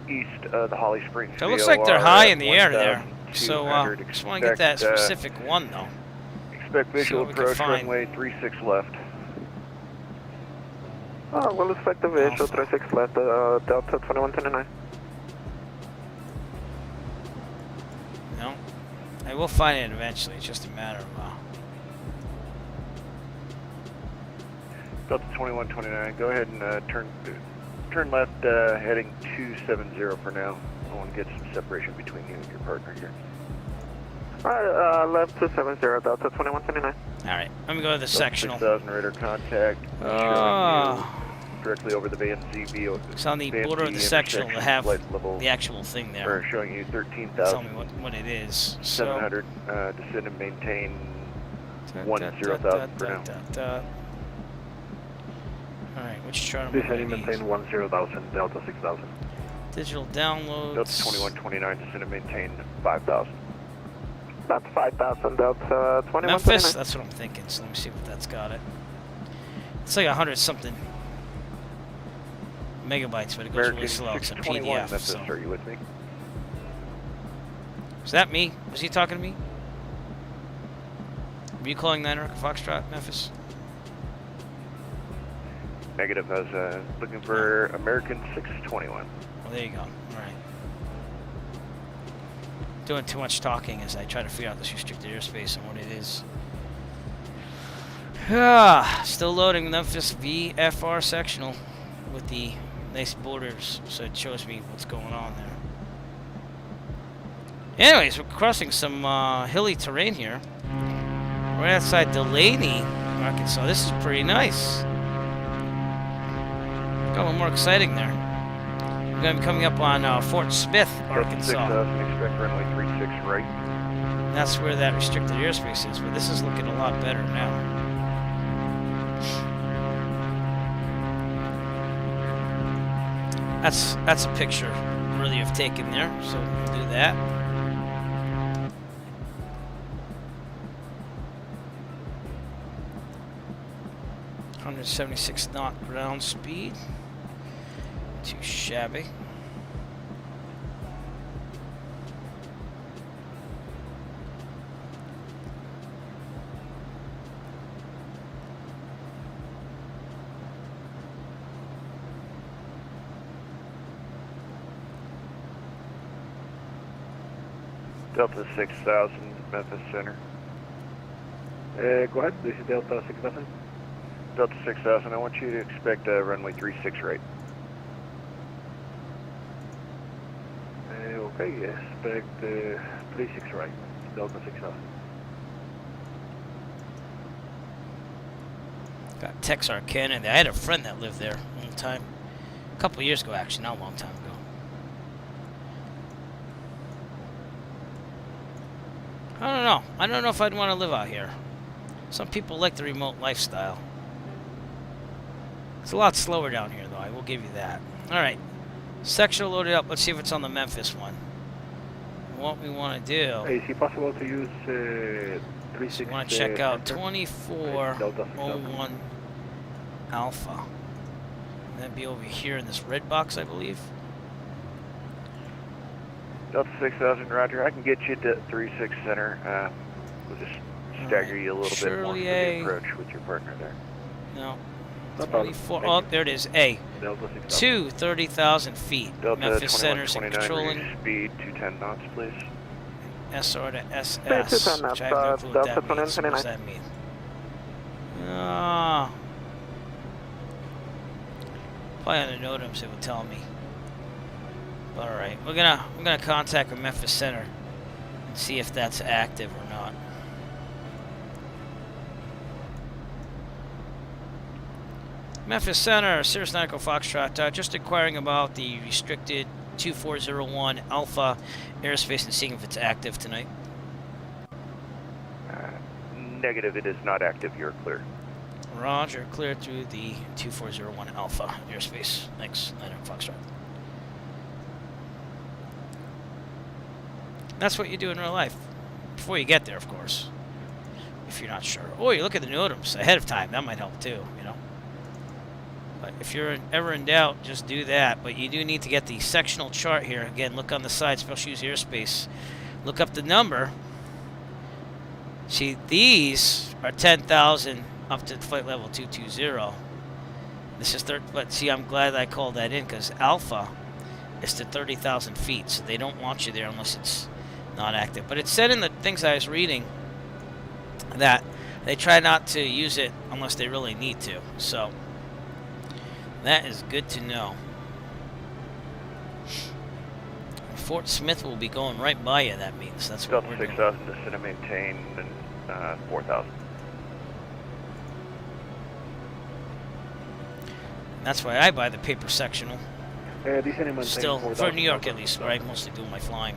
east of the Holly Springs. So it looks like they're high in the air there. 1,200. So just want to get that specific one though. Expect visual what we can approach, find. runway 36 left. We'll expect the visual Alpha. 36 left, Delta 2129. No, I will find it eventually. It's just a matter of Delta 2129, go ahead and turn left, heading 270 for now. I want to get some separation between you and your partner here. Alright, left 270, Delta 2129. all right. Let me go to the sectional. 6000 radar contact. Showing you directly over the Van ZB. It's on the Van border of the Z sectional to intersection, have flight level, the actual thing there. or showing you Tell me 13,000. what it is. So 700, descend and maintain 10,000 for now. All right, which chart am I Descending gonna maintain use? 10,000, Delta 6000. Digital downloads. Delta 2129, descend and maintain 5,000. That's 5,000, Delta 2129. Memphis. That's what I'm thinking. So let me see what that's got it. It's like 100 something megabytes, but it goes American really slow. It's a 621, PDF. Memphis, So. are you with me? Is that me? Was he talking to me? Were you calling 9 Rocket Foxtrot, Memphis? Negative, I was looking for American 621. Well, there you go. All right. Doing too much talking as I try to figure out this restricted airspace and what it is. Still loading Memphis VFR sectional with the nice borders, so it shows me what's going on there. Anyways, we're crossing some hilly terrain here. Right outside Delaney, Arkansas. This is pretty nice. Got a little more exciting there. We're going to be coming up on Fort Smith, Arkansas. 6,000, expect runway 36 right. That's where that restricted airspace is, but this is looking a lot better now. That's a picture worthy of taking there, so we'll do that. .176 knot ground speed. Too shabby. Delta 6000, Memphis Center. Go ahead, this is Delta 6000. Delta 6000, I want you to expect runway 36 right. Okay, expect 36 right, Delta 6000. Got Texarkana. I had a friend that lived there a long time. A couple of years ago, actually, not a long time ago. I don't know. I don't know if I'd want to live out here. Some people like the remote lifestyle. It's a lot slower down here, though. I will give you that. All right. Sectional loaded up. Let's see if it's on the Memphis one. What we want to do... Is it possible to use 36? We want to check out 2401 Alpha. That'd be over here in this red box, I believe. Delta 6000, roger. I can get you to 36 center. We'll just stagger you a little bit more for the approach with your partner there. No. 24. Oh, there it is. A. Delta 6000. 30,000 feet. Delta Memphis Center's in 2129, controlling. reduce speed 210 knots, please. SR to SS. 210 Which I have no clue what Delta that means. What does 2129. that mean? Probably on the NOTAMs it will tell me. All right, we're gonna contact the Memphis Center and see if that's active or not. Memphis Center, Cirrus Nautical Foxtrot, just inquiring about the restricted 2401 Alpha airspace and seeing if it's active tonight. Negative, it is not active. You're clear. Roger, clear through the 2401 Alpha airspace. Thanks, Nautical Foxtrot. That's what you do in real life. Before you get there, of course. If you're not sure. Or you look at the NOTAMs ahead of time. That might help too, you know. But if you're ever in doubt, just do that. But you do need to get the sectional chart here. Again, look on the side, special use airspace. Look up the number. See, these are 10,000 up to flight level 220. This is but see, I'm glad I called that in because Alpha is to 30,000 feet. So they don't want you there unless it's not active. But it said in the things I was reading that they try not to use it unless they really need to. So that is good to know. Fort Smith will be going right by you, that means. That's what we're doing. 6,000 descend and maintain, and 4,000. That's why I buy the paper sectional. Still, for New York at least, where I mostly do my flying.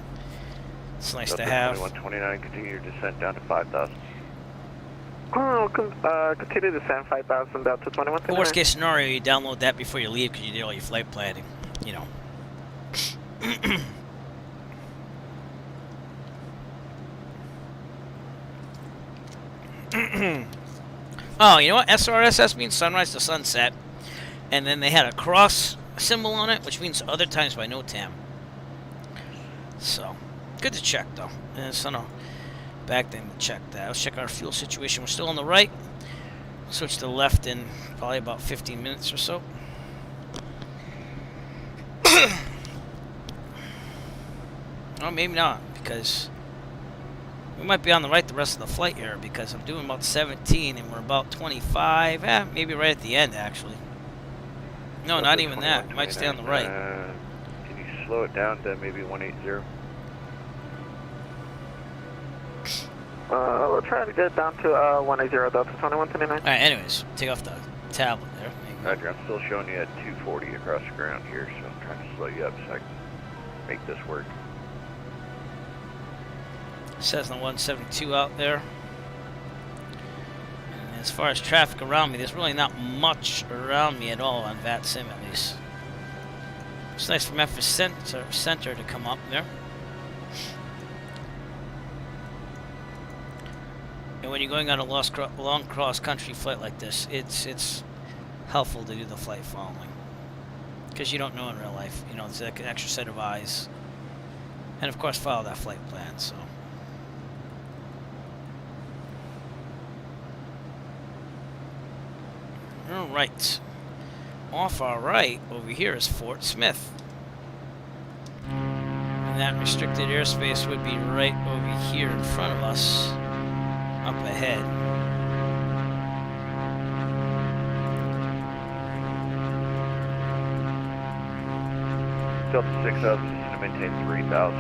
It's nice to have. 2129, continue your descent down to 5,000. Continue to send 5,000 down to 21. Worst case scenario, you download that before you leave because you did all your flight planning. You know. Oh, you know what? SRSS means sunrise to sunset. And then they had a cross symbol on it, which means other times by NOTAM. So, good to check, though. And it's on a back then to check that. Let's check our fuel situation. We're still on the right. Switch to the left in probably about 15 minutes or so. Or maybe not, because we might be on the right the rest of the flight here, because I'm doing about 17 and we're about 25. Maybe right at the end, actually. No, not even that. It might stay on the right. Can you slow it down to maybe 180? We'll try to get down to 180 Delta 2129. Alright, anyways, take off the tablet there. Roger, I'm still showing you at 240 across the ground here, so I'm trying to slow you up so I can make this work. Cessna 172 out there. And as far as traffic around me, there's really not much around me at all on VATSIM at least. It's nice for Memphis Center to come up there. And when you're going on a long cross-country flight like this, it's helpful to do the flight following. Because you don't know in real life. You know, it's like an extra set of eyes. And of course, follow that flight plan, so. Alright. Off our right, over here is Fort Smith. And that restricted airspace would be right over here in front of us. Up ahead. Delta 6,000, just to maintain 3,000.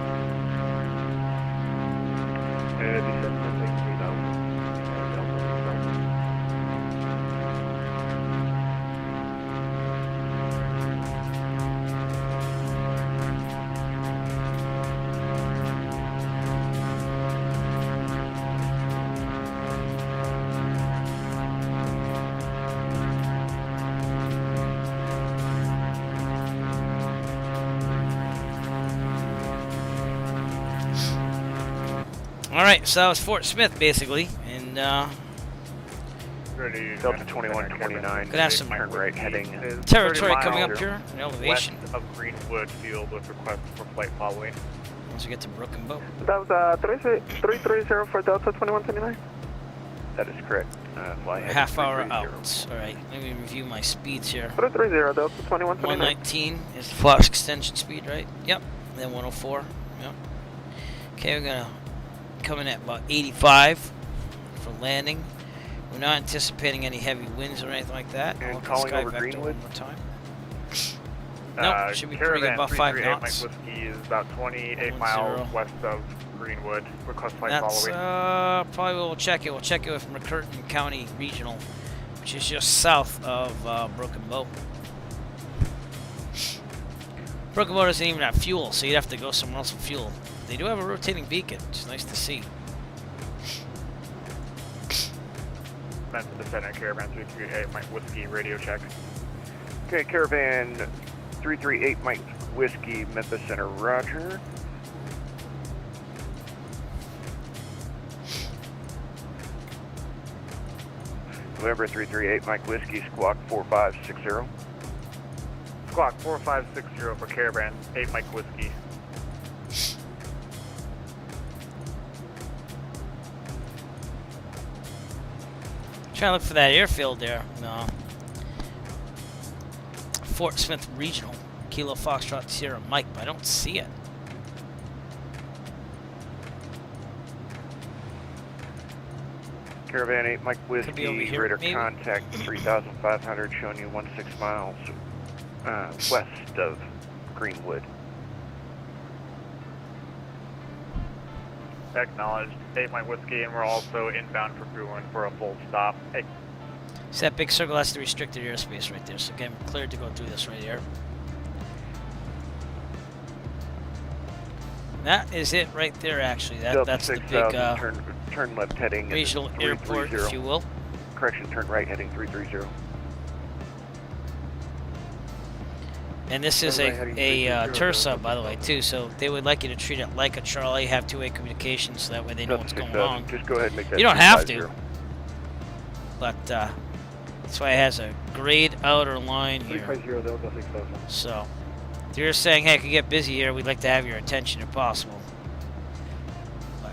And descend to 3,000. Alright, so that was Fort Smith, basically, and, Delta 2129, gonna have some turn right heading territory coming up here, in elevation. West of Greenwood Field with request for flight following. Once we get to Brook and Boat. That was 330 for Delta 2129. That is correct. Fly heading Half hour 330. out. Alright, let me review my speeds here. 330 Delta 2129. 119 is the Fox extension speed, right? Yep. Then 104. Yep. Okay, we're gonna come in at about 85 for landing. We're not anticipating any heavy winds or anything like that. And I'll calling sky over vector Greenwood. one more time. Nope, should be pretty good, about 5 Caravan knots. 338 Mike Whiskey is about 28 10. miles west of Greenwood. Request flight That's following. probably we'll check it. We'll check it with McCurtain County Regional, which is just south of Broken Bow. Broken Bow doesn't even have fuel, so you'd have to go somewhere else for fuel. They do have a rotating beacon, which is nice to see. Meant to the center, Caravan 338 Mike Whiskey, radio check. Okay, Caravan 338 Mike Whiskey, Memphis Center, roger. November 338 Mike Whiskey, Squawk 4560. Squawk 4560 for Caravan 8 Mike Whiskey. Trying to look for that airfield there. No. Fort Smith Regional, Kilo Foxtrot Sierra Mike, but I don't see it. Caravan 8 Mike Could be over Whiskey, here, radar maybe. contact 3,500, showing you 16 miles west of Greenwood. Acknowledged 8 Mike Whiskey, and we're also inbound for Greenwood for a full stop. Hey, So that big circle, that's the restricted airspace right there. So again, we're cleared to go through this right here. That is it right there, actually. That's the big turn left heading regional airport, if you will. Correction, turn right heading 330. And this is a tour sub, by the way, too. So they would like you to treat it like a Charlie, have two-way communication, so that way they know what's going on. Just go ahead and make that. You don't have to, but that's why it has a grade outer line here. 350 Delta 6000. So if you're saying, hey, I could get busy here, we'd like to have your attention if possible. But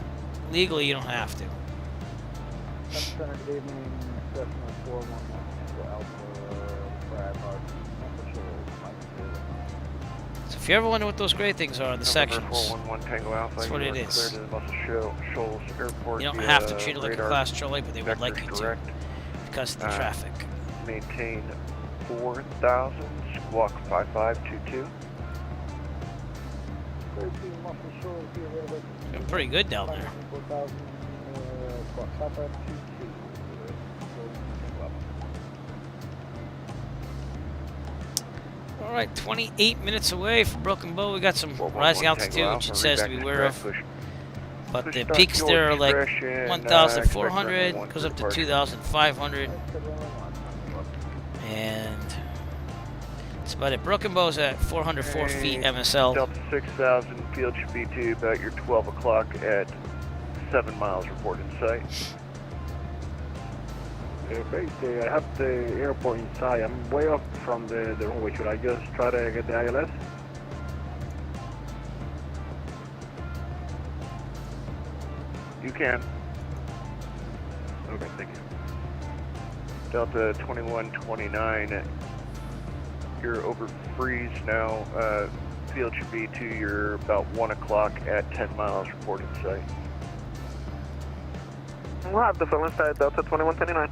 legally, you don't have to. Center, good evening. Cessna 411 Alpha Brad Hart. So if you ever wonder what those gray things are in the sections, 411 Tango Alpha. that's what you it are is. cleared to the Muscle Shoals Airport. You don't via have to treat it like a radar. class Charlie, but they would like you Vector's to correct. because of the traffic. Maintain 4,000, squawk 5522. Doing pretty good down there. All right, 28 minutes away from Broken Bow. We got some rising altitude, which it says to be aware of. But the peaks there are like 1,400, goes up to 2,500. And that's about it. Broken Bow's at 404 feet MSL. Delta 6000, field should be to about your 12 o'clock at 7 miles reported sight. Okay, I have the airport inside. I'm way up from the runway. Should I just try to get the ILS? You can. Okay, thank you. Delta 2129, you're over freeze now. Field should be to your about 1 o'clock at 10 miles reported sight. We'll have the film inside Delta 2129.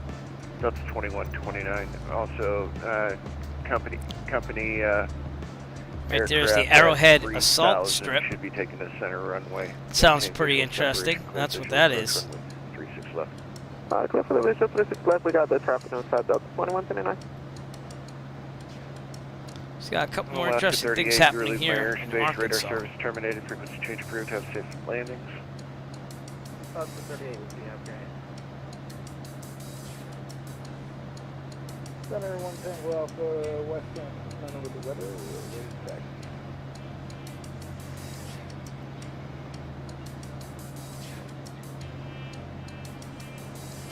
Delta 2129. Also, company. Right there's the aircraft at Arrowhead 3000 assault strip. Should be taking the center runway. Sounds Maintain pretty visual interesting. separation, That's close what that visual is. runway 36 left. Clear for the visual 36 left. We got the traffic inside Delta 2129. It's got a couple more Alaska interesting 38, things you happening relieve my here in airspace, radar Arkansas. service terminated, frequency change approved, have safe landings. Delta 38 would be okay. Center 110, well, for West End, none with the weather, we'll check.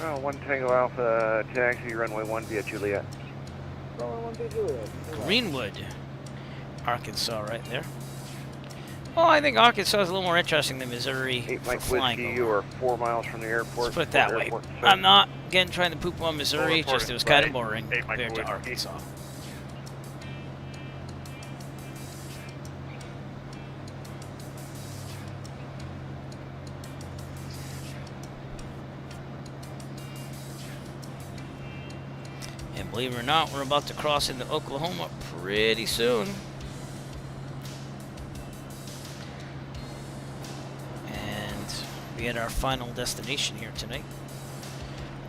Oh, 1 Tango Alpha, taxi runway 1 via Juliet. Runway 1 to Juliet. Greenwood, Arkansas, right there. Well, I think Arkansas is a little more interesting than Missouri 8 for Mike flying Whiskey, over. you are 4 miles from the airport. Let's put it that way. Airport, I'm not, again, trying to poop on Missouri, Full just it was report, kind of right? boring 8 Mike compared to Whiskey. Arkansas. And believe it or not, we're about to cross into Oklahoma pretty soon. be at our final destination here tonight.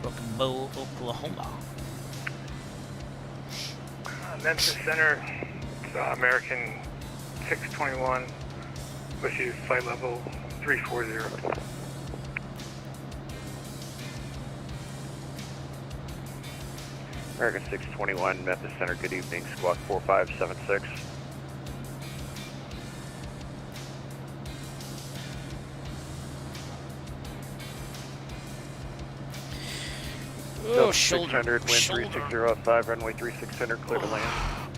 Broken Bow, Oklahoma. Memphis Center, American 621, which is flight level 340. American 621, Memphis Center, good evening, squawk 4576. Oh, Delta shoulder. 600, wind Shoulder. 3605, runway 36 center, clear to land.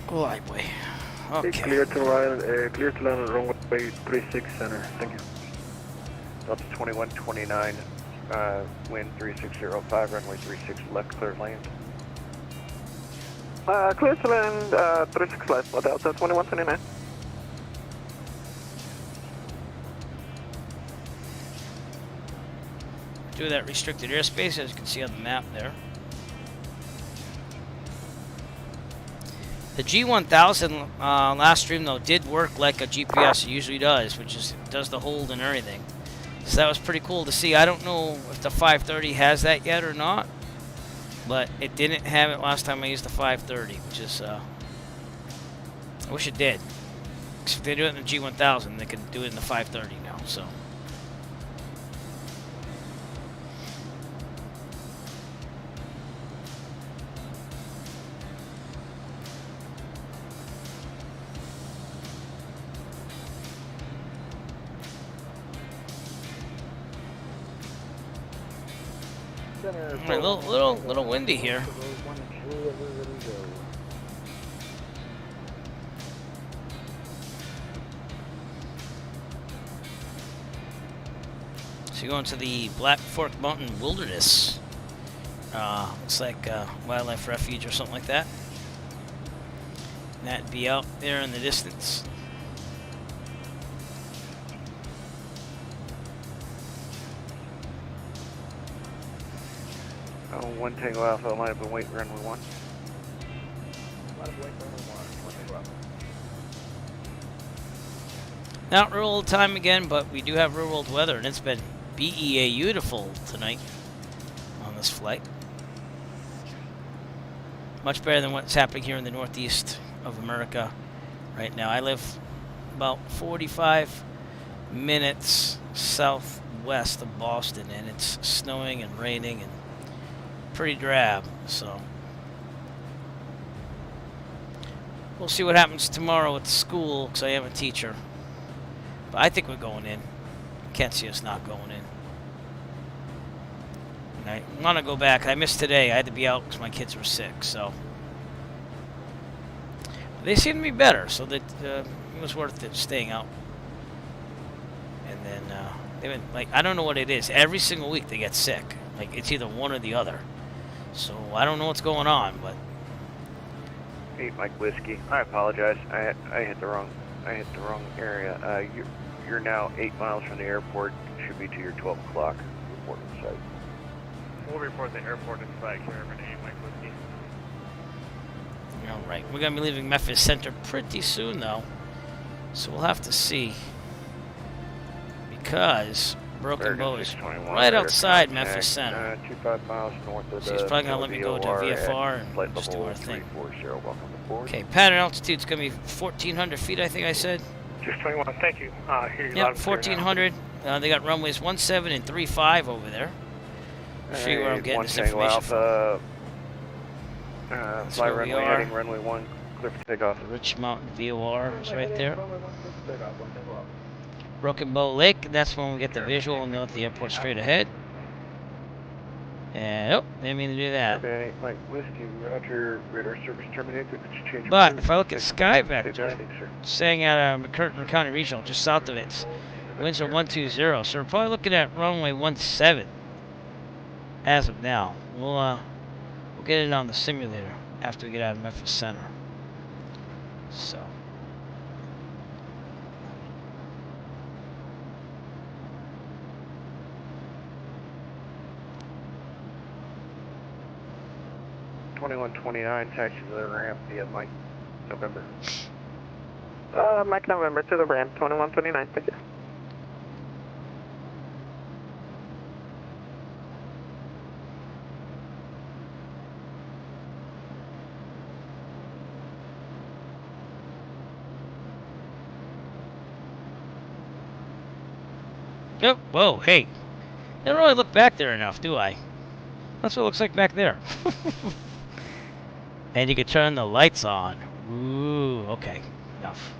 Oh, I boy. Okay. Clear to land at runway 36 center. Thank you. Delta 2129, wind 3605, runway 36 left, clear to land. Clear to land 36 left, Delta 2129. Do that restricted airspace, as you can see on the map there. The G1000 last stream though did work like a GPS usually does, which is does the hold and everything. So that was pretty cool to see. I don't know if the 530 has that yet or not, but it didn't have it last time I used the 530, which is I wish it did. 'Cause if they do it in the G1000, they can do it in the 530 now. So. A little windy here. So you're going to the Black Fork Mountain Wilderness. Looks like wildlife refuge or something like that. And that'd be out there in the distance. One Tango Alpha, line up and wait, runway 1. Line up and wait, runway 1 Tango Alpha. Not real old time again, but we do have real world weather, and it's been beautiful tonight on this flight. Much better than what's happening here in the northeast of America right now. I live about 45 minutes southwest of Boston, and it's snowing and raining and pretty drab, so we'll see what happens tomorrow at school, because I am a teacher. But I think we're going in. Can't see us not going in. And I want to go back. I missed today. I had to be out because my kids were sick, so they seem to be better, so that it was worth it staying out. And then they've been like, I don't know what it is. Every single week they get sick. Like it's either one or the other. So I don't know what's going on, but 8 Mike Whiskey. I apologize. I hit the wrong area. You're now 8 miles from the airport. Should be to your 12 o'clock reporting site. We'll report the airport in sight. Remember, 8 Mike Whiskey. all right, we're gonna be leaving Memphis Center pretty soon, though. So we'll have to see, because Broken Bow is right outside Memphis Center. 25 miles north of So he's probably gonna let me go to VFR and just do our thing. 340. Welcome aboard. Okay, pattern altitude's gonna be 1,400 feet, I think I said. Just 21, thank you. Here you Yep, 1,400. They got runways 17 and 35 over there. See where I'm getting this information from. Fly where we runway are. heading runway 1, clear for takeoff. The Rich Mountain VOR is right there. Broken Bow Lake, that's when we get the visual and know at the airport straight ahead. And, oh, didn't mean to do that. Okay, Mike Whiskey, Roger, radar service terminated. Could you change But your if I look at Sky Vector, Sir. saying at McCurtain County Regional, just south of it, winds are 120, so we're probably looking at runway 17 as of now. We'll get it on the simulator after we get out of Memphis Center. So. $21.29, taxi to the ramp via Mike November. Mike November to the ramp, 2129, thank you. Yep. Whoa, hey. I don't really look back there enough, do I? That's what it looks like back there. And you can turn the lights on. Ooh, okay. Enough.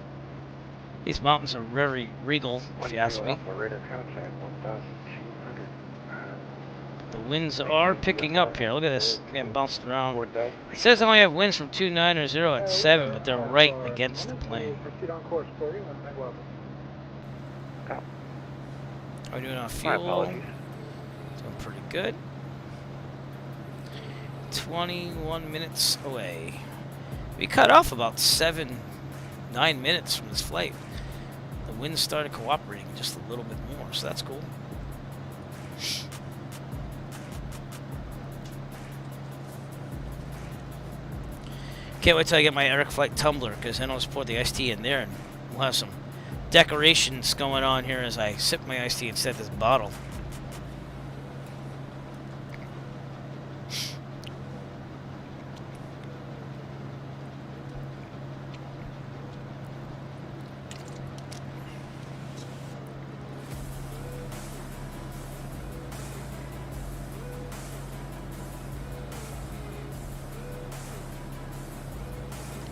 These mountains are very regal, if you ask me. The winds are picking up here. Look at this. Getting bounced around. It says I only have winds from 290 at 7, but they're right against the plane. We're doing on fuel. Doing pretty good. 21 minutes away. We cut off about 9 minutes from this flight. The wind started cooperating just a little bit more, so that's cool. Can't wait till I get my Eric Flight tumbler, because then I'll just pour the iced tea in there and we'll have some decorations going on here as I sip my iced tea instead of this bottle.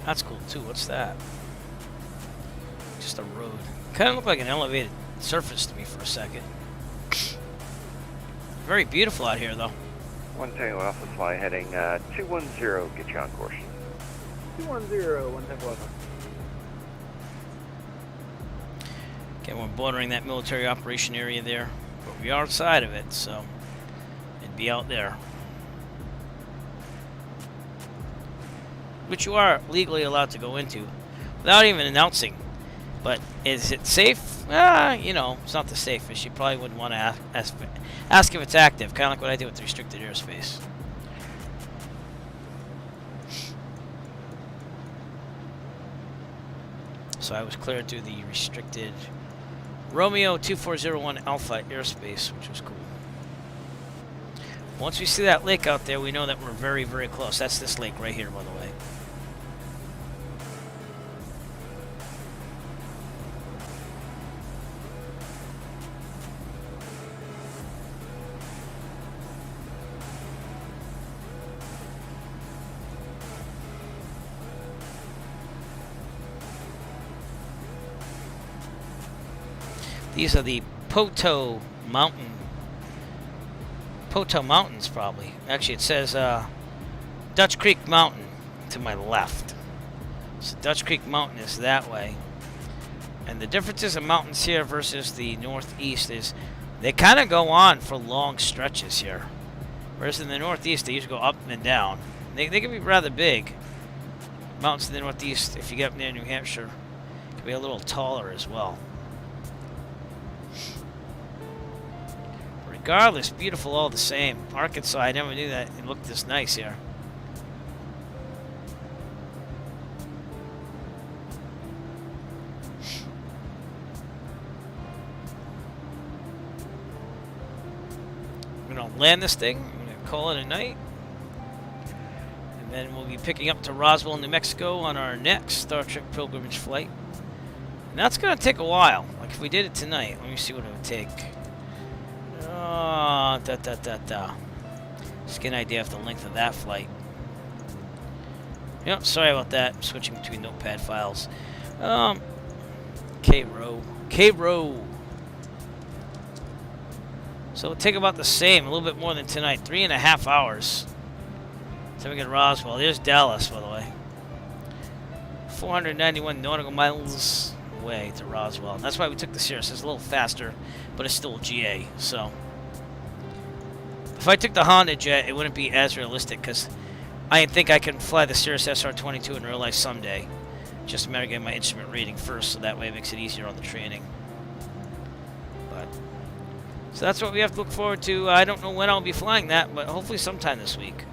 That's cool too. What's that? Just a road. Kind of looked like an elevated surface to me for a second. Very beautiful out here, though. 110 Alpha Fly heading 210, get you on course. 210, 110. Okay, we're bordering that military operation area there, but we are outside of it, so it'd be out there. Which you are legally allowed to go into without even announcing. But is it safe? You know, it's not the safest. You probably wouldn't want to ask if it's active, kind of like what I did with the restricted airspace. So I was cleared through the restricted Romeo 2401 Alpha airspace, which was cool. Once we see that lake out there, we know that we're very, very close. That's this lake right here, by the way. These are the Poteau Mountains, probably. Actually, it says Dutch Creek Mountain to my left. So Dutch Creek Mountain is that way. And the differences in mountains here versus the northeast is they kind of go on for long stretches here. Whereas in the northeast, they usually go up and down. They can be rather big. Mountains in the northeast, if you get up near New Hampshire, can be a little taller as well. Regardless, beautiful all the same. Arkansas, I never knew that it looked this nice here. I'm going to land this thing. I'm going to call it a night. And then we'll be picking up to Roswell, New Mexico on our next Star Trek pilgrimage flight. And that's going to take a while. Like if we did it tonight, let me see what it would take. Just get an idea of the length of that flight. Yep, sorry about that. I'm switching between notepad files. K-row. So it'll take about the same, a little bit more than tonight. 3.5 hours. So we get Roswell. There's Dallas, by the way. 491 nautical miles away to Roswell. That's why we took the Cirrus. It's a little faster, but it's still GA, so. If I took the Honda jet, it wouldn't be as realistic because I think I can fly the Cirrus SR-22 in real life someday. Just a matter of getting my instrument reading first, so that way it makes it easier on the training. But so that's what we have to look forward to. I don't know when I'll be flying that, but hopefully sometime this week.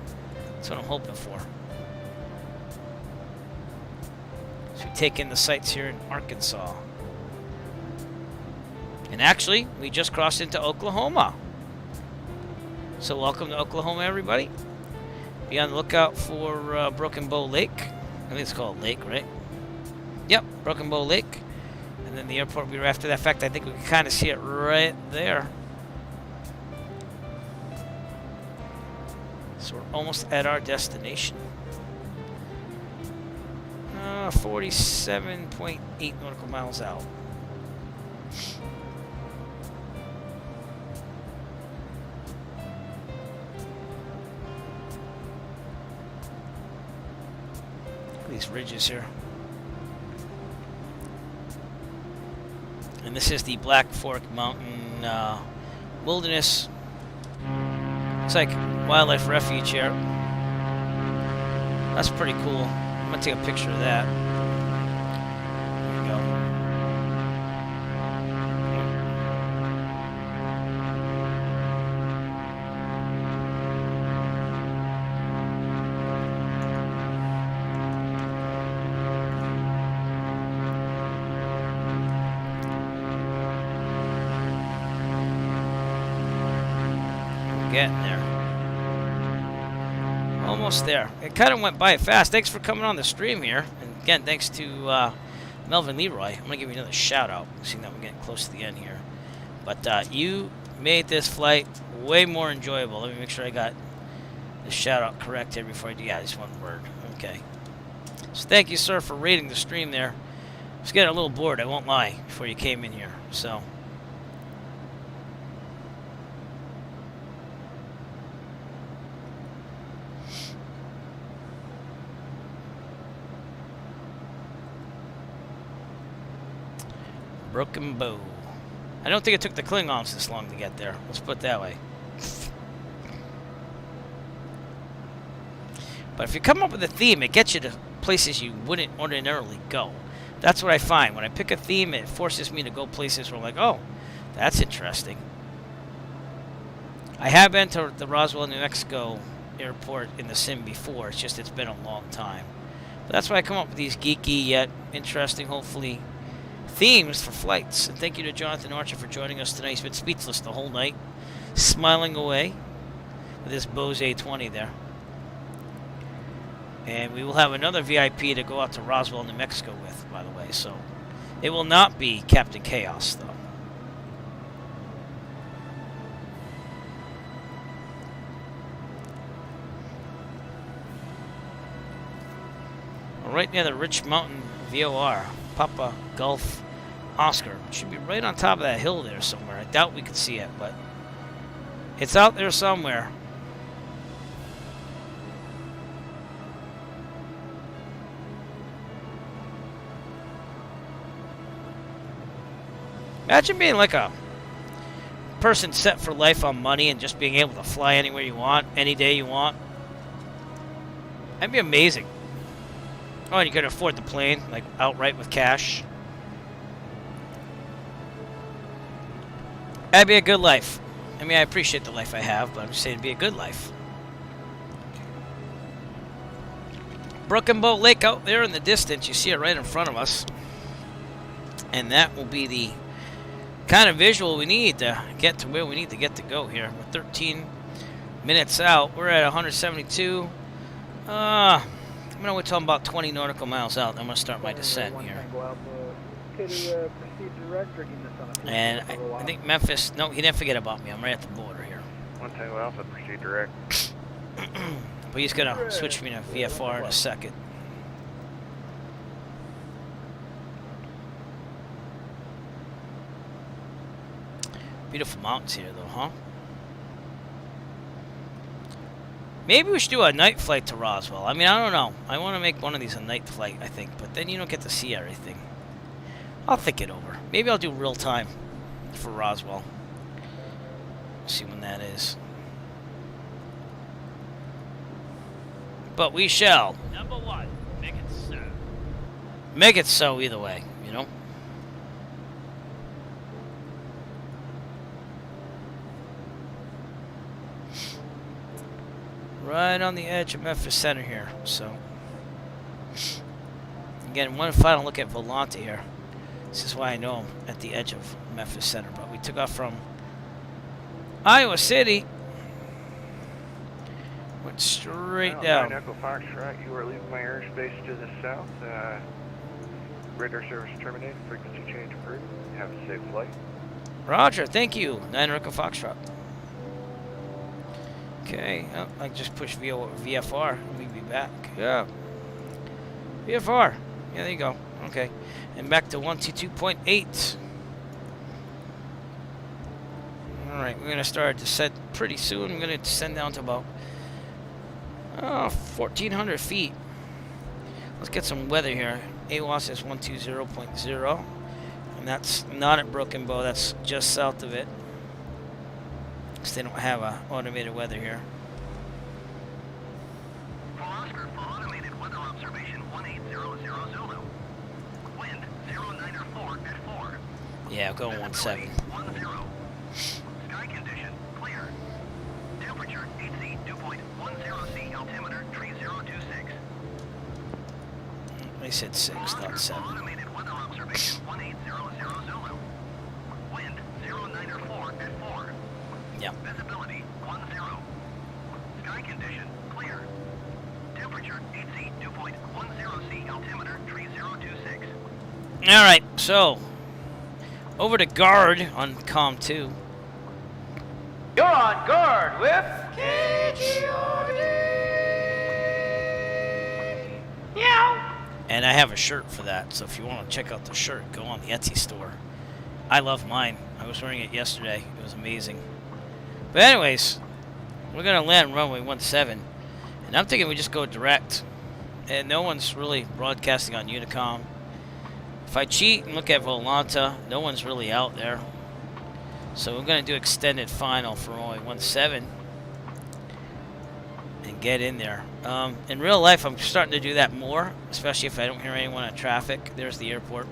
That's what I'm hoping for. So we take in the sights here in Arkansas. And actually, we just crossed into Oklahoma. So welcome to Oklahoma, everybody. Be on the lookout for Broken Bow Lake. I think it's called Lake, right? Yep, Broken Bow Lake. And And then the airport will be right after that. In fact, I think we can kind of see it right there. So we're almost at our destination. 47.8 nautical miles out. These ridges here. And this is the Black Fork Mountain Wilderness. It's like wildlife refuge here. That's pretty cool. I'm gonna take a picture of that. There we go. Getting there. Almost there. It kind of went by fast. Thanks for coming on the stream here. And again, thanks to Melvin Leroy. I'm going to give you another shout out, seeing that we're getting close to the end here. But you made this flight way more enjoyable. Let me make sure I got the shout out correct here before I do. Yeah, just one word. Okay. So thank you, sir, for rating the stream there. I was getting a little bored, I won't lie, before you came in here. So. Broken Bow. I don't think it took the Klingons this long to get there. Let's put it that way. But if you come up with a theme, it gets you to places you wouldn't ordinarily go. That's what I find. When I pick a theme, it forces me to go places where I'm like, oh, that's interesting. I have been to the Roswell, New Mexico airport in the sim before. It's just it's been a long time. But that's why I come up with these geeky yet interesting, hopefully, themes for flights. And thank you to Jonathan Archer for joining us tonight. He's been speechless the whole night, smiling away with his Bose A20 there. And we will have another VIP to go out to Roswell, New Mexico with, by the way. So it will not be Captain Chaos, though. Right near the Rich Mountain VOR, Papa Golf Oscar. It should be right on top of that hill there somewhere. I doubt we can see it, but it's out there somewhere. Imagine being like a person set for life on money and just being able to fly anywhere you want, any day you want. That'd be amazing. Oh, and you could afford the plane, like outright with cash. That'd be a good life. I mean, I appreciate the life I have, but I'm just saying it'd be a good life. Broken Bow Lake out there in the distance. You see it right in front of us. And that will be the kind of visual we need to get to where we need to get to go here. We're 13 minutes out. We're at 172. I'm going to wait till I'm about 20 nautical miles out. I'm going to start my descent here. And I think Memphis, no, he didn't forget about me. I'm right at the border here. One Tango Alpha, proceed direct. But he's going to switch me to VFR in a second. Beautiful mountains here, though, huh? Maybe we should do a night flight to Roswell. I mean, I don't know. I want to make one of these a night flight, I think. But then you don't get to see everything. I'll think it over. Maybe I'll do real time for Roswell. See when that is. But we shall. Number one, make it so. Make it so either way, you know? Right on the edge of Memphis Center here, so. Again, one final look at Volante here. This is why I know I'm at the edge of Memphis Center. But we took off from Iowa City. Went straight down. Echo Fox, right? You are leaving my airspace to the south. Radar service terminated. Frequency change approved. Have a safe flight. Roger, thank you. 9 Echo Foxtrot. Okay, oh, I just pushed VFR. We'll be back. Yeah. VFR. Yeah, there you go. Okay. And back to 122.8. Alright, we're going to start to descent pretty soon. I'm going to descend down to about 1,400 feet. Let's get some weather here. AWOS is 120.0. And that's not at Broken Bow. That's just south of it. Because they don't have automated weather here. For Oscar, for automated weather observation 1800 Zulu. Wind 094 at 4. Yeah, I'm going 17. 10. Sky condition clear. Temperature 8C 2.10C. Altimeter 3026. They said 6, not 7. For automated weather observation 1800 Zulu. Wind 094 at 4. Yep. Visibility 10. Sky condition clear. Temperature 8C 2.10C. Altimeter 3026. Alright, so over to guard on COM 2. You're on guard with And I have a shirt for that, so if you want to check out the shirt, go on the Etsy store. I love mine. I was wearing it yesterday. It was amazing. But anyways, we're going to land runway 17. And I'm thinking we just go direct. And no one's really broadcasting on Unicom. If I cheat and look at Volanta, no one's really out there. So we're going to do extended final for runway 17. And get in there. In real life, I'm starting to do that more, especially if I don't hear anyone at traffic. There's the airport.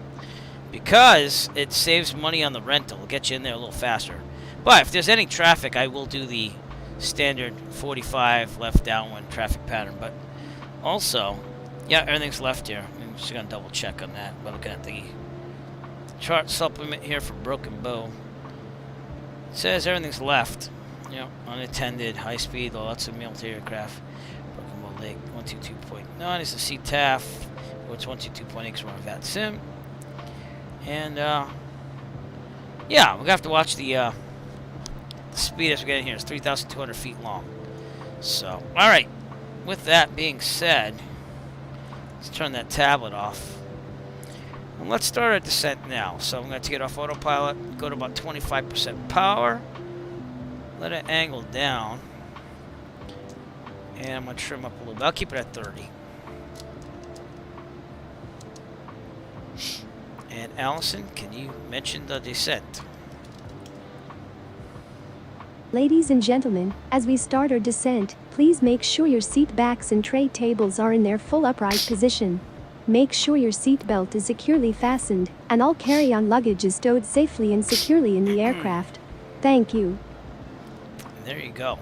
Because it saves money on the rental. It'll get you in there a little faster. But if there's any traffic, I will do the standard 45 left downwind traffic pattern. But also, yeah, everything's left here. I'm just going to double check on that by looking at the chart supplement here for Broken Bow. It says everything's left. Yep, unattended, high speed, lots of military aircraft. Broken Bow Lake, 122.9 is the CTAF. It's 122.8 because we're on VAT Sim. And, yeah, we're going to have to watch the speed as we get in here. It's 3,200 feet long. So, alright. With that being said, let's turn that tablet off. And let's start our descent now. So I'm going to take it off autopilot, go to about 25% power. Let it angle down. And I'm going to trim up a little bit. I'll keep it at 30. And Allison, can you mention the descent? Ladies and gentlemen, as we start our descent, please make sure your seat backs and tray tables are in their full upright position. Make sure your seat belt is securely fastened, and all carry-on luggage is stowed safely and securely in the aircraft. Thank you. There you go.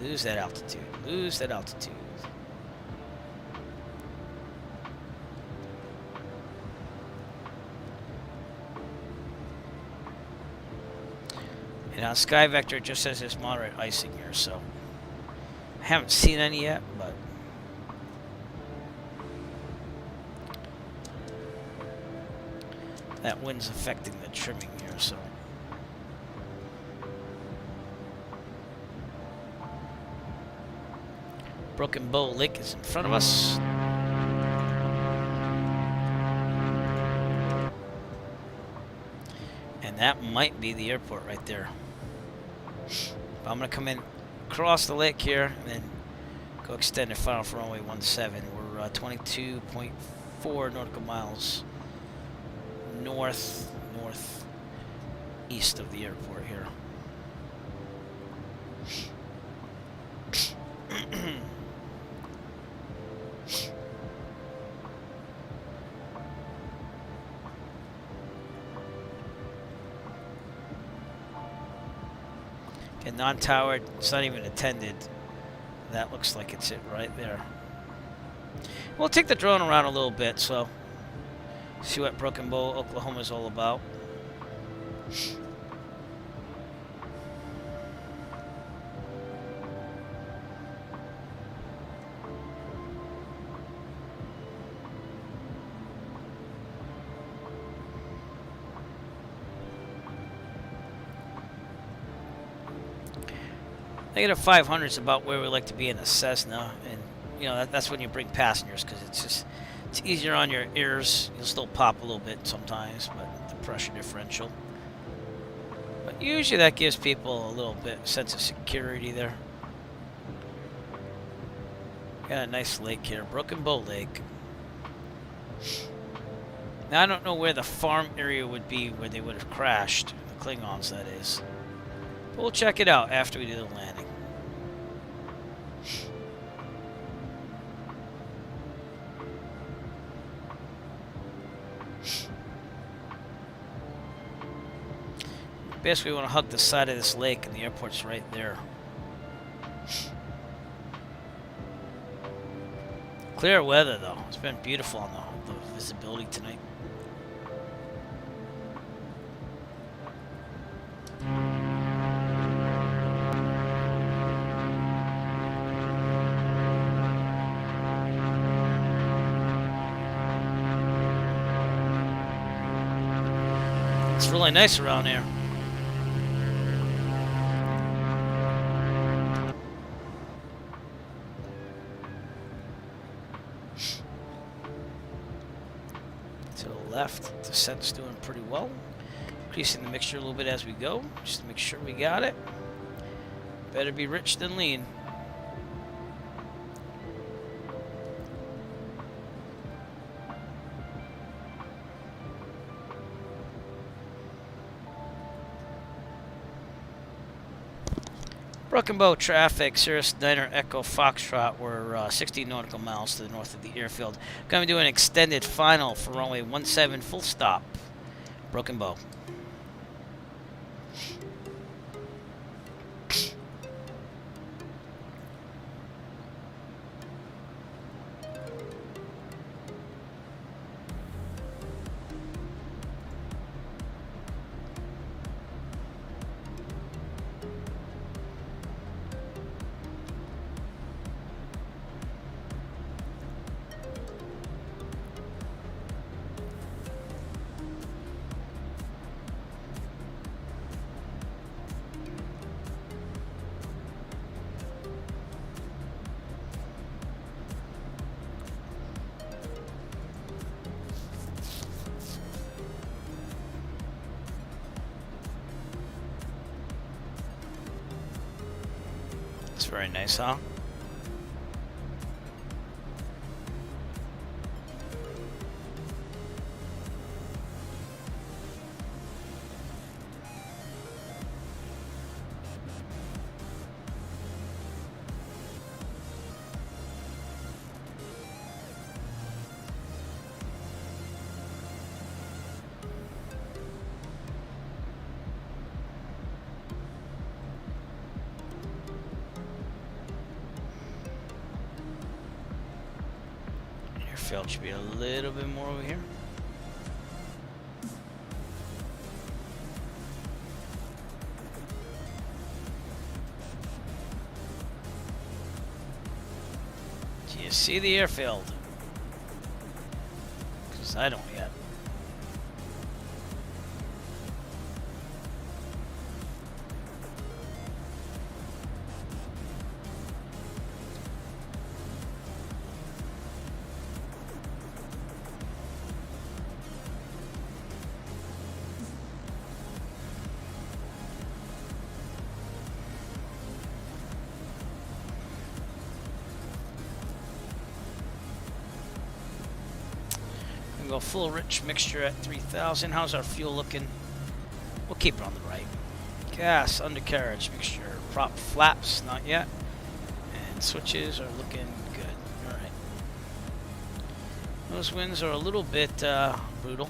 Lose that altitude. Lose that altitude. And on Sky Vector, it just says there's moderate icing here, so I haven't seen any yet, but that wind's affecting the trimming here, so. Broken Bow Lake is in front of us. And that might be the airport right there. But I'm going to come in across the lake here and then go extended final for runway 17. We're 22.4 nautical miles northeast of the airport here. And non-towered, it's not even attended. That looks like it's it right there. We'll take the drone around a little bit, so see what Broken Bow, Oklahoma is all about. -500 is about where we like to be in a Cessna, and you know that's when you bring passengers because it's easier on your ears. You'll still pop a little bit sometimes, but the pressure differential. But usually that gives people a little bit sense of security there. Got a nice lake here, Broken Bow Lake. Now I don't know where the farm area would be where they would have crashed, the Klingons that is. But we'll check it out after we do the landing. Basically, we want to hug the side of this lake, and the airport's right there. Clear weather, though. It's been beautiful on the visibility tonight. It's really nice around here. Left, descent's doing pretty well. Increasing the mixture a little bit as we go, just to make sure we got it. Better be rich than lean. Broken Bow traffic, Cirrus Niner Echo Foxtrot. We're 60 nautical miles to the north of the airfield. Going to do an extended final for runway 17 full stop. Broken Bow. It's very nice, huh? Airfield should be a little bit more over here. Do you see the airfield? Because I don't yet. Go full rich mixture at 3,000. How's our fuel looking? We'll keep it on the right. Gas, undercarriage mixture. Prop flaps, not yet. And switches are looking good. Alright. Those winds are a little bit brutal.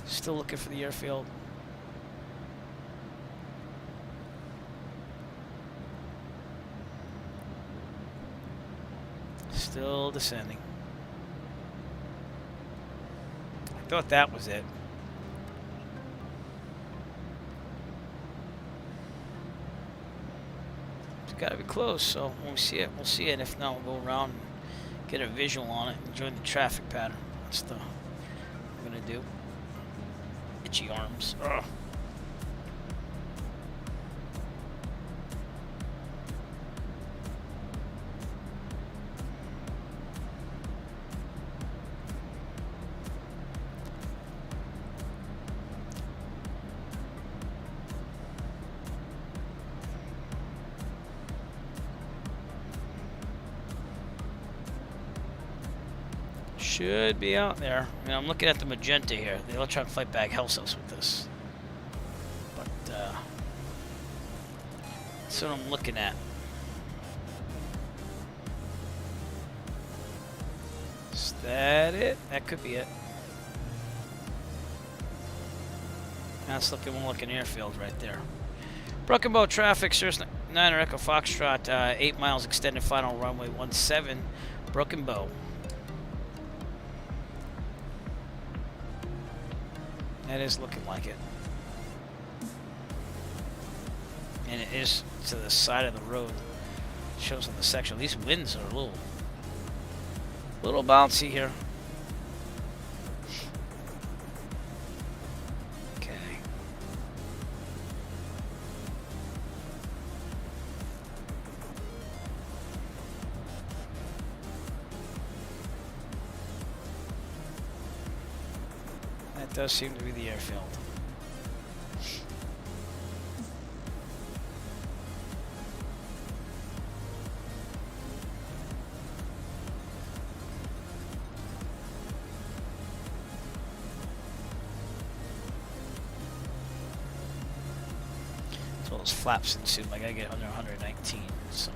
Still looking for the airfield. Still descending. I thought that was it. It's got to be close, so when we see it, we'll see it. If not, we'll go around and get a visual on it and join the traffic pattern. That's the what I'm going to do. Itchy arms. Ugh. Should be out there. I mean, I'm looking at the magenta here. The electron flight bag helps us with this. But, that's what I'm looking at. Is that it? That could be it. That's looking more like an airfield right there. Broken bow traffic, Cirrus 9 Echo Foxtrot, 8 miles extended final runway 17, Broken bow. That is looking like it. And it is to the side of the road. It shows on the section. These winds are a little bouncy here. Okay. That does seem to be the airfield. As well as flaps and soup, I gotta get under 119, so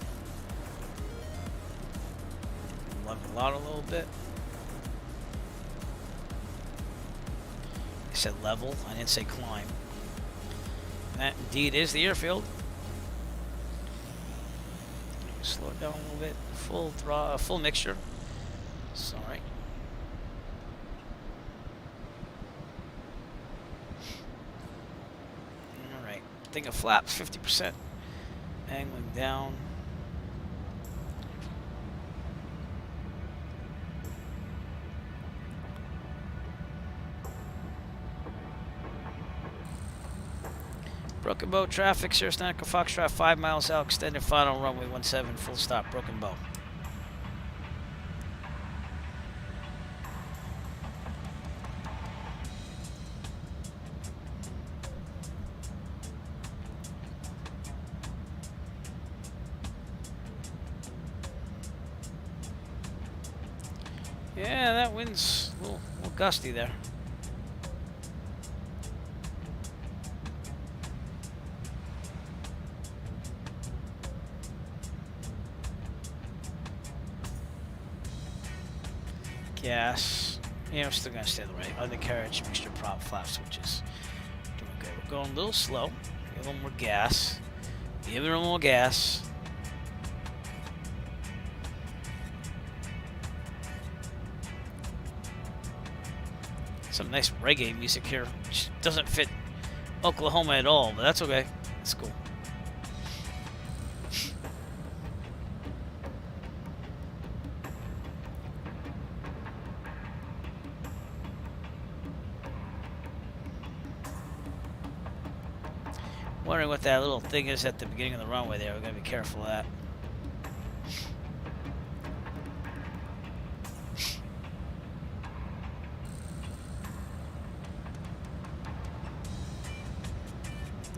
level out a little bit. I said level, I didn't say climb. That indeed is the airfield. Slow it down a little bit. Full mixture. Sorry. Alright. Think of flaps, 50%. Angling down. Broken bow traffic, Cirrus 9 Echo Foxtrot, 5 miles out, extended final runway 17, full stop, broken bow. Yeah, that wind's a little gusty there. Gas. Yeah, we're still gonna stay the right. Undercarriage, mixture, prop, flap switches. Doing good. We're going a little slow. Give a little more gas. Give it a little more gas. Some nice reggae music here, which doesn't fit Oklahoma at all, but that's okay. It's cool. Wondering what that little thing is at the beginning of the runway there. We're gonna be careful of that.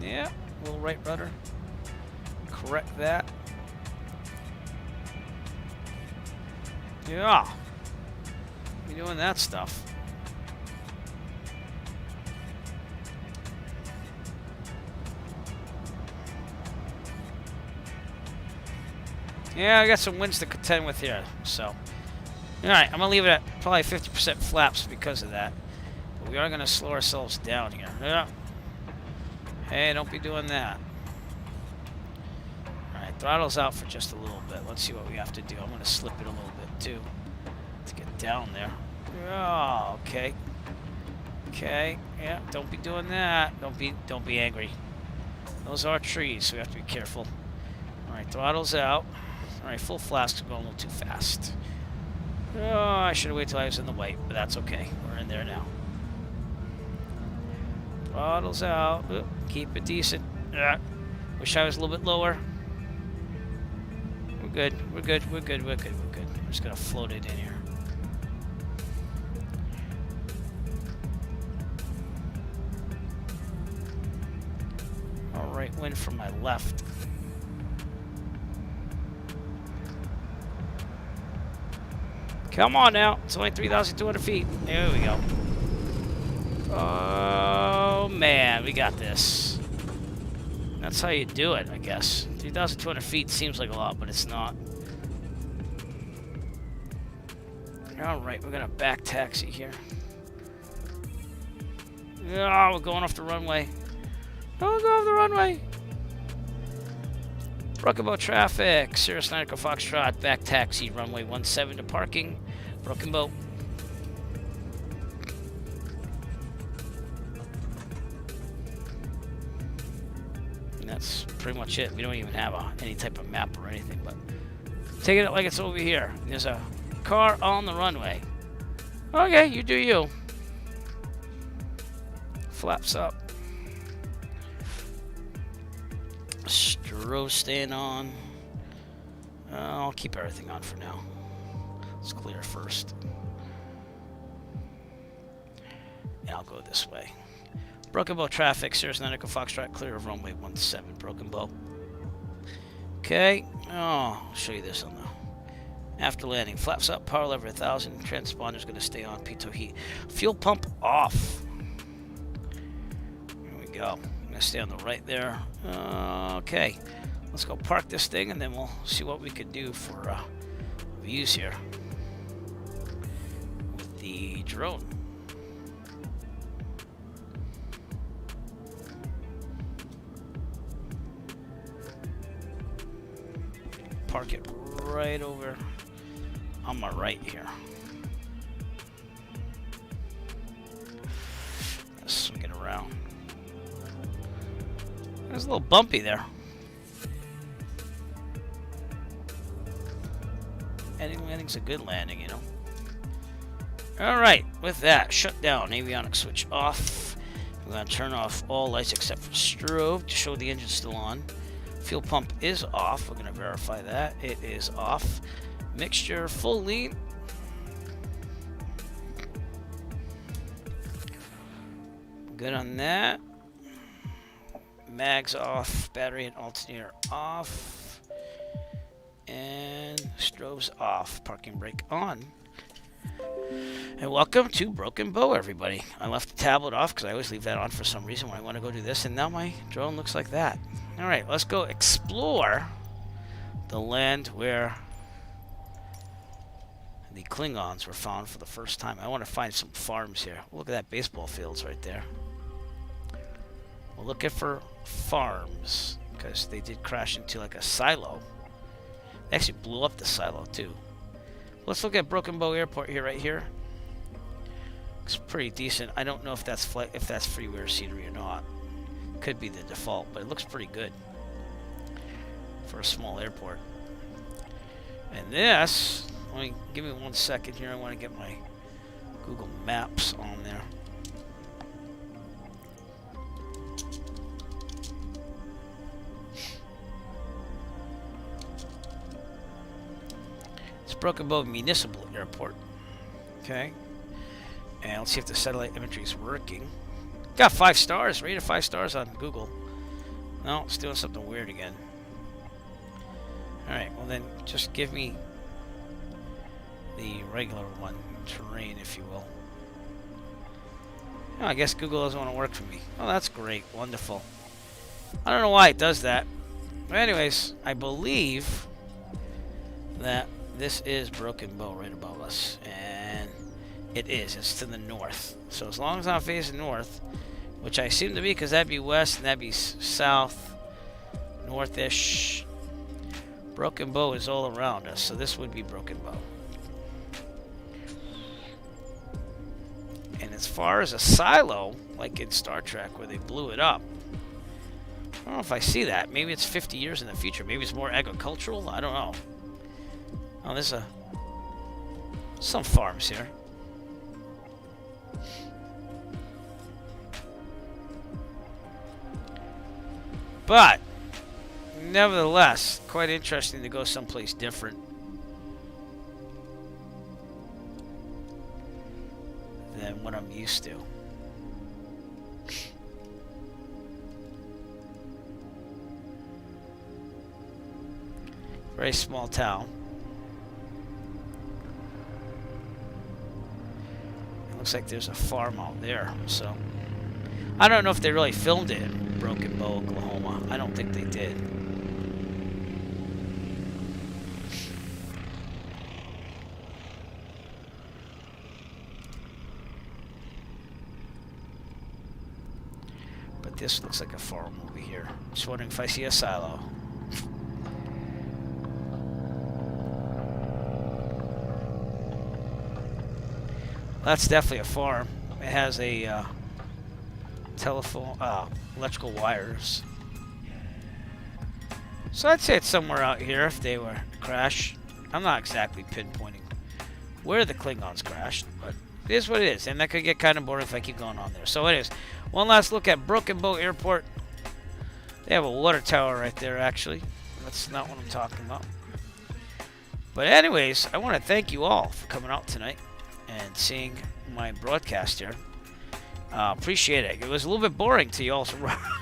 Yeah, little right rudder. Correct that. Yeah. Be doing that stuff. Yeah, I got some winds to contend with here, so. Alright, I'm going to leave it at probably 50% flaps because of that. But we are going to slow ourselves down here. Yeah. Hey, don't be doing that. Alright, throttle's out for just a little bit. Let's see what we have to do. I'm going to slip it a little bit, too. To get down there. Oh, okay. Okay, yeah, don't be doing that. Don't be angry. Those are trees, so we have to be careful. Alright, throttle's out. Alright, full flask's going a little too fast. Oh, I should have waited till I was in the white, but that's okay. We're in there now. Throttle's out. Oop, keep it decent. Wish I was a little bit lower. We're good. We're good. We're good. We're good. We're good. I'm just gonna float it in here. All right, wind from my left. Come on now. It's only 3,200 feet. There we go. Oh, man. We got this. That's how you do it, I guess. 3,200 feet seems like a lot, but it's not. Alright, we're going to back taxi here. Oh, we're going off the runway. Don't go off the runway. Broken Bow traffic. Sirius 9 Echo Foxtrot. Back taxi. Runway 17 to parking. Broken Bow. And that's pretty much it. We don't even have any type of map or anything, but taking it like it's over here. There's a car on the runway. Okay, you do you. Flaps up. Strobe staying on. I'll keep everything on for now. Let's clear first. And I'll go this way. Broken Bow traffic. Sirius 9 Echo Foxtrot. Clear of runway 17. Broken Bow. Okay. Oh, I'll show you this on the after landing. Flaps up. Power lever 1,000. Transponder's going to stay on. Pitot heat. Fuel pump off. There we go. I'm going to stay on the right there. Okay. Let's go park this thing and then we'll see what we could do for views here with the drone. Park it right over on my right here. Let's swing it around. It's a little bumpy there. Landing's a good landing, you know. Alright, with that, shut down. Avionics switch off. We're going to turn off all lights except for strobe to show the engine's still on. Fuel pump is off. We're going to verify that. It is off. Mixture full lean. Good on that. Mags off. Battery and alternator off. And strobe's off. Parking brake on. And welcome to Broken Bow, everybody. I left the tablet off because I always leave that on for some reason when I want to go do this. And now my drone looks like that. Alright, let's go explore the land where the Klingons were found for the first time. I want to find some farms here. Look at that baseball fields right there. We're looking for farms because they did crash into like a silo. They actually blew up the silo too. Let's look at Broken Bow Airport here, right here. Looks pretty decent. I don't know if that's freeware scenery or not. Could be the default, but it looks pretty good for a small airport. And this, give me 1 second here. I want to get my Google Maps on there. It's Broken Bow Municipal Airport. Okay. And let's see if the satellite imagery is working. Got 5 stars. Rated 5 stars on Google. No, it's doing something weird again. Alright, well then just give me the regular one. Terrain, if you will. Oh, I guess Google doesn't want to work for me. Oh, that's great. Wonderful. I don't know why it does that. But anyways, I believe that this is Broken Bow right above us. And it is. It's to the north. So as long as I'm facing north, which I seem to be because that'd be west and that'd be south, northish. Broken Bow is all around us. So this would be Broken Bow. And as far as a silo, like in Star Trek where they blew it up, I don't know if I see that. Maybe it's 50 years in the future. Maybe it's more agricultural. I don't know. Oh, there's some farms here. But, nevertheless, quite interesting to go someplace different than what I'm used to. Very small town. looks like there's a farm out there. So I don't know if they really filmed it in Broken Bow, Oklahoma. I don't think they did. But this looks like a farm over here. Just wondering if I see a silo. That's definitely a farm. It has a telephone, electrical wires. So I'd say it's somewhere out here if they were crashed. I'm not exactly pinpointing where the Klingons crashed, but it is what it is. And that could get kind of boring if I keep going on there. So anyways, one last look at Broken Bow Airport. They have a water tower right there, actually. That's not what I'm talking about. But anyways, I want to thank you all for coming out tonight and seeing my broadcast here. Appreciate it. It was a little bit boring to you all.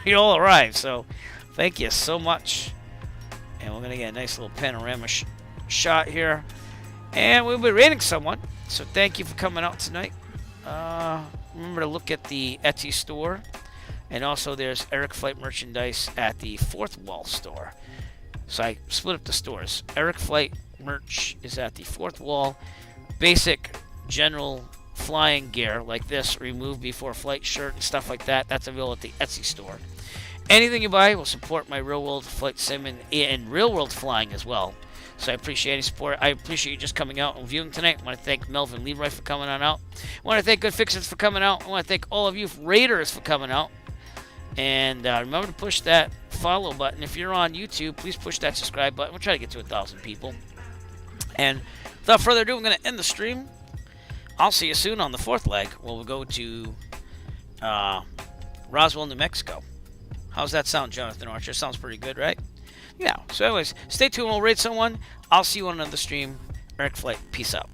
You all arrived, so thank you so much. And we're gonna get a nice little panorama shot here, and we'll be rating someone. So thank you for coming out tonight. Remember to look at the Etsy store, and also there's Eric Flight merchandise at the Fourth Wall store. So I split up the stores. Eric Flight merch is at the Fourth Wall. Basic general flying gear like this, remove before flight shirt and stuff like that, that's available at the Etsy store. Anything you buy will support my real world flight sim and real world flying as well. So I appreciate any support. I appreciate you just coming out and viewing tonight. I want to thank Melvin Leroy for coming on out. I want to thank Good Fixers for coming out. I want to thank all of you Raiders for coming out. And remember to push that follow button. If you're on YouTube, please push that subscribe button. We'll try to get to 1,000 people. And without further ado, I'm going to end the stream. I'll see you soon on the fourth leg where we'll go to Roswell, New Mexico. How's that sound, Jonathan Archer? Sounds pretty good, right? Yeah. So anyways, stay tuned. We'll raid someone. I'll see you on another stream. Eric Flight. Peace out.